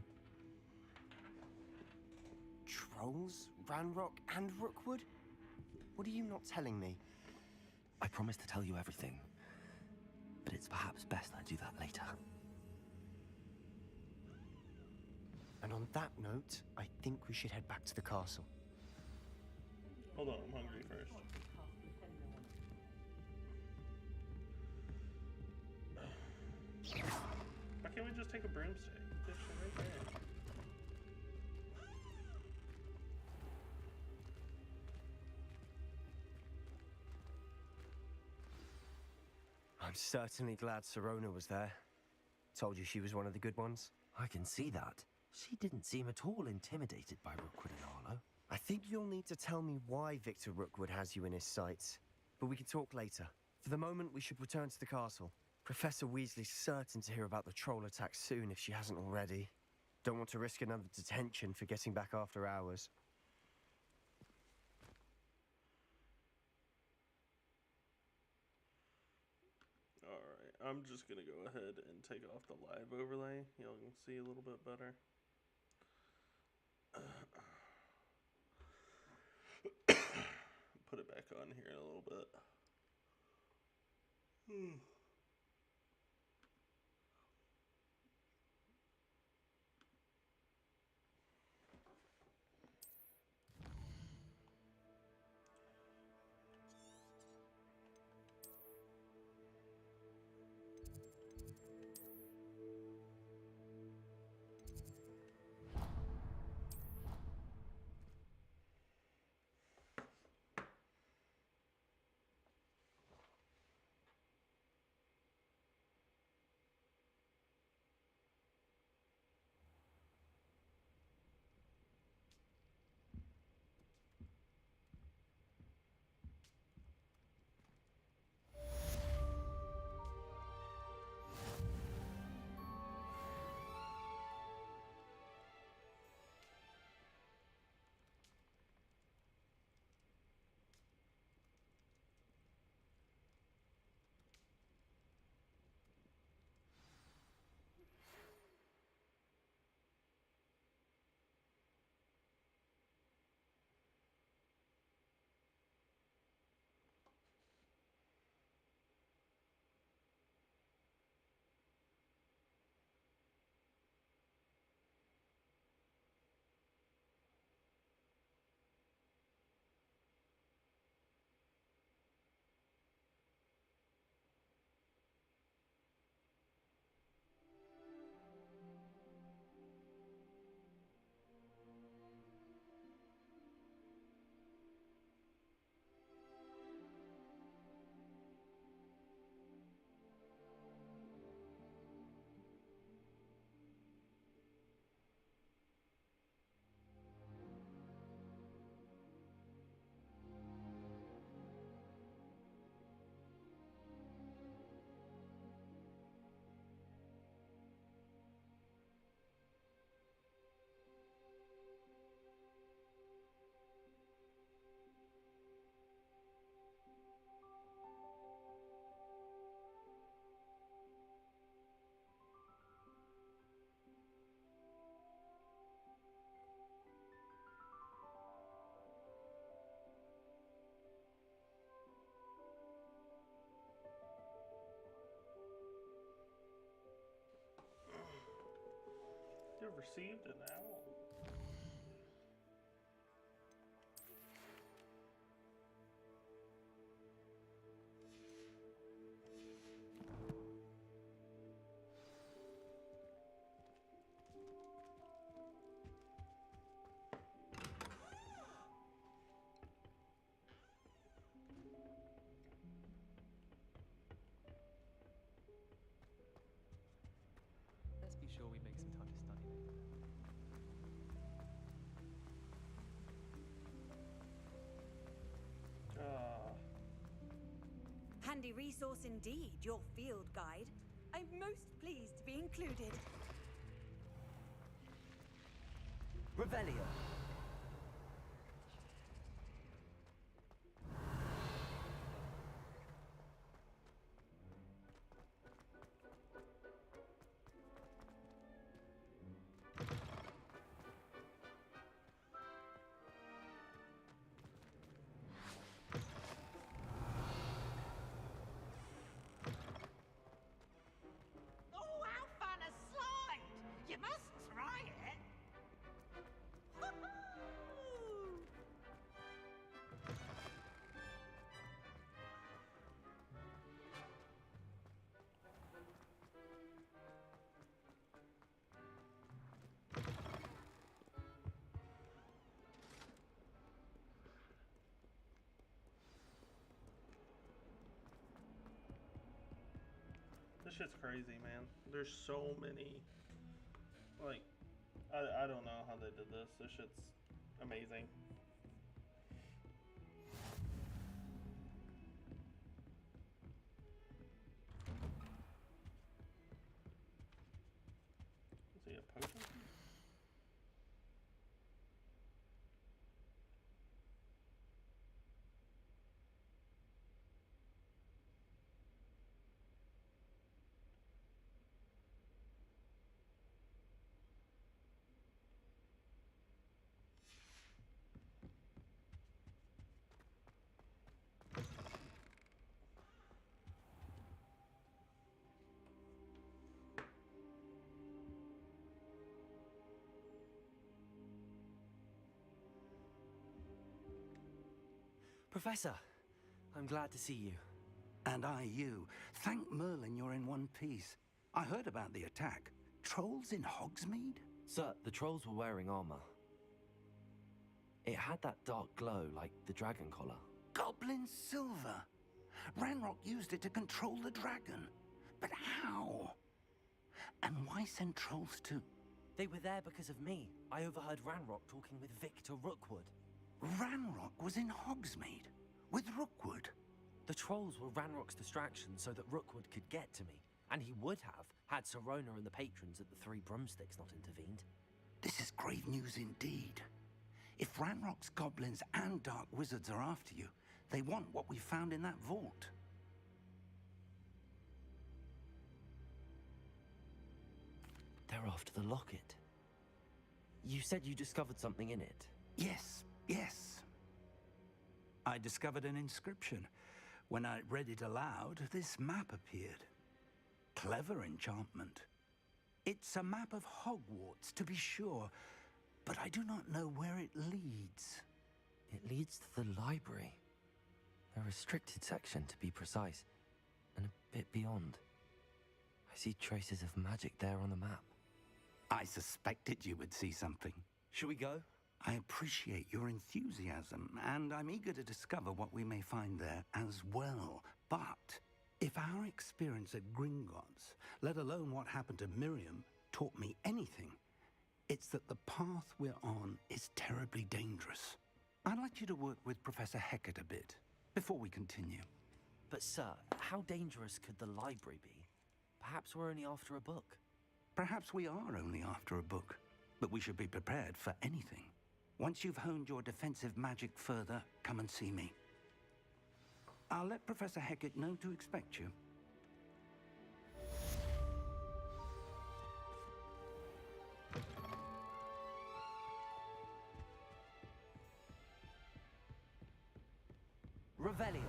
Trolls? Ranrock and Rookwood? What are you not telling me? I promised to tell you everything, but it's perhaps best I do that later. And on that note, I think we should head back to the castle. Hold on, I'm hungry first. Why can't we just take a broomstick? This shit right there. I'm certainly glad Serona was there. Told you she was one of the good ones. I can see that. She didn't seem at all intimidated by Rookwood and Harlow. I think you'll need to tell me why Victor Rookwood has you in his sights. But we can talk later. For the moment, we should return to the castle. Professor Weasley's certain to hear about the troll attack soon if she hasn't already. Don't want to risk another detention for getting back after hours. Alright, I'm just gonna go ahead and take off the live overlay. Y'all can see a little bit better. Put it back on here in a little bit. You have received an owl. Let's be sure we make some time to study later. Handy resource indeed, your field guide. I'm most pleased to be included. Revelio. Oh, how fun a slide! You must try it. Woohoo! This shit's crazy, man. There's so many. Like, I don't know how they did this. This shit's amazing. Is he a potion? Professor, I'm glad to see you. And I you. Thank Merlin you're in one piece. I heard about the attack. Trolls in Hogsmeade? Sir, the trolls were wearing armor. It had that dark glow like the dragon collar. Goblin silver. Ranrock used it to control the dragon. But how? And why send trolls too? They were there because of me. I overheard Ranrock talking with Victor Rookwood. Ranrock was in Hogsmeade with Rookwood. The trolls were Ranrock's distraction so that Rookwood could get to me. And he would have, had Sirona and the patrons at the Three Broomsticks not intervened. This is grave news indeed. If Ranrock's goblins and dark wizards are after you, they want what we found in that vault. They're after the locket. You said you discovered something in it. Yes, yes. I discovered an inscription. When I read it aloud, this map appeared. Clever enchantment. It's a map of Hogwarts, to be sure, but I do not know where it leads. It leads to the library. A restricted section, to be precise, and a bit beyond. I see traces of magic there on the map. I suspected you would see something. Shall we go? I appreciate your enthusiasm, and I'm eager to discover what we may find there as well. But if our experience at Gringotts, let alone what happened to Miriam, taught me anything, it's that the path we're on is terribly dangerous. I'd like you to work with Professor Hecat a bit before we continue. But sir, how dangerous could the library be? Perhaps we're only after a book. Perhaps we are only after a book, but we should be prepared for anything. Once you've honed your defensive magic further, come and see me. I'll let Professor Hecat know to expect you. Revelio.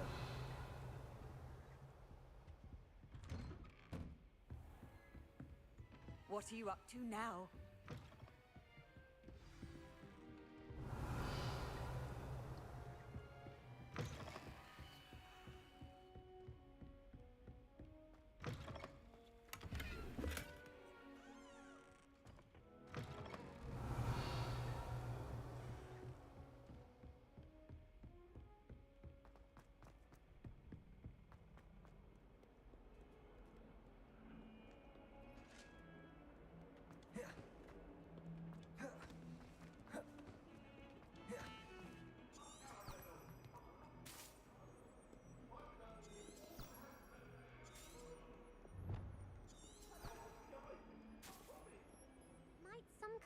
What are you up to now?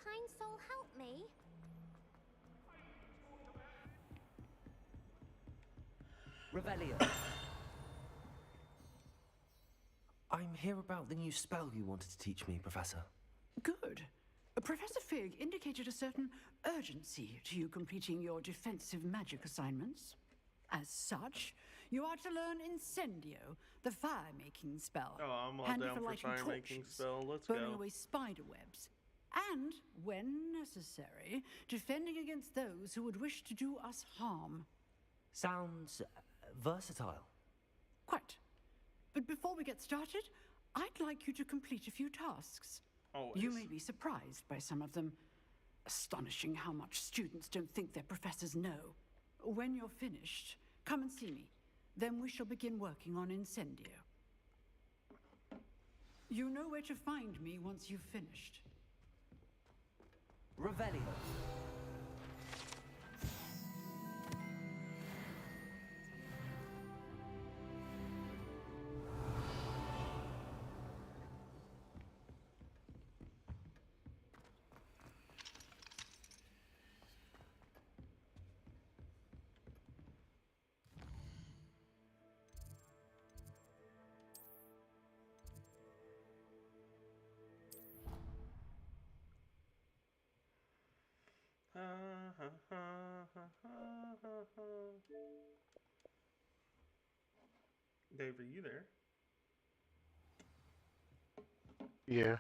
kind soul help me? Revelio. I'm here about the new spell you wanted to teach me, Professor. Good. Professor Fig indicated a certain urgency to you completing your defensive magic assignments. As such, you are to learn Incendio, the fire-making spell. Oh, I'm all handy down for lighting fire-making torches, spell. Let's burning go. away spider webs, and, when necessary, defending against those who would wish to do us harm. Sounds versatile. Quite. But before we get started, I'd like you to complete a few tasks. Always. You may be surprised by some of them. Astonishing how much students don't think their professors know. When you're finished, come and see me. Then we shall begin working on Incendio. You know where to find me once you've finished. Revelio. Dave, are you there? Yeah.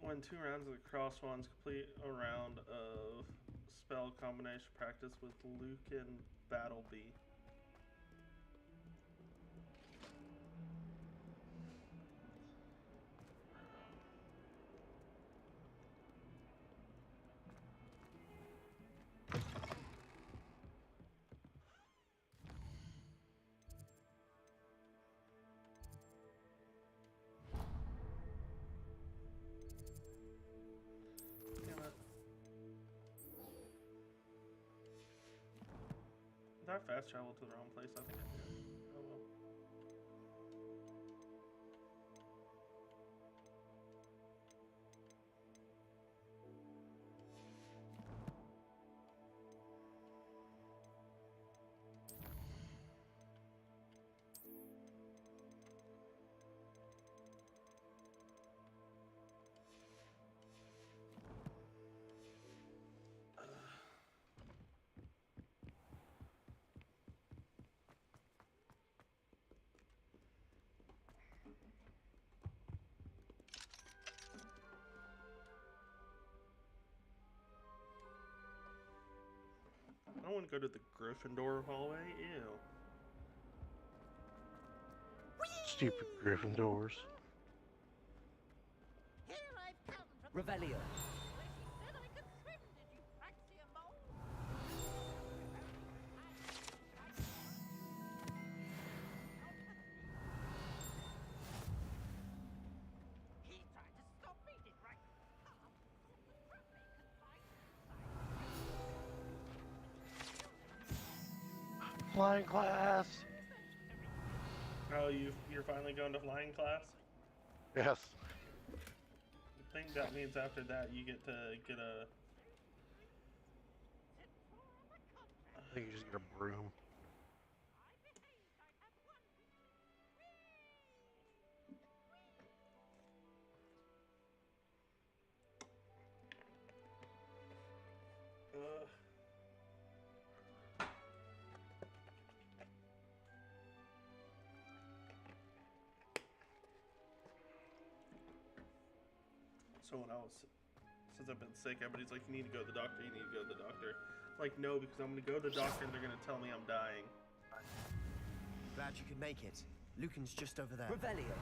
When 2 rounds of the cross wands complete a round of spell combination practice with Lucan Battlebee. Did I fast travel to the wrong place? I think I did. Oh well. I don't want to go to the Gryffindor hallway. Ew. Stupid Gryffindors. Revelio. Flying class. Oh, you're finally going to flying class? Yes. I think that means after that you get to get a... I think you just get a broom. So when since I've been sick, everybody's like, you need to go to the doctor, you need to go to the doctor. I'm like, no, because I'm going to go to the doctor and they're going to tell me I'm dying. Glad you could make it. Lucan's just over there. Revelio.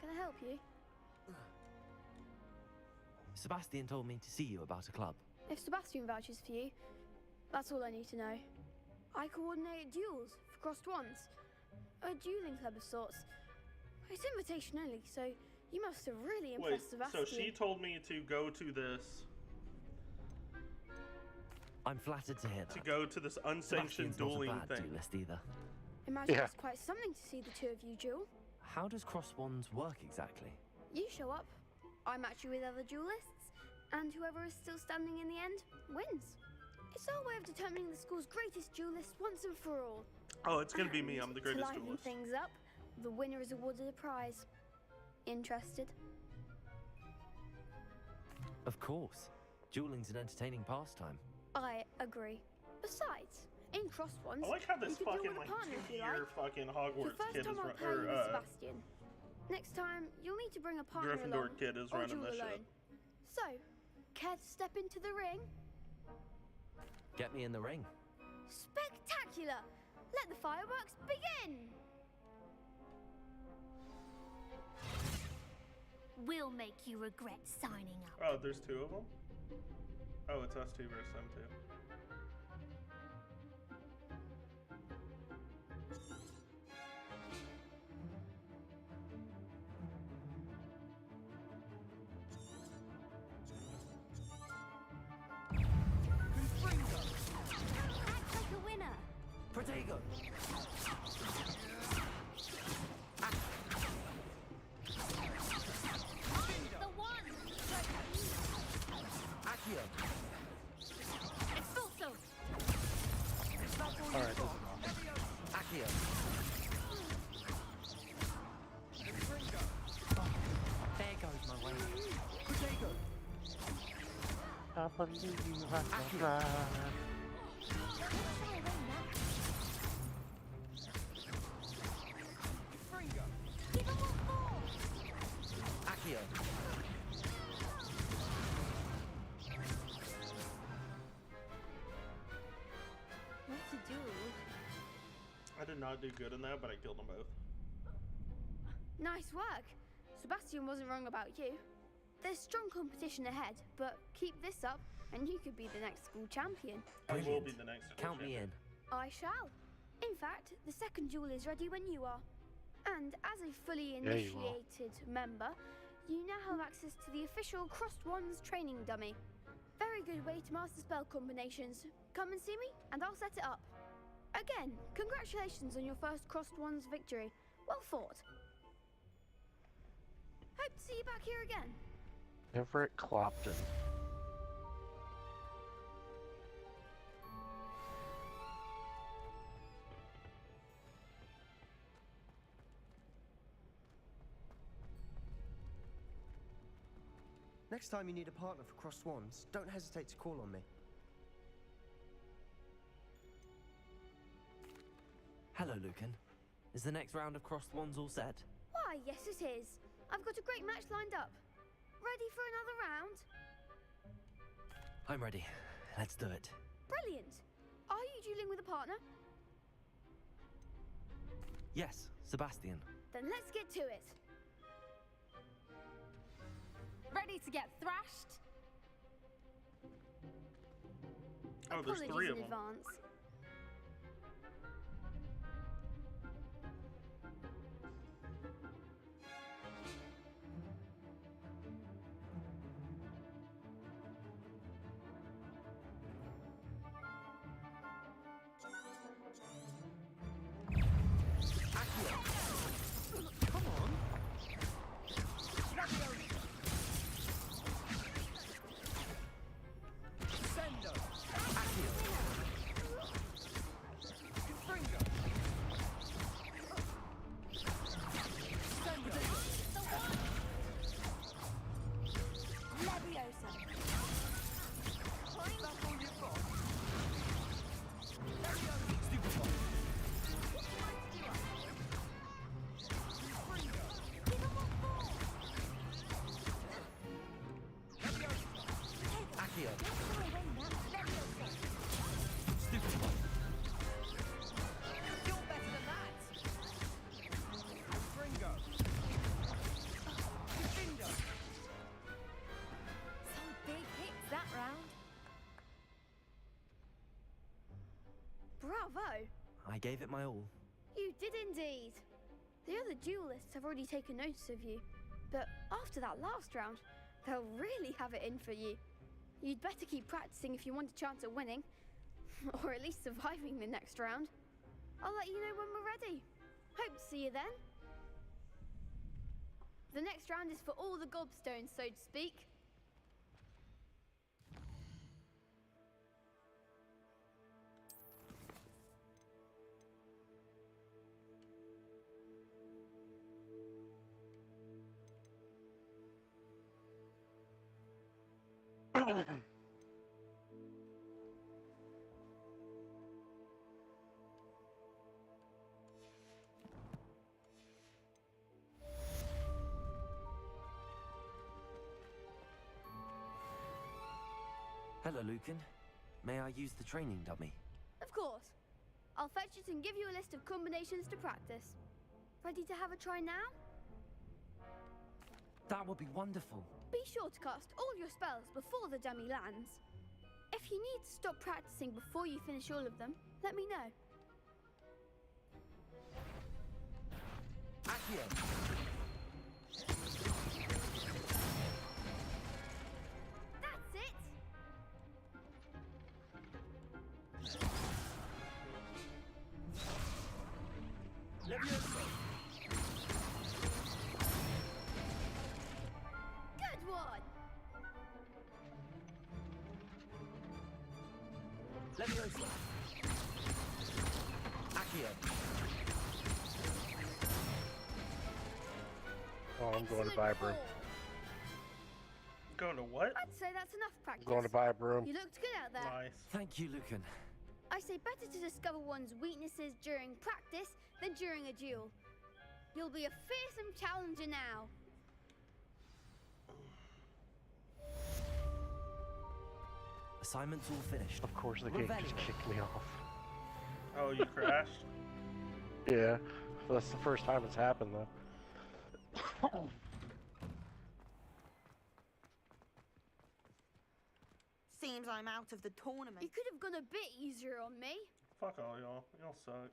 Can I help you? Sebastian told me to see you about a club. If Sebastian vouches for you, that's all I need to know. I coordinate duels for crossed wands. A dueling club of sorts. It's invitation only, so You must have really Wait, impressed Sebastian. so she told me to go to this. I'm flattered to hear that. To go to this unsanctioned Sebastian's not a dueling bad thing. duelist either. Imagine it's quite something to see the two of you duel. How does cross wands work exactly? You show up, I match you with other duelists, and whoever is still standing in the end wins. It's our way of determining the school's greatest duelist once and for all. Oh, it's gonna be me. I'm the greatest To liven duelist. things up, the winner is awarded a prize. Interested? Of course. Dueling's an entertaining pastime. I agree. Besides, in crossed ones, I like how this you could duel fucking with a like partner if you like. 2-year fucking The Hogwarts first kid time is I'll running, pair you with or Sebastian. Next time, you'll need to bring a partner Gryffindor along, kid is or running duel this alone. shit. So, care to step into the ring? Get me in the ring. Spectacular! Let the fireworks begin! We'll make you regret signing up. Oh, there's 2 of them? Oh, it's us 2 versus them 2. Act like a winner. Protego! The one. Accio! Expulso. Alright, Accio! There goes my way. Protego! I believe you have to fly. Give him what for. Accio! What to do? I did not do good in that, but I killed them both. Nice work. Sebastian wasn't wrong about you. There's strong competition ahead, but keep this up and you could be the next school champion. I will be the next. Count me in. I shall. In fact, the second duel is ready when you are. And as a fully Yeah, you will. initiated member, you now have access to the official Crossed Wands training dummy. Very good way to master spell combinations. Come and see me, and I'll set it up. Again, congratulations on your first Crossed Wands victory. Well fought. Hope to see you back here again. Everett Clopton. Next time you need a partner for Crossed Wands, don't hesitate to call on me. Hello, Lucan. Is the next round of crossed wands all set? Why, yes it is. I've got a great match lined up. Ready for another round? I'm ready. Let's do it. Brilliant. Are you dueling with a partner? Yes, Sebastian. Then let's get to it. Ready to get thrashed? Oh, there's Apologies 3 in of them. advance. Bravo! I gave it my all. You did indeed. The other duelists have already taken notice of you, But after that last round, they'll really have it in for you. You'd better keep practicing if you want a chance at winning. Or at least surviving the next round. I'll let you know when we're ready. Hope to see you then. The next round is for all the gobstones, so to speak. Hello, Lucan. May I use the training dummy? Of course. I'll fetch it and give you a list of combinations to practice. Ready to have a try now? That would be wonderful. Be sure to cast all your spells before the dummy lands. If you need to stop practicing before you finish all of them, let me know. Accio! That's it! Good one! Leviosa! Accio! Oh, I'm going to Vibram. Going to what? I'd say that's enough practice. I'm going to Vibram. You looked good out there. Nice. Thank you, Lucan. I say better to discover one's weaknesses during practice than during a duel. You'll be a fearsome challenger now. Assignment's all finished. Of course, the game just kicked me off. Oh, you crashed? Yeah, that's the first time it's happened though. Seems I'm out of the tournament. You could have gone a bit easier on me. Fuck all y'all. Y'all suck.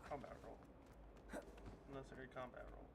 Combat roll. Necessary combat roll.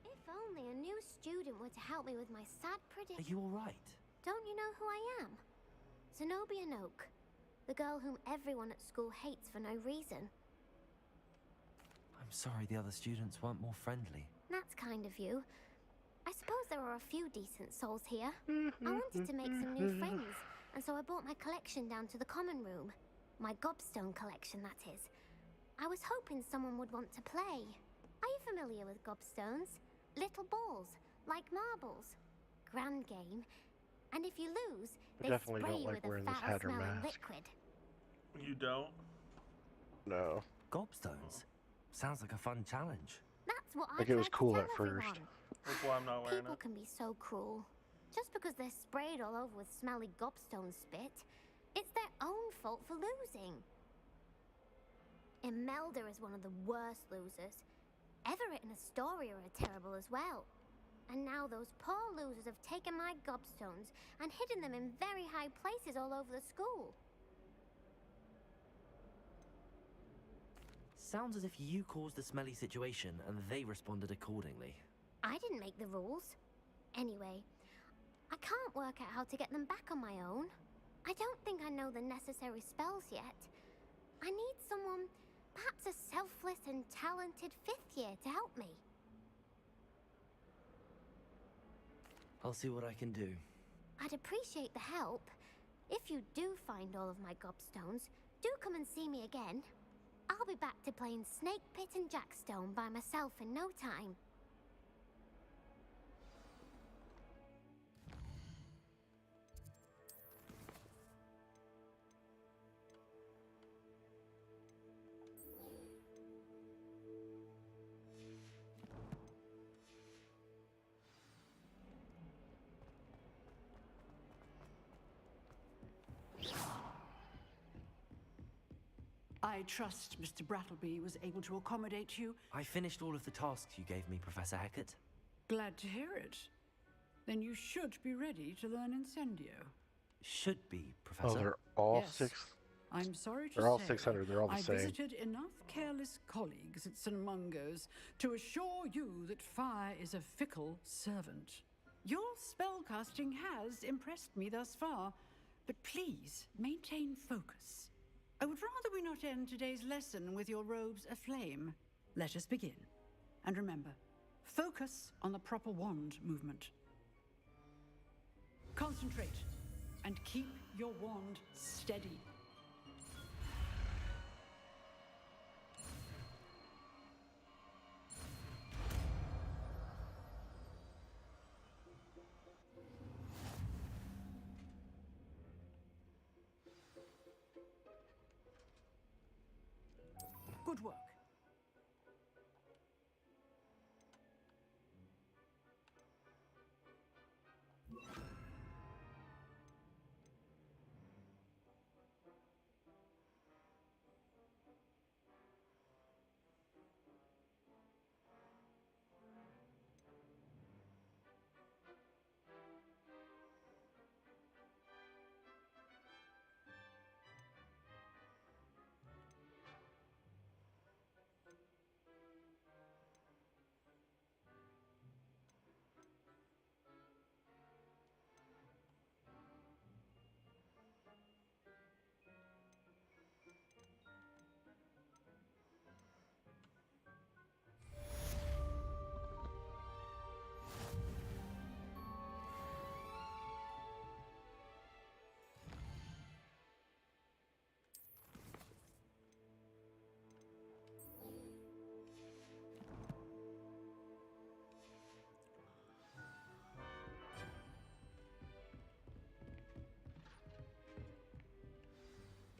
If only a new student were to help me with my sad Are prediction. you alright? Don't you know who I am? Zenobia Noak, the girl whom everyone at school hates for no reason. I'm sorry the other students weren't more friendly. That's kind of you. I suppose there are a few decent souls here. I wanted to make some new friends, and so I brought my collection down to the common room. My gobstone collection, that is. I was hoping someone would want to play. Are you familiar with gobstones? Little balls, like marbles. Grand game. And if you lose, I they definitely spray don't you like with a wearing this hat or foul-smelling mask. liquid. You don't? No. Gobstones? Sounds like a fun challenge. That's what Like I it was tried to cool tell at first. everyone. That's why I'm not wearing People it. can be so cruel. Just because they're sprayed all over with smelly gobstone spit, it's their own fault for losing. Imelda is one of the worst losers. Everett and Astoria are terrible as well. And now those poor losers have taken my gobstones and hidden them in very high places all over the school. Sounds as if you caused the smelly situation and they responded accordingly. I didn't make the rules. Anyway, I can't work out how to get them back on my own. I don't think I know the necessary spells yet. I need someone, perhaps a selfless and talented fifth year to help me. I'll see what I can do. I'd appreciate the help. If you do find all of my gobstones, do come and see me again. I'll be back to playing Snake Pit and Jackstone by myself in no time. I trust Mr. Brattleby was able to accommodate you. I finished all of the tasks you gave me, Professor Hecat. Glad to hear it. Then you should be ready to learn Incendio. Should be, Oh, Professor. they're all Yes. six. I'm sorry to They're all say, 600. They're all the I same. visited enough careless colleagues at St. Mungo's to assure you that fire is a fickle servant. Your spellcasting has impressed me thus far, but please maintain focus. I would rather we not end today's lesson with your robes aflame. Let us begin. And remember, focus on the proper wand movement. Concentrate and keep your wand steady. Good work.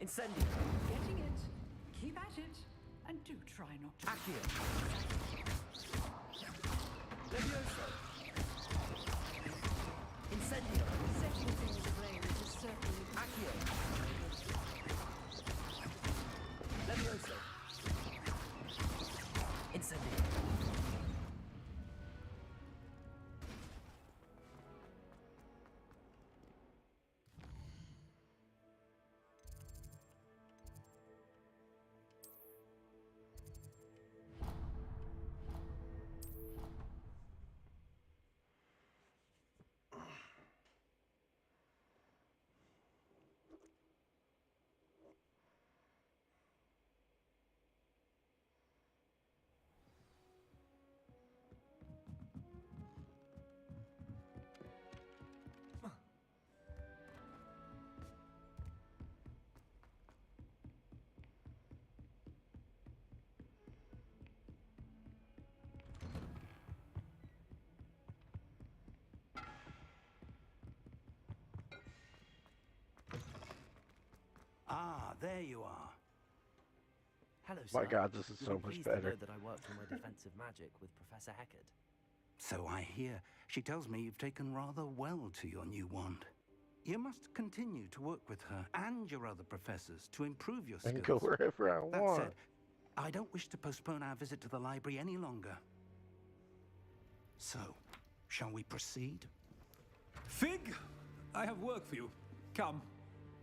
Incendio. Getting it. Keep at it. And do try not to. Accio. Levioso. Incendio. Setting things ablaze is certainly... Accio. Levioso. Incendio. Ah, there you are. Hello, My sir. God, this is You'll so be much pleased better. to know that I worked on my defensive magic with Professor Hecat. So I hear. She tells me you've taken rather well to your new wand. You must continue to work with her and your other professors to improve your skills. And go wherever I That want. said, I don't wish to postpone our visit to the library any longer. So, shall we proceed? Fig, I have work for you. Come.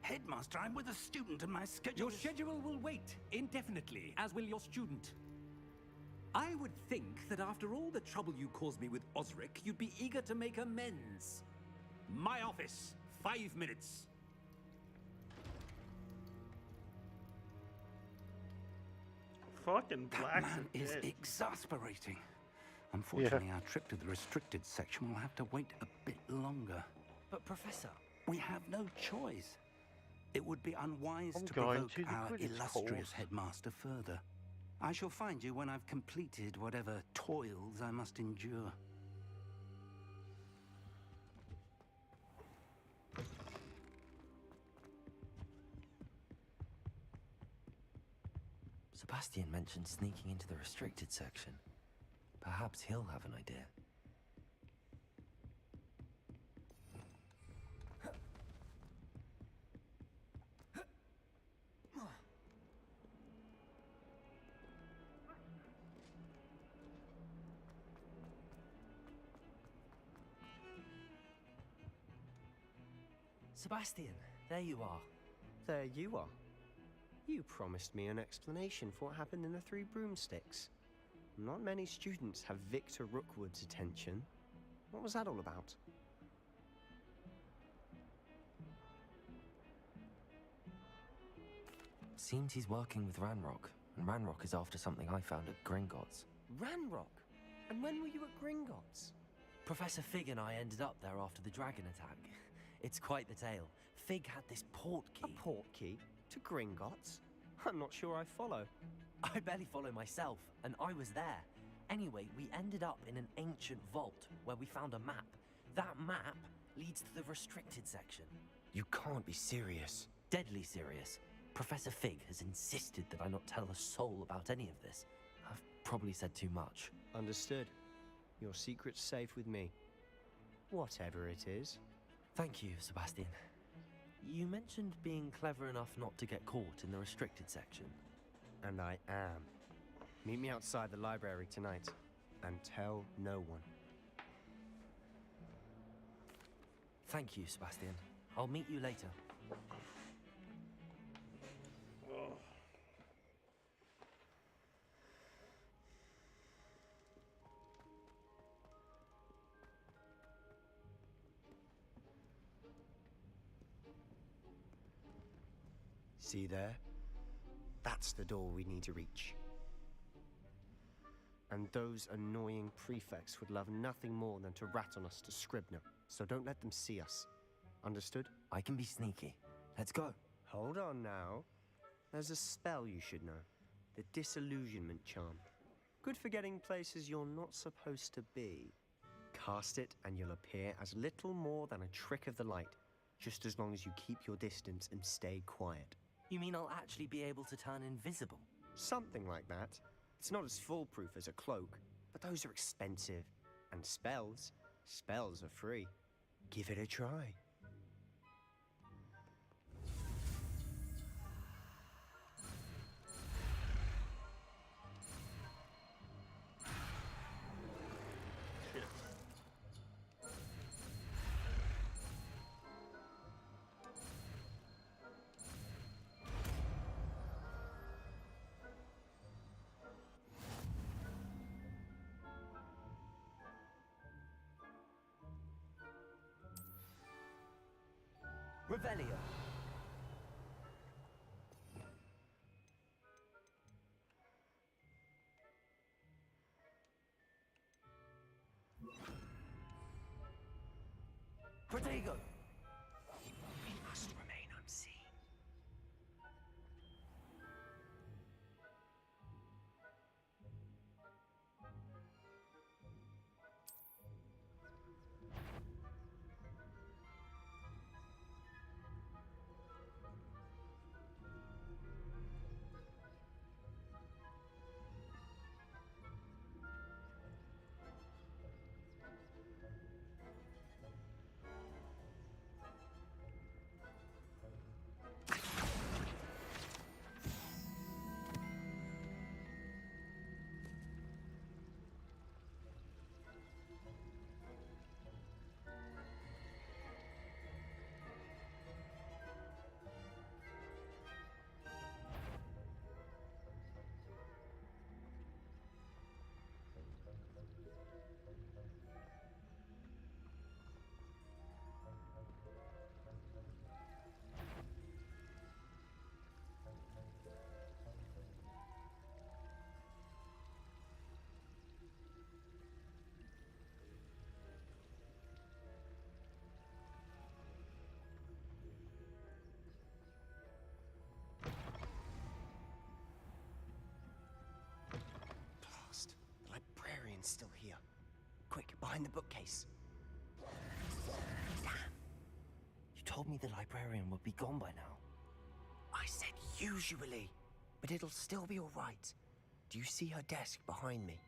Headmaster, I'm with a student and my schedule Your schedule will wait indefinitely, as will your student. I would think that after all the trouble you caused me with Osric, you'd be eager to make amends. My office, 5 minutes. Fucking That blacks man and is dead. exasperating. Unfortunately, our trip to the restricted section will have to wait a bit longer. But, Professor... We have no choice. It would be unwise I'm to going provoke to the our Quidditch illustrious course. headmaster further. I shall find you when I've completed whatever toils I must endure. Sebastian mentioned sneaking into the restricted section. Perhaps he'll have an idea. Sebastian, there you are. There you are. You promised me an explanation for what happened in the Three Broomsticks. Not many students have Victor Rookwood's attention. What was that all about? Seems he's working with Ranrock, and Ranrock is after something I found at Gringotts. Ranrock? And when were you at Gringotts? Professor Fig and I ended up there after the dragon attack. It's quite the tale. Fig had this port key. A port key? To Gringotts? I'm not sure I follow. I barely follow myself, and I was there. Anyway, we ended up in an ancient vault where we found a map. That map leads to the restricted section. You can't be serious. Deadly serious. Professor Fig has insisted that I not tell a soul about any of this. I've probably said too much. Understood. Your secret's safe with me. Whatever it is. Thank you, Sebastian. You mentioned being clever enough not to get caught in the restricted section. And I am. Meet me outside the library tonight, and tell no one. Thank you, Sebastian. I'll meet you later. See there? That's the door we need to reach. And those annoying prefects would love nothing more than to rat on us to Scribner, so don't let them see us. Understood? I can be sneaky. Let's go. Hold on now. There's a spell you should know. The Disillusionment Charm. Good for getting places you're not supposed to be. Cast it and you'll appear as little more than a trick of the light, just as long as you keep your distance and stay quiet. You mean I'll actually be able to turn invisible? Something like that. It's not as foolproof as a cloak, but those are expensive. And spells are free. Give it a try. Revelio. Protego. We must remain unseen. Still here. Quick, behind the bookcase. Damn. You told me the librarian would be gone by now. I said usually, but it'll still be all right. Do you see her desk behind me?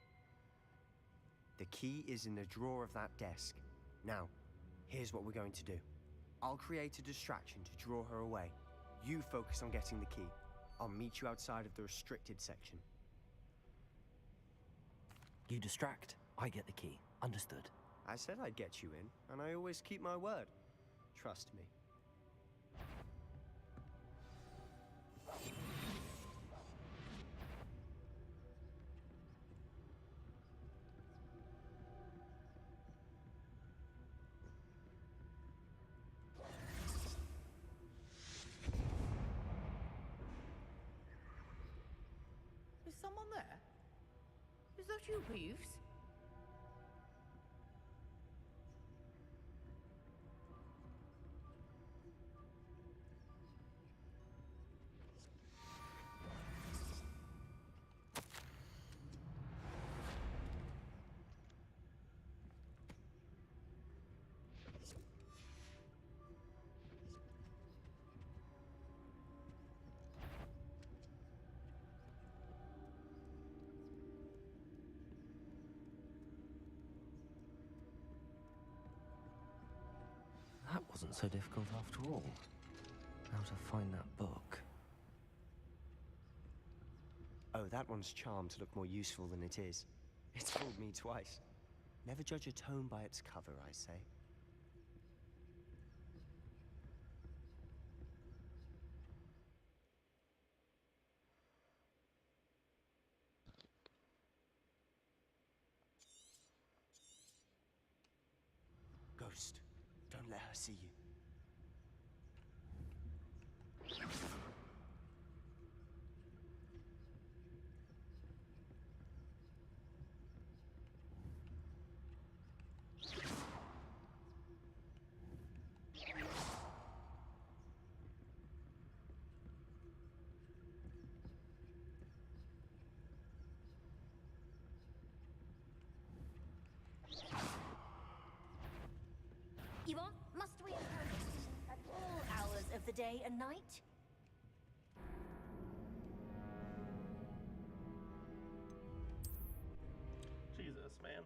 The key is in the drawer of that desk. Now, here's what we're going to do. I'll create a distraction to draw her away. You focus on getting the key. I'll meet you outside of the restricted section. You distract, I get the key. Understood. I said I'd get you in, and I always keep my word. Trust me. someone there? Is that you, Peeves? That wasn't so difficult after all. How to find that book. Oh, that one's charmed to look more useful than it is. It's fooled me twice. Never judge a tome by its cover, I say. Ghost, don't let her see you. Yvonne, must we approach at all hours of the day and night? Jesus, man.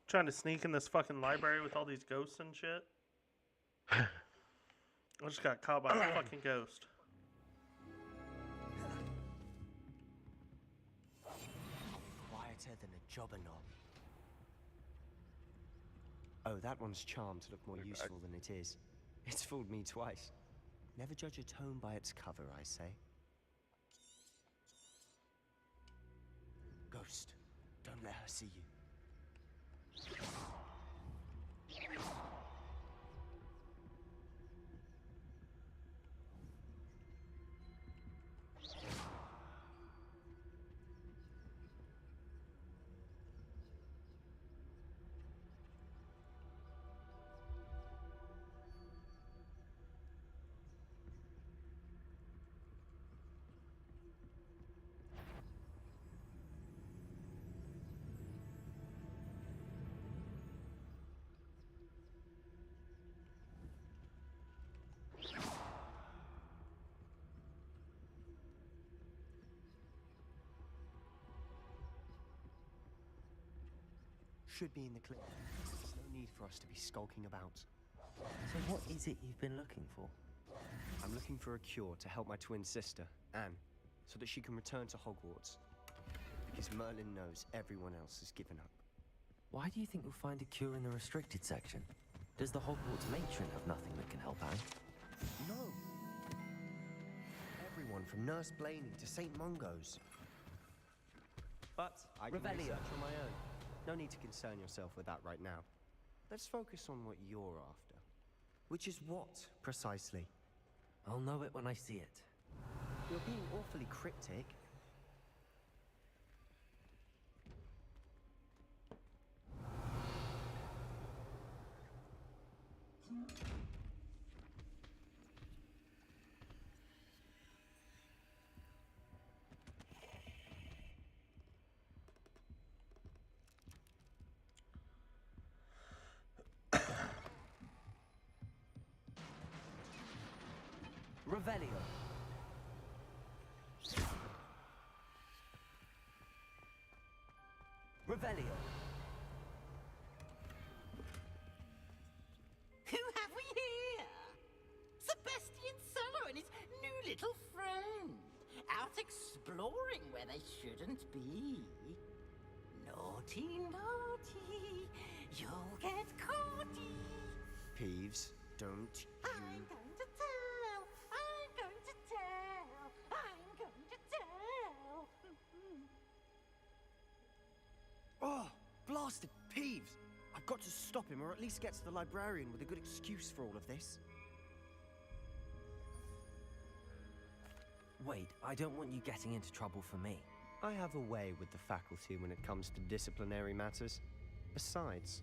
Trying to sneak in this fucking library with all these ghosts and shit. I just got caught by a fucking ghost. Quieter than a jobberknob. Oh, that one's charmed to look more useful than it is. It's fooled me twice. Never judge a tome by its cover, I say. Ghost, don't let her see you. Should be in the clip. There's no need for us to be skulking about. So what is it you've been looking for? I'm looking for a cure to help my twin sister, Anne, so that she can return to Hogwarts. Because Merlin knows everyone else has given up. Why do you think you'll find a cure in the restricted section? Does the Hogwarts matron have nothing that can help Anne? No. Everyone from Nurse Blaney to St. Mungo's. But I can Revelio. research on my own. No need to concern yourself with that right now. Let's focus on what you're after. Which is what, precisely? I'll know it when I see it. You're being awfully cryptic. Revelio. Revelio. Who have we here? Sebastian Cello and his new little friend. Out exploring where they shouldn't be. Naughty, naughty. You'll get caughty. Peeves, don't you... I'm going to tell. I'm going to tell. I'm going to tell. Oh, blasted Peeves! I've got to stop him, or at least get to the librarian with a good excuse for all of this. Wait, I don't want you getting into trouble for me. I have a way with the faculty when it comes to disciplinary matters. Besides,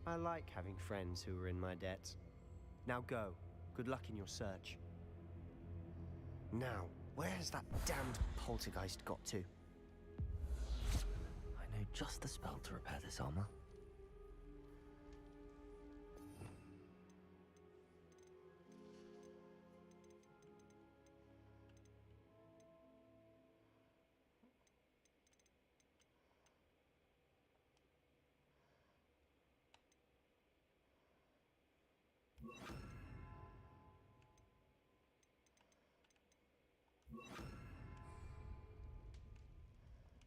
I like having friends who are in my debt. Now go. Good luck in your search. Now, where has that damned poltergeist got to? I know just the spell to repair this armor.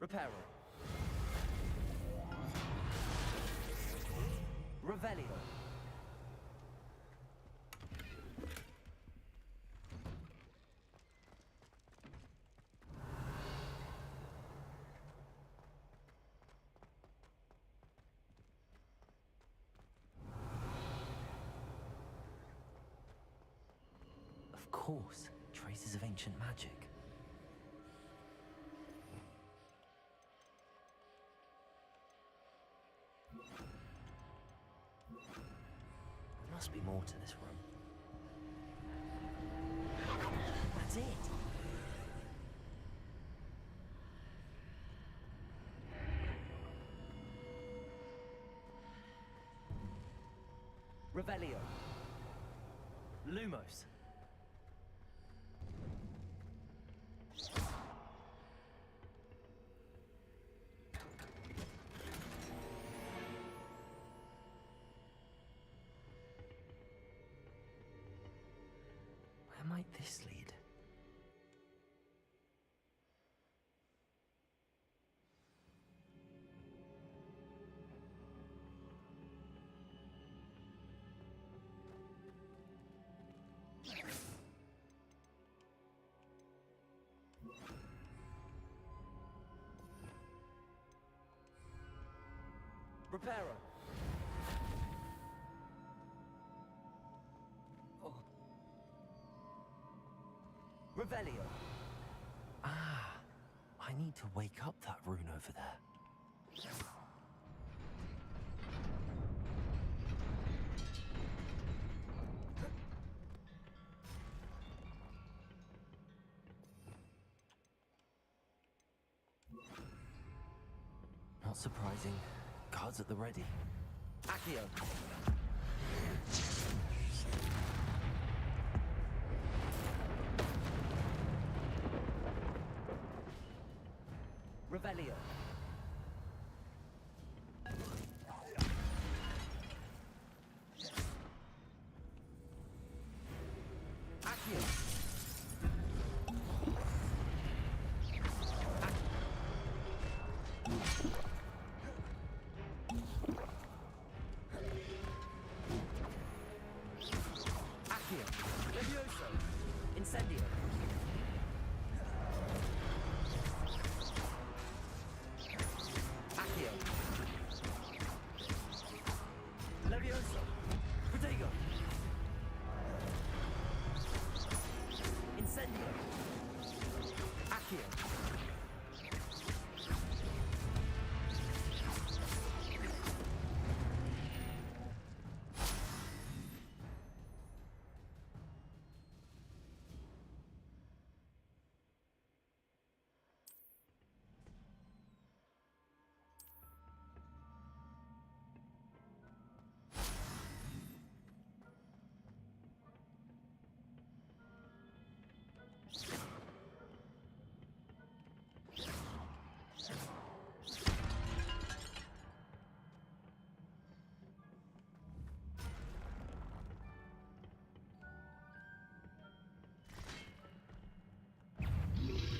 Reparo. Revelio. Of course, traces of ancient magic. There must be more to this room. That's it! Revelio. Lumos. Where might this lead? Reparo. Revelio. Ah, I need to wake up that rune over there. Not surprising. Guards at the ready. Accio. Revelio. Accio. Accio. Levioso. Incendio. Accio. Levioso. Protego. Incendio. Accio.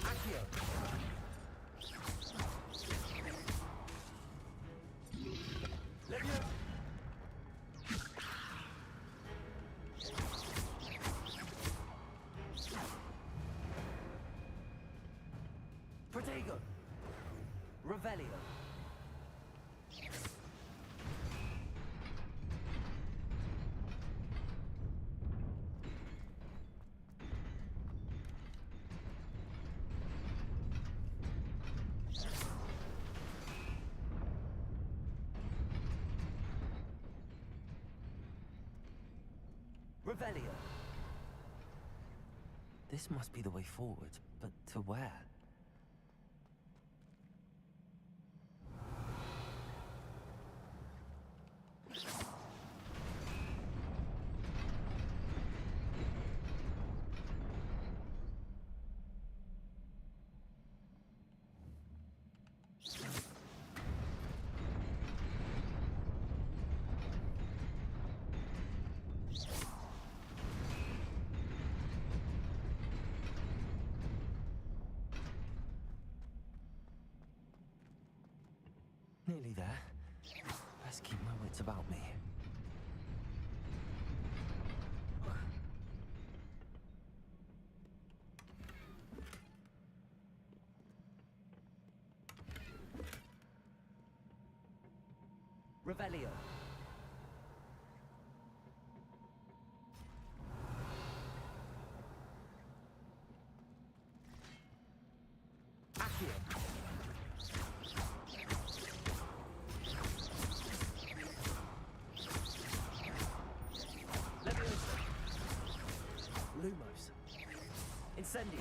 Accio. Levioso. Protego. Revelio. Revelio. This must be the way forward, but to where? Nearly there. Best keep my wits about me. Revelio. Accio. Lumos. Incendio.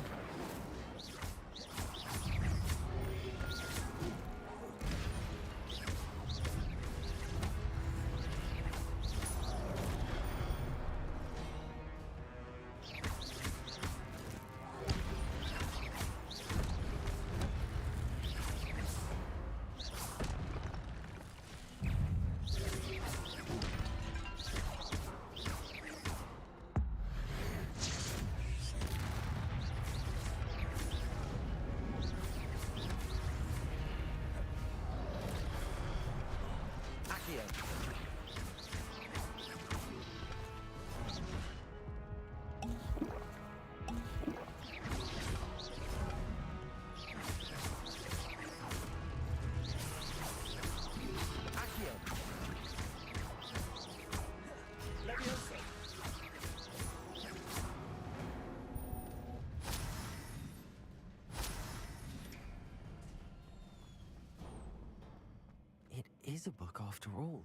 It is a book after all.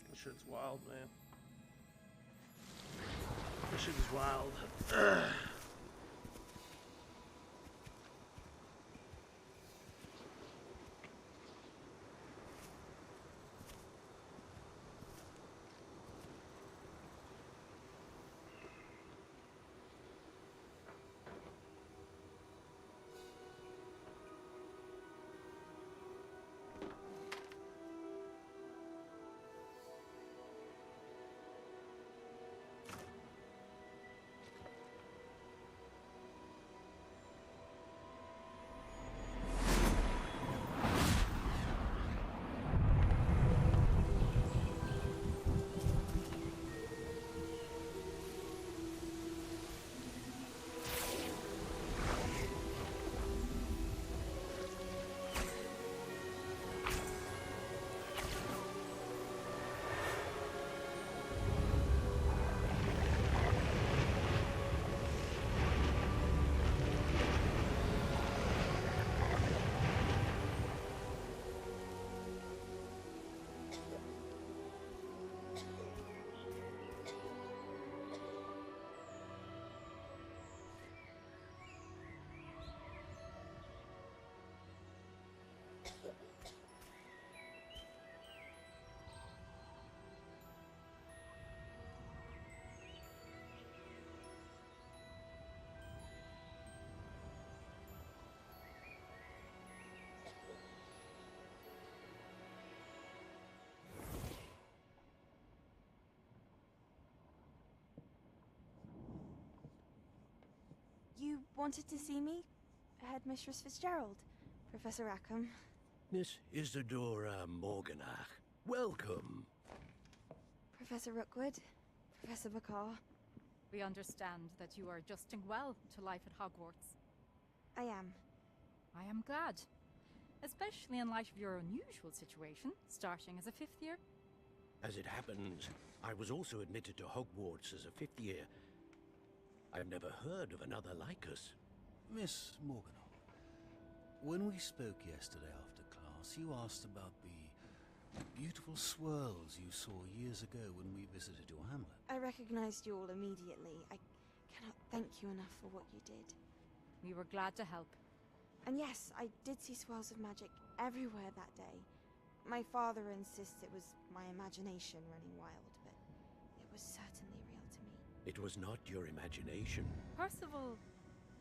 This shit's wild, man. This shit is wild. You wanted to see me? Headmistress Fitzgerald, Professor Rackham. Miss Isadora Morganach, welcome. Professor Rookwood, Professor Bakar. We understand that you are adjusting well to life at Hogwarts. I am. I am glad. Especially in light of your unusual situation, starting as a 5th year. As it happens, I was also admitted to Hogwarts as a 5th year. I've never heard of another like us. Miss Morganach, when we spoke yesterday after class, you asked about the beautiful swirls you saw years ago when we visited your hamlet. I recognized you all immediately. I cannot thank you enough for what you did. We were glad to help. And yes, I did see swirls of magic everywhere that day. My father insists it was my imagination running wild, but it was certainly real to me. It was not your imagination. Percival,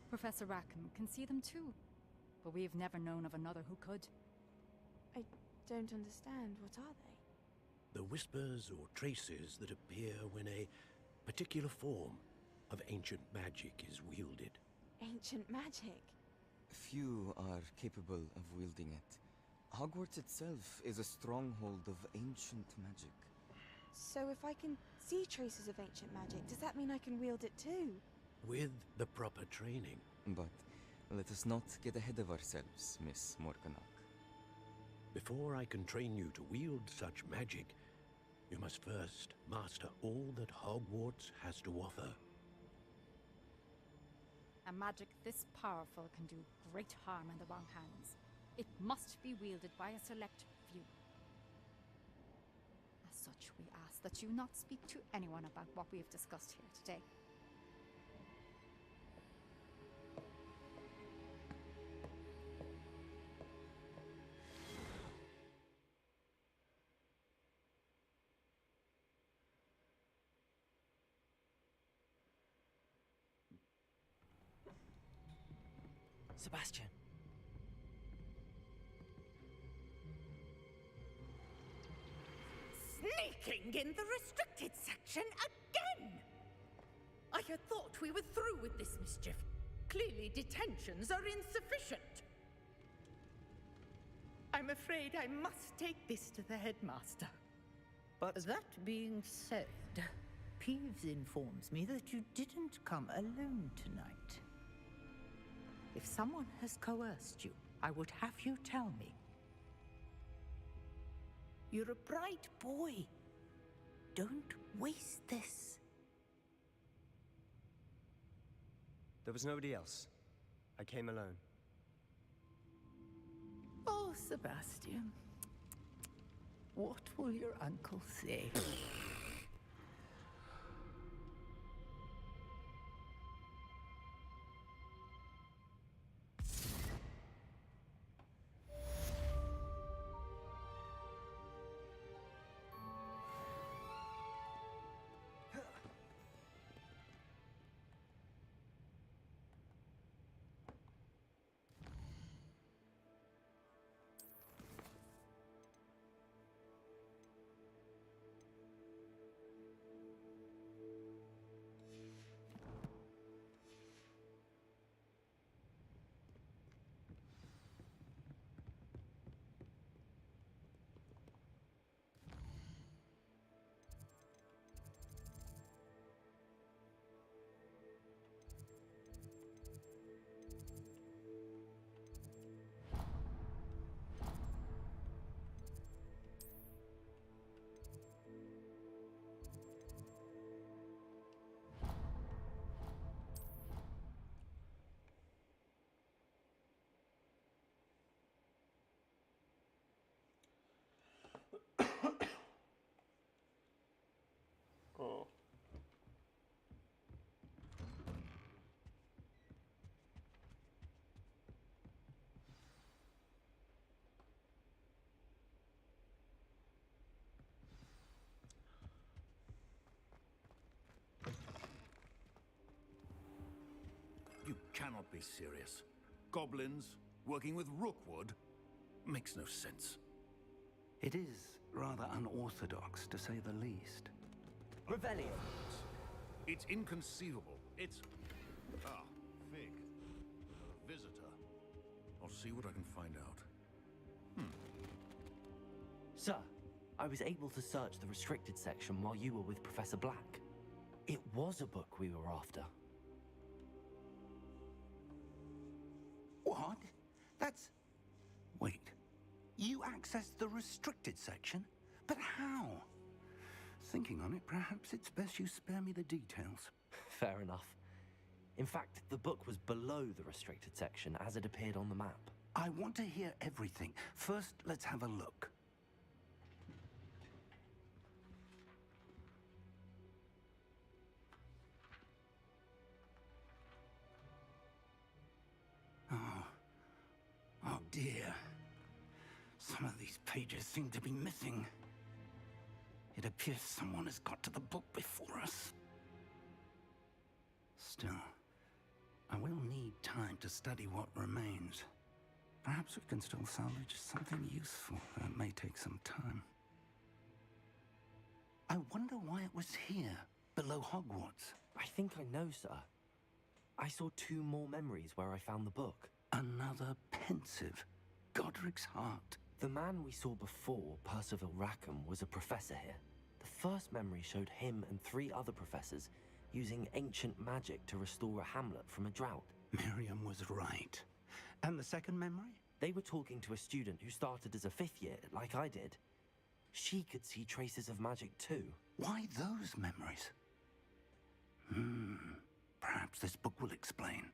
Professor Rackham can see them too. But we have never known of another who could. I don't understand. What are they? The whispers or traces that appear when a particular form of ancient magic is wielded. Ancient magic? Few are capable of wielding it. Hogwarts itself is a stronghold of ancient magic. So if I can see traces of ancient magic, does that mean I can wield it too? With the proper training. But let us not get ahead of ourselves, Miss Morganach. Before I can train you to wield such magic, you must first master all that Hogwarts has to offer. A magic this powerful can do great harm in the wrong hands. It must be wielded by a select few. As such, we ask that you not speak to anyone about what we have discussed here today. Sebastian. Sneaking in the restricted section again! I had thought we were through with this mischief. Clearly detentions are insufficient. I'm afraid I must take this to the headmaster. But that being said, Peeves informs me that you didn't come alone tonight. If someone has coerced you, I would have you tell me. You're a bright boy. Don't waste this. There was nobody else. I came alone. Oh, Sebastian. What will your uncle say? Oh. You cannot be serious. Goblins working with Rookwood makes no sense. It is rather unorthodox, to say the least. Revelio. It's inconceivable. It's... Ah, Fig. A visitor. I'll see what I can find out. Sir, I was able to search the restricted section while you were with Professor Black. It was a book we were after. What? That's... Wait. You accessed the restricted section? But how? Thinking on it, perhaps it's best you spare me the details. Fair enough. In fact, the book was below the restricted section as it appeared on the map. I want to hear everything. First, let's have a look. Oh dear. Some of these pages seem to be missing. It appears someone has got to the book before us. Still, I will need time to study what remains. Perhaps we can still salvage something useful, though it may take some time. I wonder why it was here, below Hogwarts. I think I know, sir. I saw 2 more memories where I found the book. Another pensive. Godric's heart. The man we saw before, Percival Rackham, was a professor here. The first memory showed him and 3 other professors using ancient magic to restore a hamlet from a drought. Miriam was right. And the second memory? They were talking to a student who started as a 5th year, like I did. She could see traces of magic too. Why those memories? Perhaps this book will explain.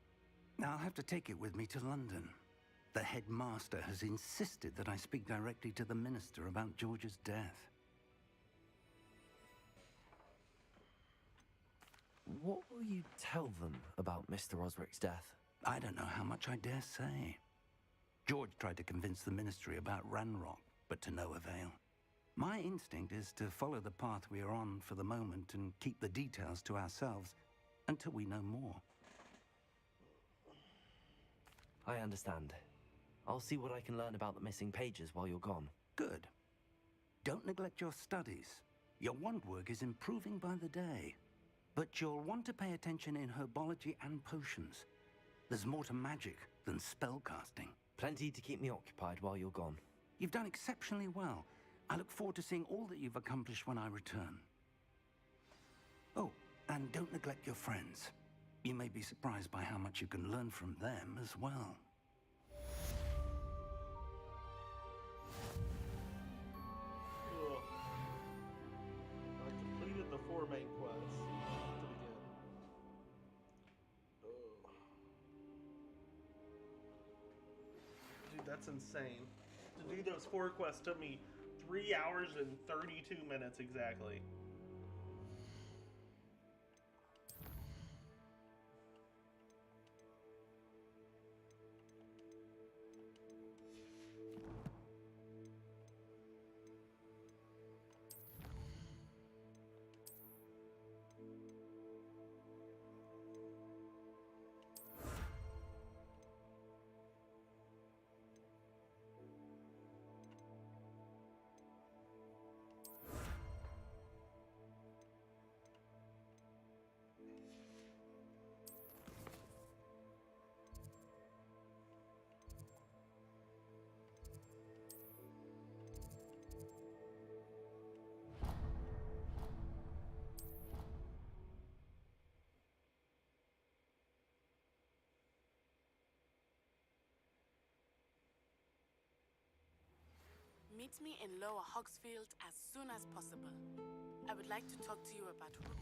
I'll have to take it with me to London. The headmaster has insisted that I speak directly to the minister about George's death. What will you tell them about Mr. Osric's death? I don't know how much I dare say. George tried to convince the ministry about Ranrock, but to no avail. My instinct is to follow the path we are on for the moment and keep the details to ourselves until we know more. I understand. I'll see what I can learn about the missing pages while you're gone. Good. Don't neglect your studies. Your wand work is improving by the day. But you'll want to pay attention in herbology and potions. There's more to magic than spellcasting. Plenty to keep me occupied while you're gone. You've done exceptionally well. I look forward to seeing all that you've accomplished when I return. Oh, and don't neglect your friends. You may be surprised by how much you can learn from them as well. Cool. I completed the 4 main quests. Dude, that's insane. To do those 4 quests took me 3 hours and 32 minutes exactly. Meet me in Lower Hogsfield as soon as possible. I would like to talk to you about Rook.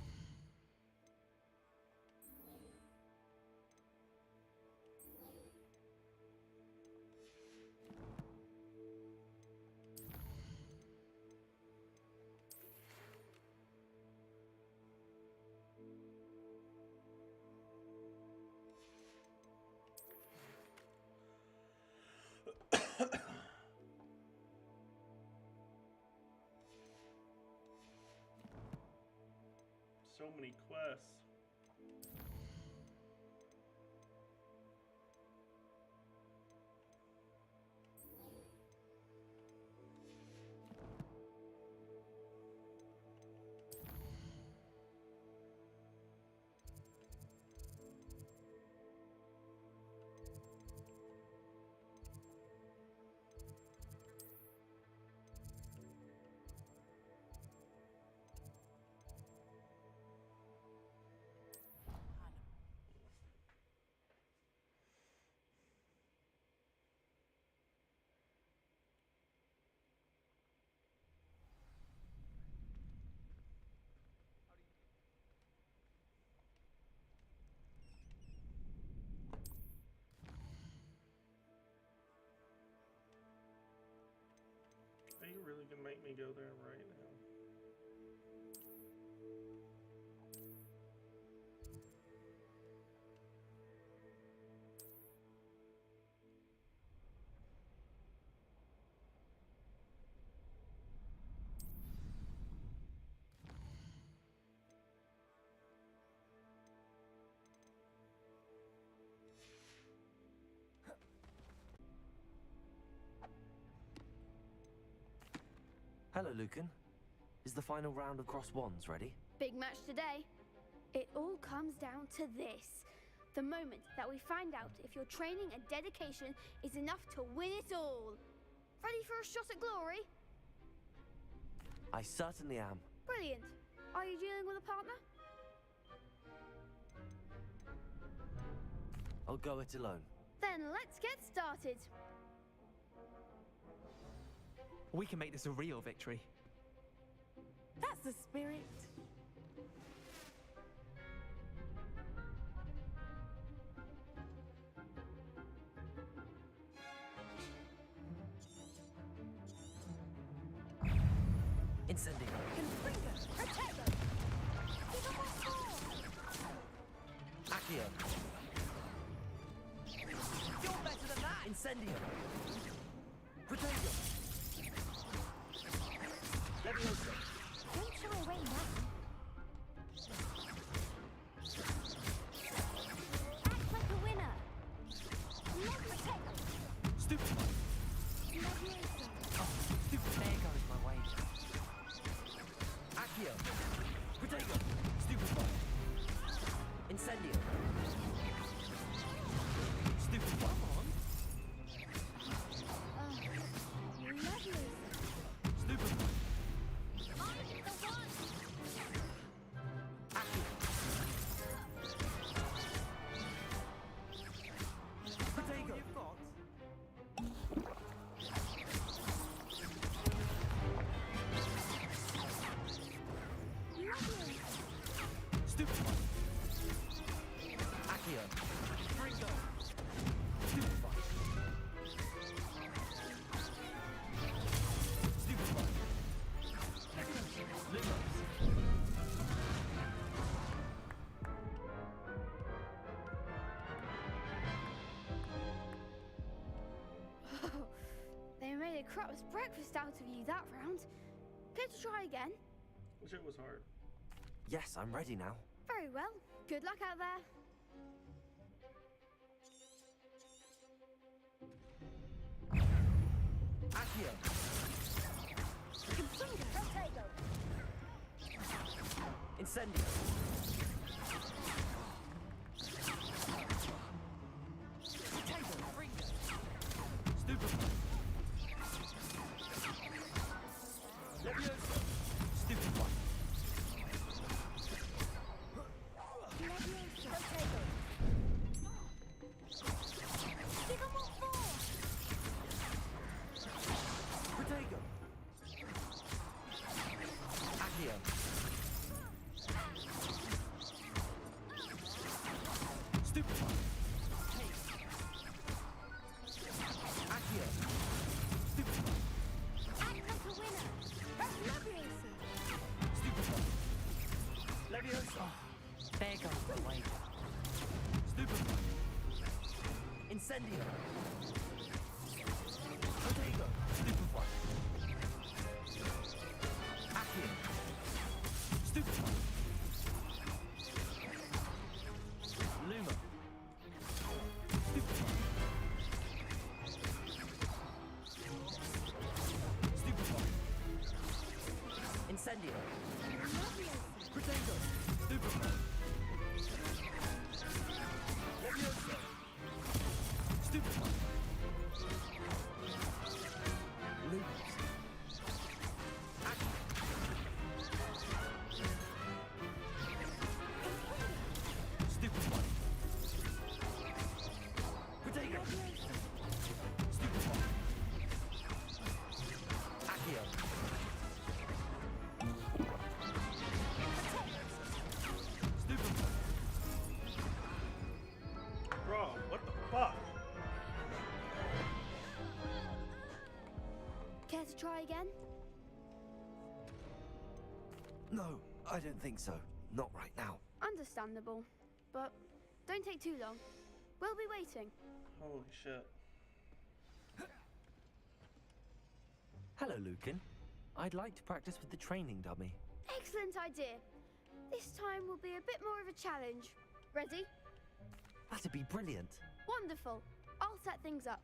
So many quests. literally can make me go there right now. Hello, Lucan. Is the final round of Cross Wands ready? Big match today. It all comes down to this. The moment that we find out if your training and dedication is enough to win it all. Ready for a shot at glory? I certainly am. Brilliant. Are you dealing with a partner? I'll go it alone. Then let's get started. We can make this a real victory. That's the spirit. Incendio. Confringo. Protego. Accio. You're better than that. Incendio. Protego. Leviosa. Don't shy away now. Act like a winner. Protego. Stupefy. Leviosa. Oh, stupid. There goes my way. Accio. Protego. Stupefy. Incendio. Stupefy. Leviosa. Stupefy. Protego. You've got. Stupefy. Accio. Ringo. Stupefy. Stupefy. Lumos. They made a crap's breakfast out of you that round. Care to try again? Shit was hard. Yes, I'm ready now. Very well. Good luck out there. Accio. Protego. Incendio. Potato. Ringo. Stupefy. Leviosa. Stupefy. Protego. Give 'em all four. Protego. Accio. Stupefy. Accio. Stupefy. Act like a winner. Leviosa. Stupefy. Leviosa. There goes my way. Stupefy. Incendio. Protego. Stupefy. Accio. Stupefy. Luma. Stupefy. Stupefy. Incendio. Protego. Stupefy. Leviosa. Stupefy. Lumos. Accio. Stupefy. Protego. Stupefy. Accio. Stupefy. Bro, what the fuck? Care to try again? No, I don't think so. Not right now. Understandable. But don't take too long. We'll be waiting. Holy shit. Hello, Lucan. I'd like to practice with the training dummy. Excellent idea. This time will be a bit more of a challenge. Ready? That'd be brilliant. Wonderful. I'll set things up.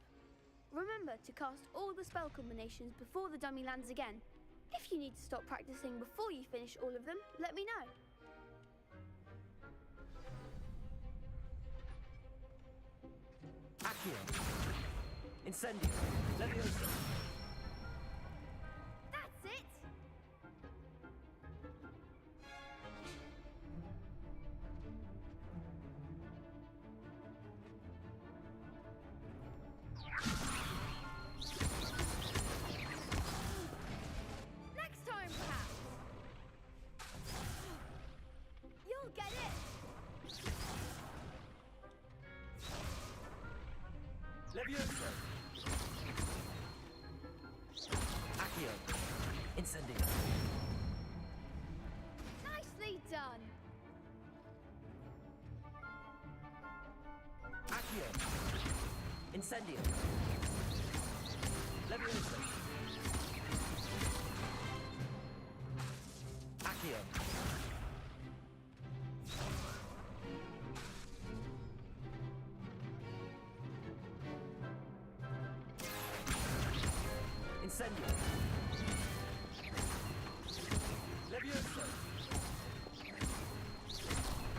Remember to cast all the spell combinations before the dummy lands again. If you need to stop practicing before you finish all of them, let me know. Accio. Incendio. Leviosa. That's it! Next time, perhaps! You'll get it! Leviosa. Accio. Incendio. Nicely done! Accio. Incendio. Leviosa. Accio. Incendio. Leviosa.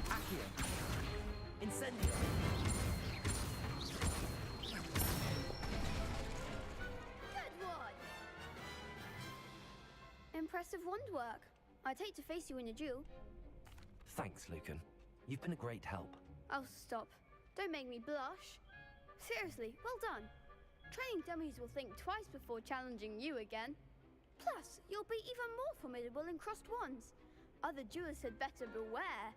Accio. Incendio. Good one! Impressive wand work. I'd hate to face you in a duel. Thanks, Lucan. You've been a great help. Oh, stop. Don't make me blush. Seriously, well done. Training dummies will think twice before challenging you again. Plus, you'll be even more formidable in crossed wands. Other duelists had better beware.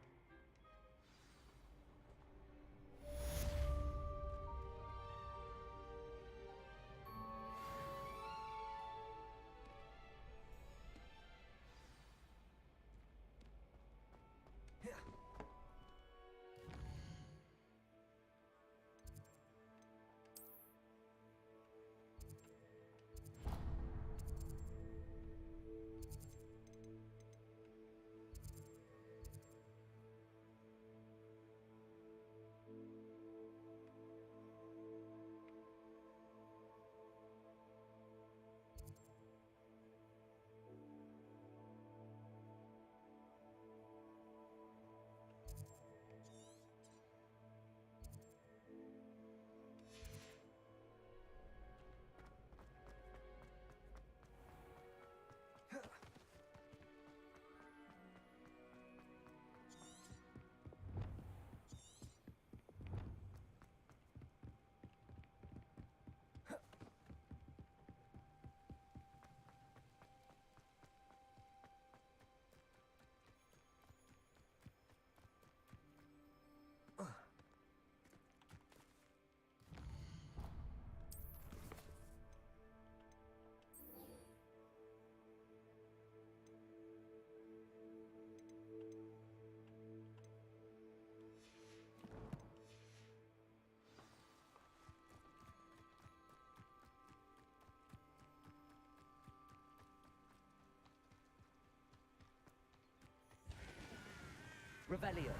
Revelio.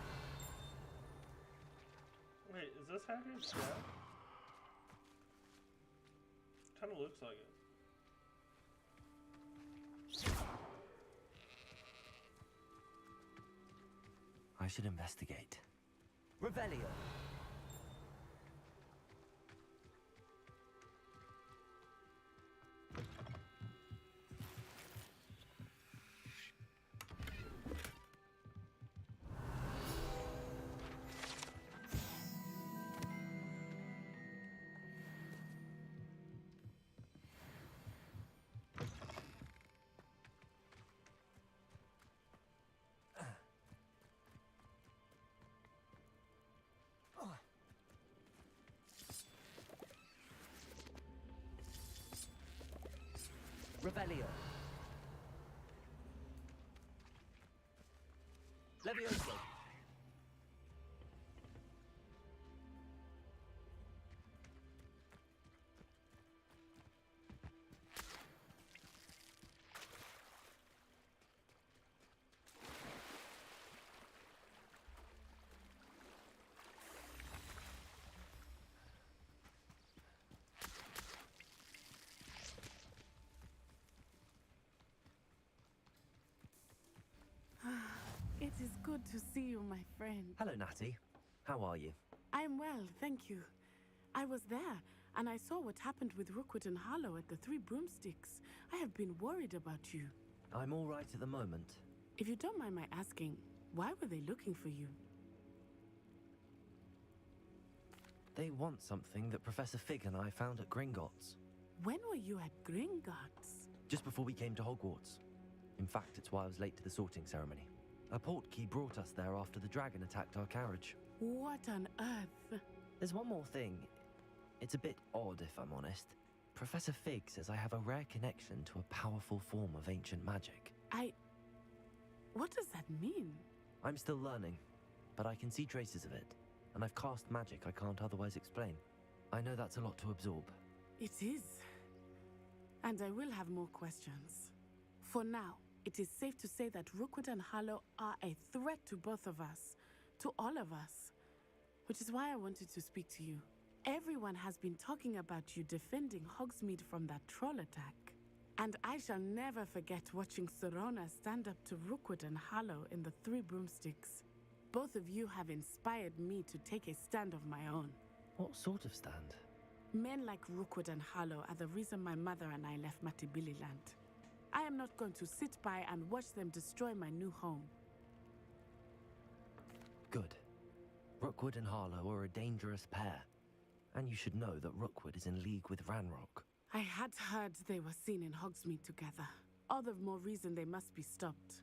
Wait, is this Hagrid's dad? Kinda looks like it. I should investigate. Revelio. Revelio. Levioso! It is good to see you, my friend. Hello, Natty. How are you? I'm well, thank you. I was there, and I saw what happened with Rookwood and Harlow at the Three Broomsticks. I have been worried about you. I'm all right at the moment. If you don't mind my asking, why were they looking for you? They want something that Professor Fig and I found at Gringotts. When were you at Gringotts? Just before we came to Hogwarts. In fact, it's why I was late to the sorting ceremony. A portkey brought us there after the dragon attacked our carriage. What on earth? There's one more thing. It's a bit odd, if I'm honest. Professor Fig says I have a rare connection to a powerful form of ancient magic. What does that mean? I'm still learning, but I can see traces of it, and I've cast magic I can't otherwise explain. I know that's a lot to absorb. It is. And I will have more questions. For now, it is safe to say that Rookwood and Harlow are a threat to both of us, to all of us. Which is why I wanted to speak to you. Everyone has been talking about you defending Hogsmeade from that troll attack. And I shall never forget watching Sirona stand up to Rookwood and Harlow in the Three Broomsticks. Both of you have inspired me to take a stand of my own. What sort of stand? Men like Rookwood and Harlow are the reason my mother and I left Matabeleland. I am not going to sit by and watch them destroy my new home. Good. Rookwood and Harlow are a dangerous pair. And you should know that Rookwood is in league with Ranrock. I had heard they were seen in Hogsmeade together. All the more reason they must be stopped.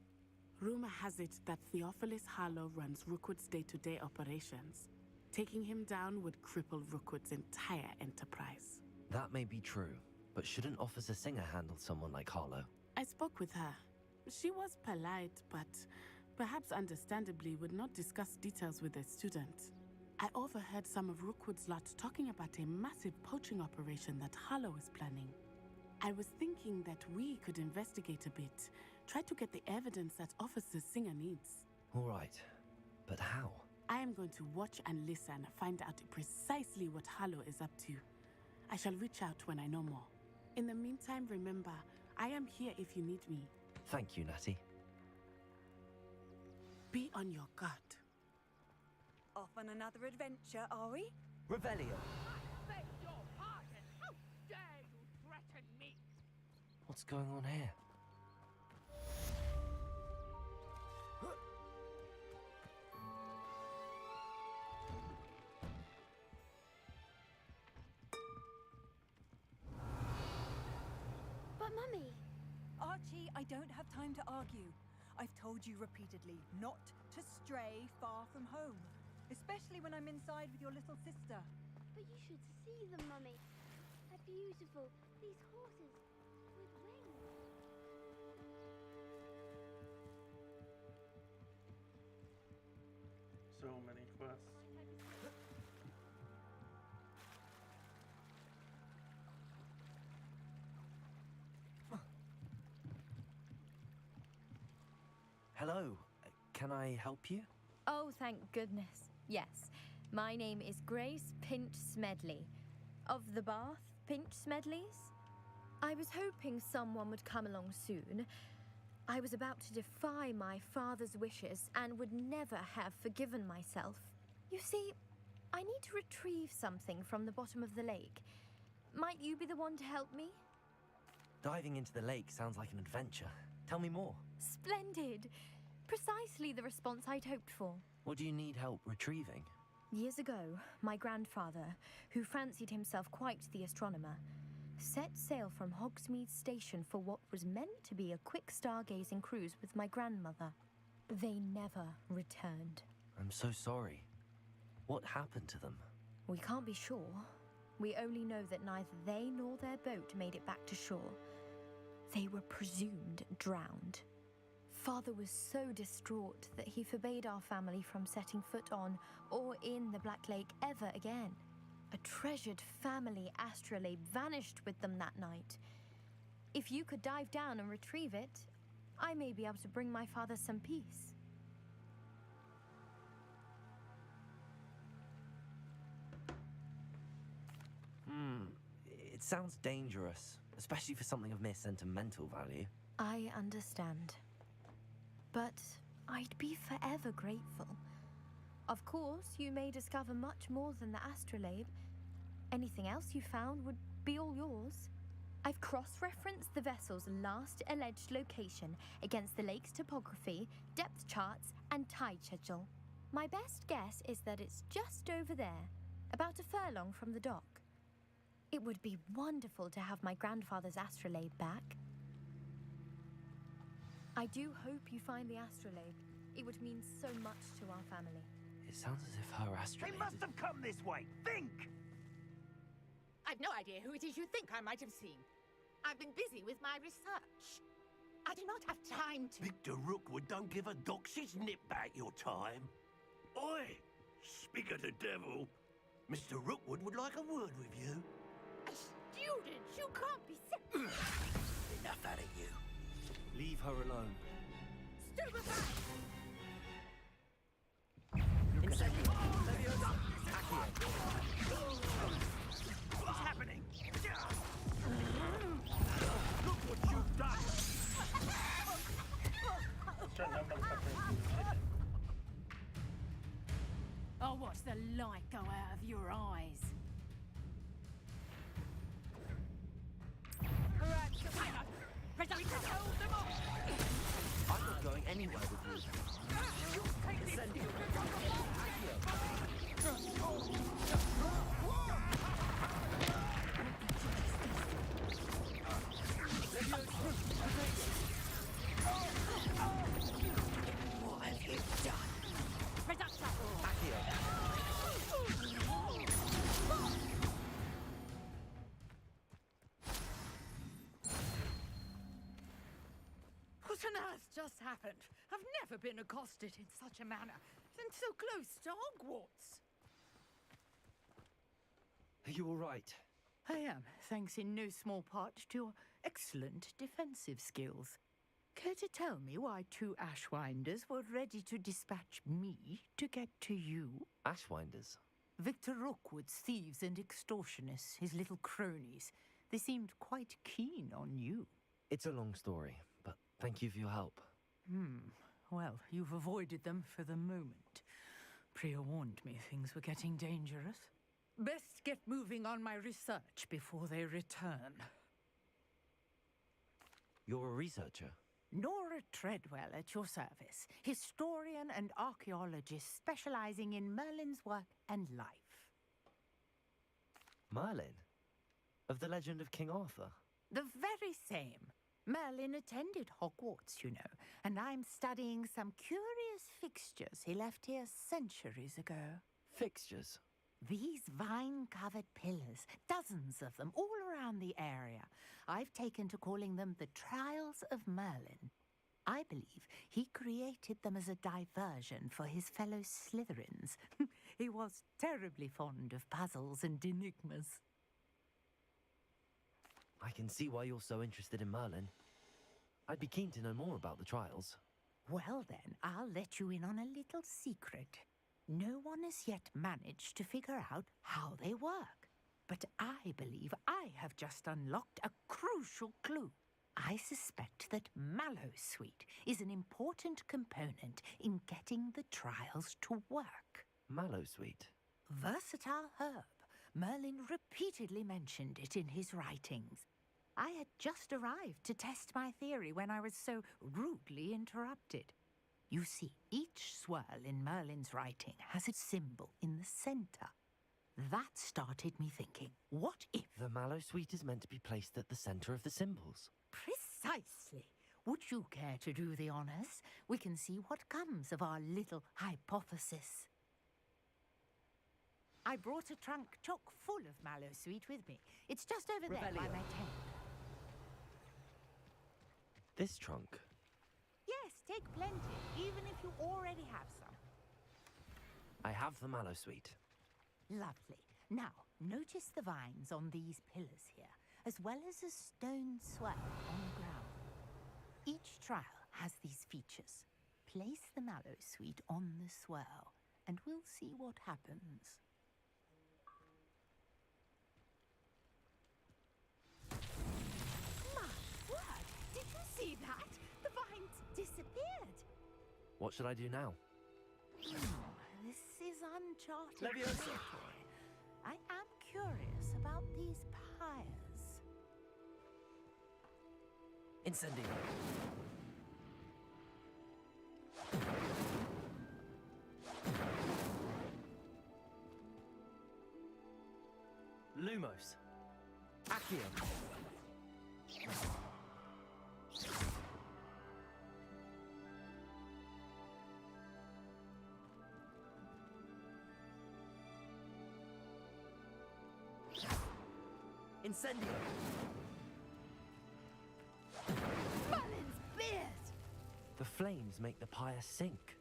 Rumor has it that Theophilus Harlow runs Rookwood's day-to-day operations. Taking him down would cripple Rookwood's entire enterprise. That may be true, but shouldn't Officer Singer handle someone like Harlow? I spoke with her. She was polite, but perhaps understandably would not discuss details with a student. I overheard some of Rookwood's lot talking about a massive poaching operation that Harlow is planning. I was thinking that we could investigate a bit, try to get the evidence that Officer Singer needs. All right, but how? I am going to watch and listen, find out precisely what Harlow is up to. I shall reach out when I know more. In the meantime, remember, I am here if you need me. Thank you, Natty. Be on your guard. Off on another adventure, are we? Revelio! I beg your pardon! How dare you threaten me? What's going on here? But Mummy! Archie, I don't have time to argue. I've told you repeatedly not to stray far from home. Especially when I'm inside with your little sister. But you should see them, Mummy. They're beautiful. These horses with wings. So many quests. Hello. Can I help you? Oh, thank goodness. Yes. My name is Grace Pinch Smedley. Of the Bath Pinch Smedleys? I was hoping someone would come along soon. I was about to defy my father's wishes and would never have forgiven myself. You see, I need to retrieve something from the bottom of the lake. Might you be the one to help me? Diving into the lake sounds like an adventure. Tell me more. Splendid! Precisely the response I'd hoped for. What do you need help retrieving? Years ago, my grandfather, who fancied himself quite the astronomer, set sail from Hogsmeade Station for what was meant to be a quick stargazing cruise with my grandmother. They never returned. I'm so sorry. What happened to them? We can't be sure. We only know that neither they nor their boat made it back to shore. They were presumed drowned. Father was so distraught that he forbade our family from setting foot on or in the Black Lake ever again. A treasured family astrolabe vanished with them that night. If you could dive down and retrieve it, I may be able to bring my father some peace. It sounds dangerous, especially for something of mere sentimental value. I understand. But I'd be forever grateful. Of course, you may discover much more than the astrolabe. Anything else you found would be all yours. I've cross-referenced the vessel's last alleged location against the lake's topography, depth charts, and tide schedule. My best guess is that it's just over there, about a furlong from the dock. It would be wonderful to have my grandfather's astrolabe back. I do hope you find the astrolabe. It would mean so much to our family. It sounds as if her astrolabe... They must have come this way. Think! I've no idea who it is you think I might have seen. I've been busy with my research. I do not have time to... Victor Rookwood don't give a doxy's nip back your time. Oi! Speak of the devil. Mr. Rookwood would like a word with you. A student? You can't be... Enough out of you. Leave her alone. Stupefy! What's happening? Look what you've done! I'll watch the light go out of your eyes. I'm not going anywhere with you. What have you done? What on earth just happened? I've never been accosted in such a manner, and so close to Hogwarts. Are you all right? I am, thanks in no small part to your excellent defensive skills. Care to tell me why two Ashwinders were ready to dispatch me to get to you? Ashwinders? Victor Rookwood's thieves and extortionists, his little cronies. They seemed quite keen on you. It's a long story, but thank you for your help. Well, you've avoided them for the moment. Priya warned me things were getting dangerous. Best get moving on my research before they return. You're a researcher? Nora Treadwell at your service, historian and archaeologist specializing in Merlin's work and life. Merlin? Of the legend of King Arthur? The very same. Merlin attended Hogwarts, you know, and I'm studying some curious fixtures he left here centuries ago. Fixtures? These vine-covered pillars, dozens of them, all around the area. I've taken to calling them the Trials of Merlin. I believe he created them as a diversion for his fellow Slytherins. He was terribly fond of puzzles and enigmas. I can see why you're so interested in Merlin. I'd be keen to know more about the trials. Well then, I'll let you in on a little secret. No one has yet managed to figure out how they work. But I believe I have just unlocked a crucial clue. I suspect that Mallowsweet is an important component in getting the trials to work. Mallowsweet? Versatile herb. Merlin repeatedly mentioned it in his writings. I had just arrived to test my theory when I was so rudely interrupted. You see, each swirl in Merlin's writing has a symbol in the center. That started me thinking, what if... The Mallowsweet is meant to be placed at the center of the symbols. Precisely. Would you care to do the honors? We can see what comes of our little hypothesis. I brought a trunk chock full of Mallowsweet with me. It's just over there by my tent. This trunk? Yes, take plenty, even if you already have some. I have the mallow sweet. Lovely. Now, notice the vines on these pillars here, as well as a stone swell on the ground. Each trial has these features. Place the mallow sweet on the swell, and we'll see what happens. My word! Did you see that? The vines disappeared. What should I do now? This is uncharted Leviosa. territory. I am curious about these pyres. Incendio. Lumos. Accio. Incendio. Merlin's beard! The flames make the pyre sink.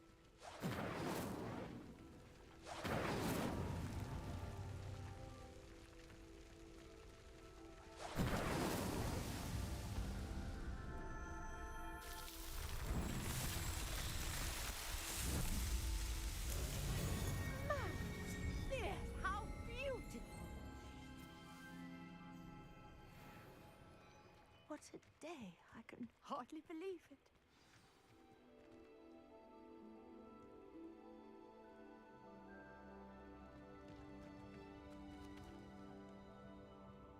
Merlin's beard! How beautiful! What a day! I can hardly believe it.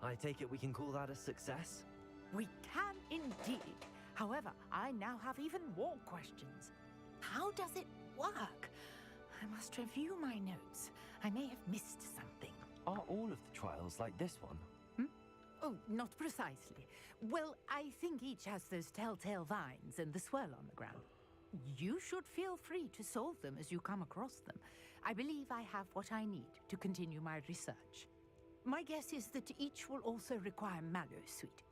I take it we can call that a success? We can indeed. However, I now have even more questions. How does it work? I must review my notes. I may have missed something. Are all of the trials like this one? Oh, not precisely. Well, I think each has those telltale vines and the swirl on the ground. You should feel free to solve them as you come across them. I believe I have what I need to continue my research. My guess is that each will also require mallow sweet,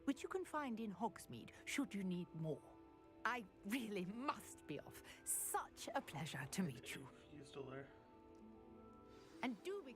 which you can find in Hogsmeade should you need more. I really must be off. Such a pleasure to meet you. You still there? And do be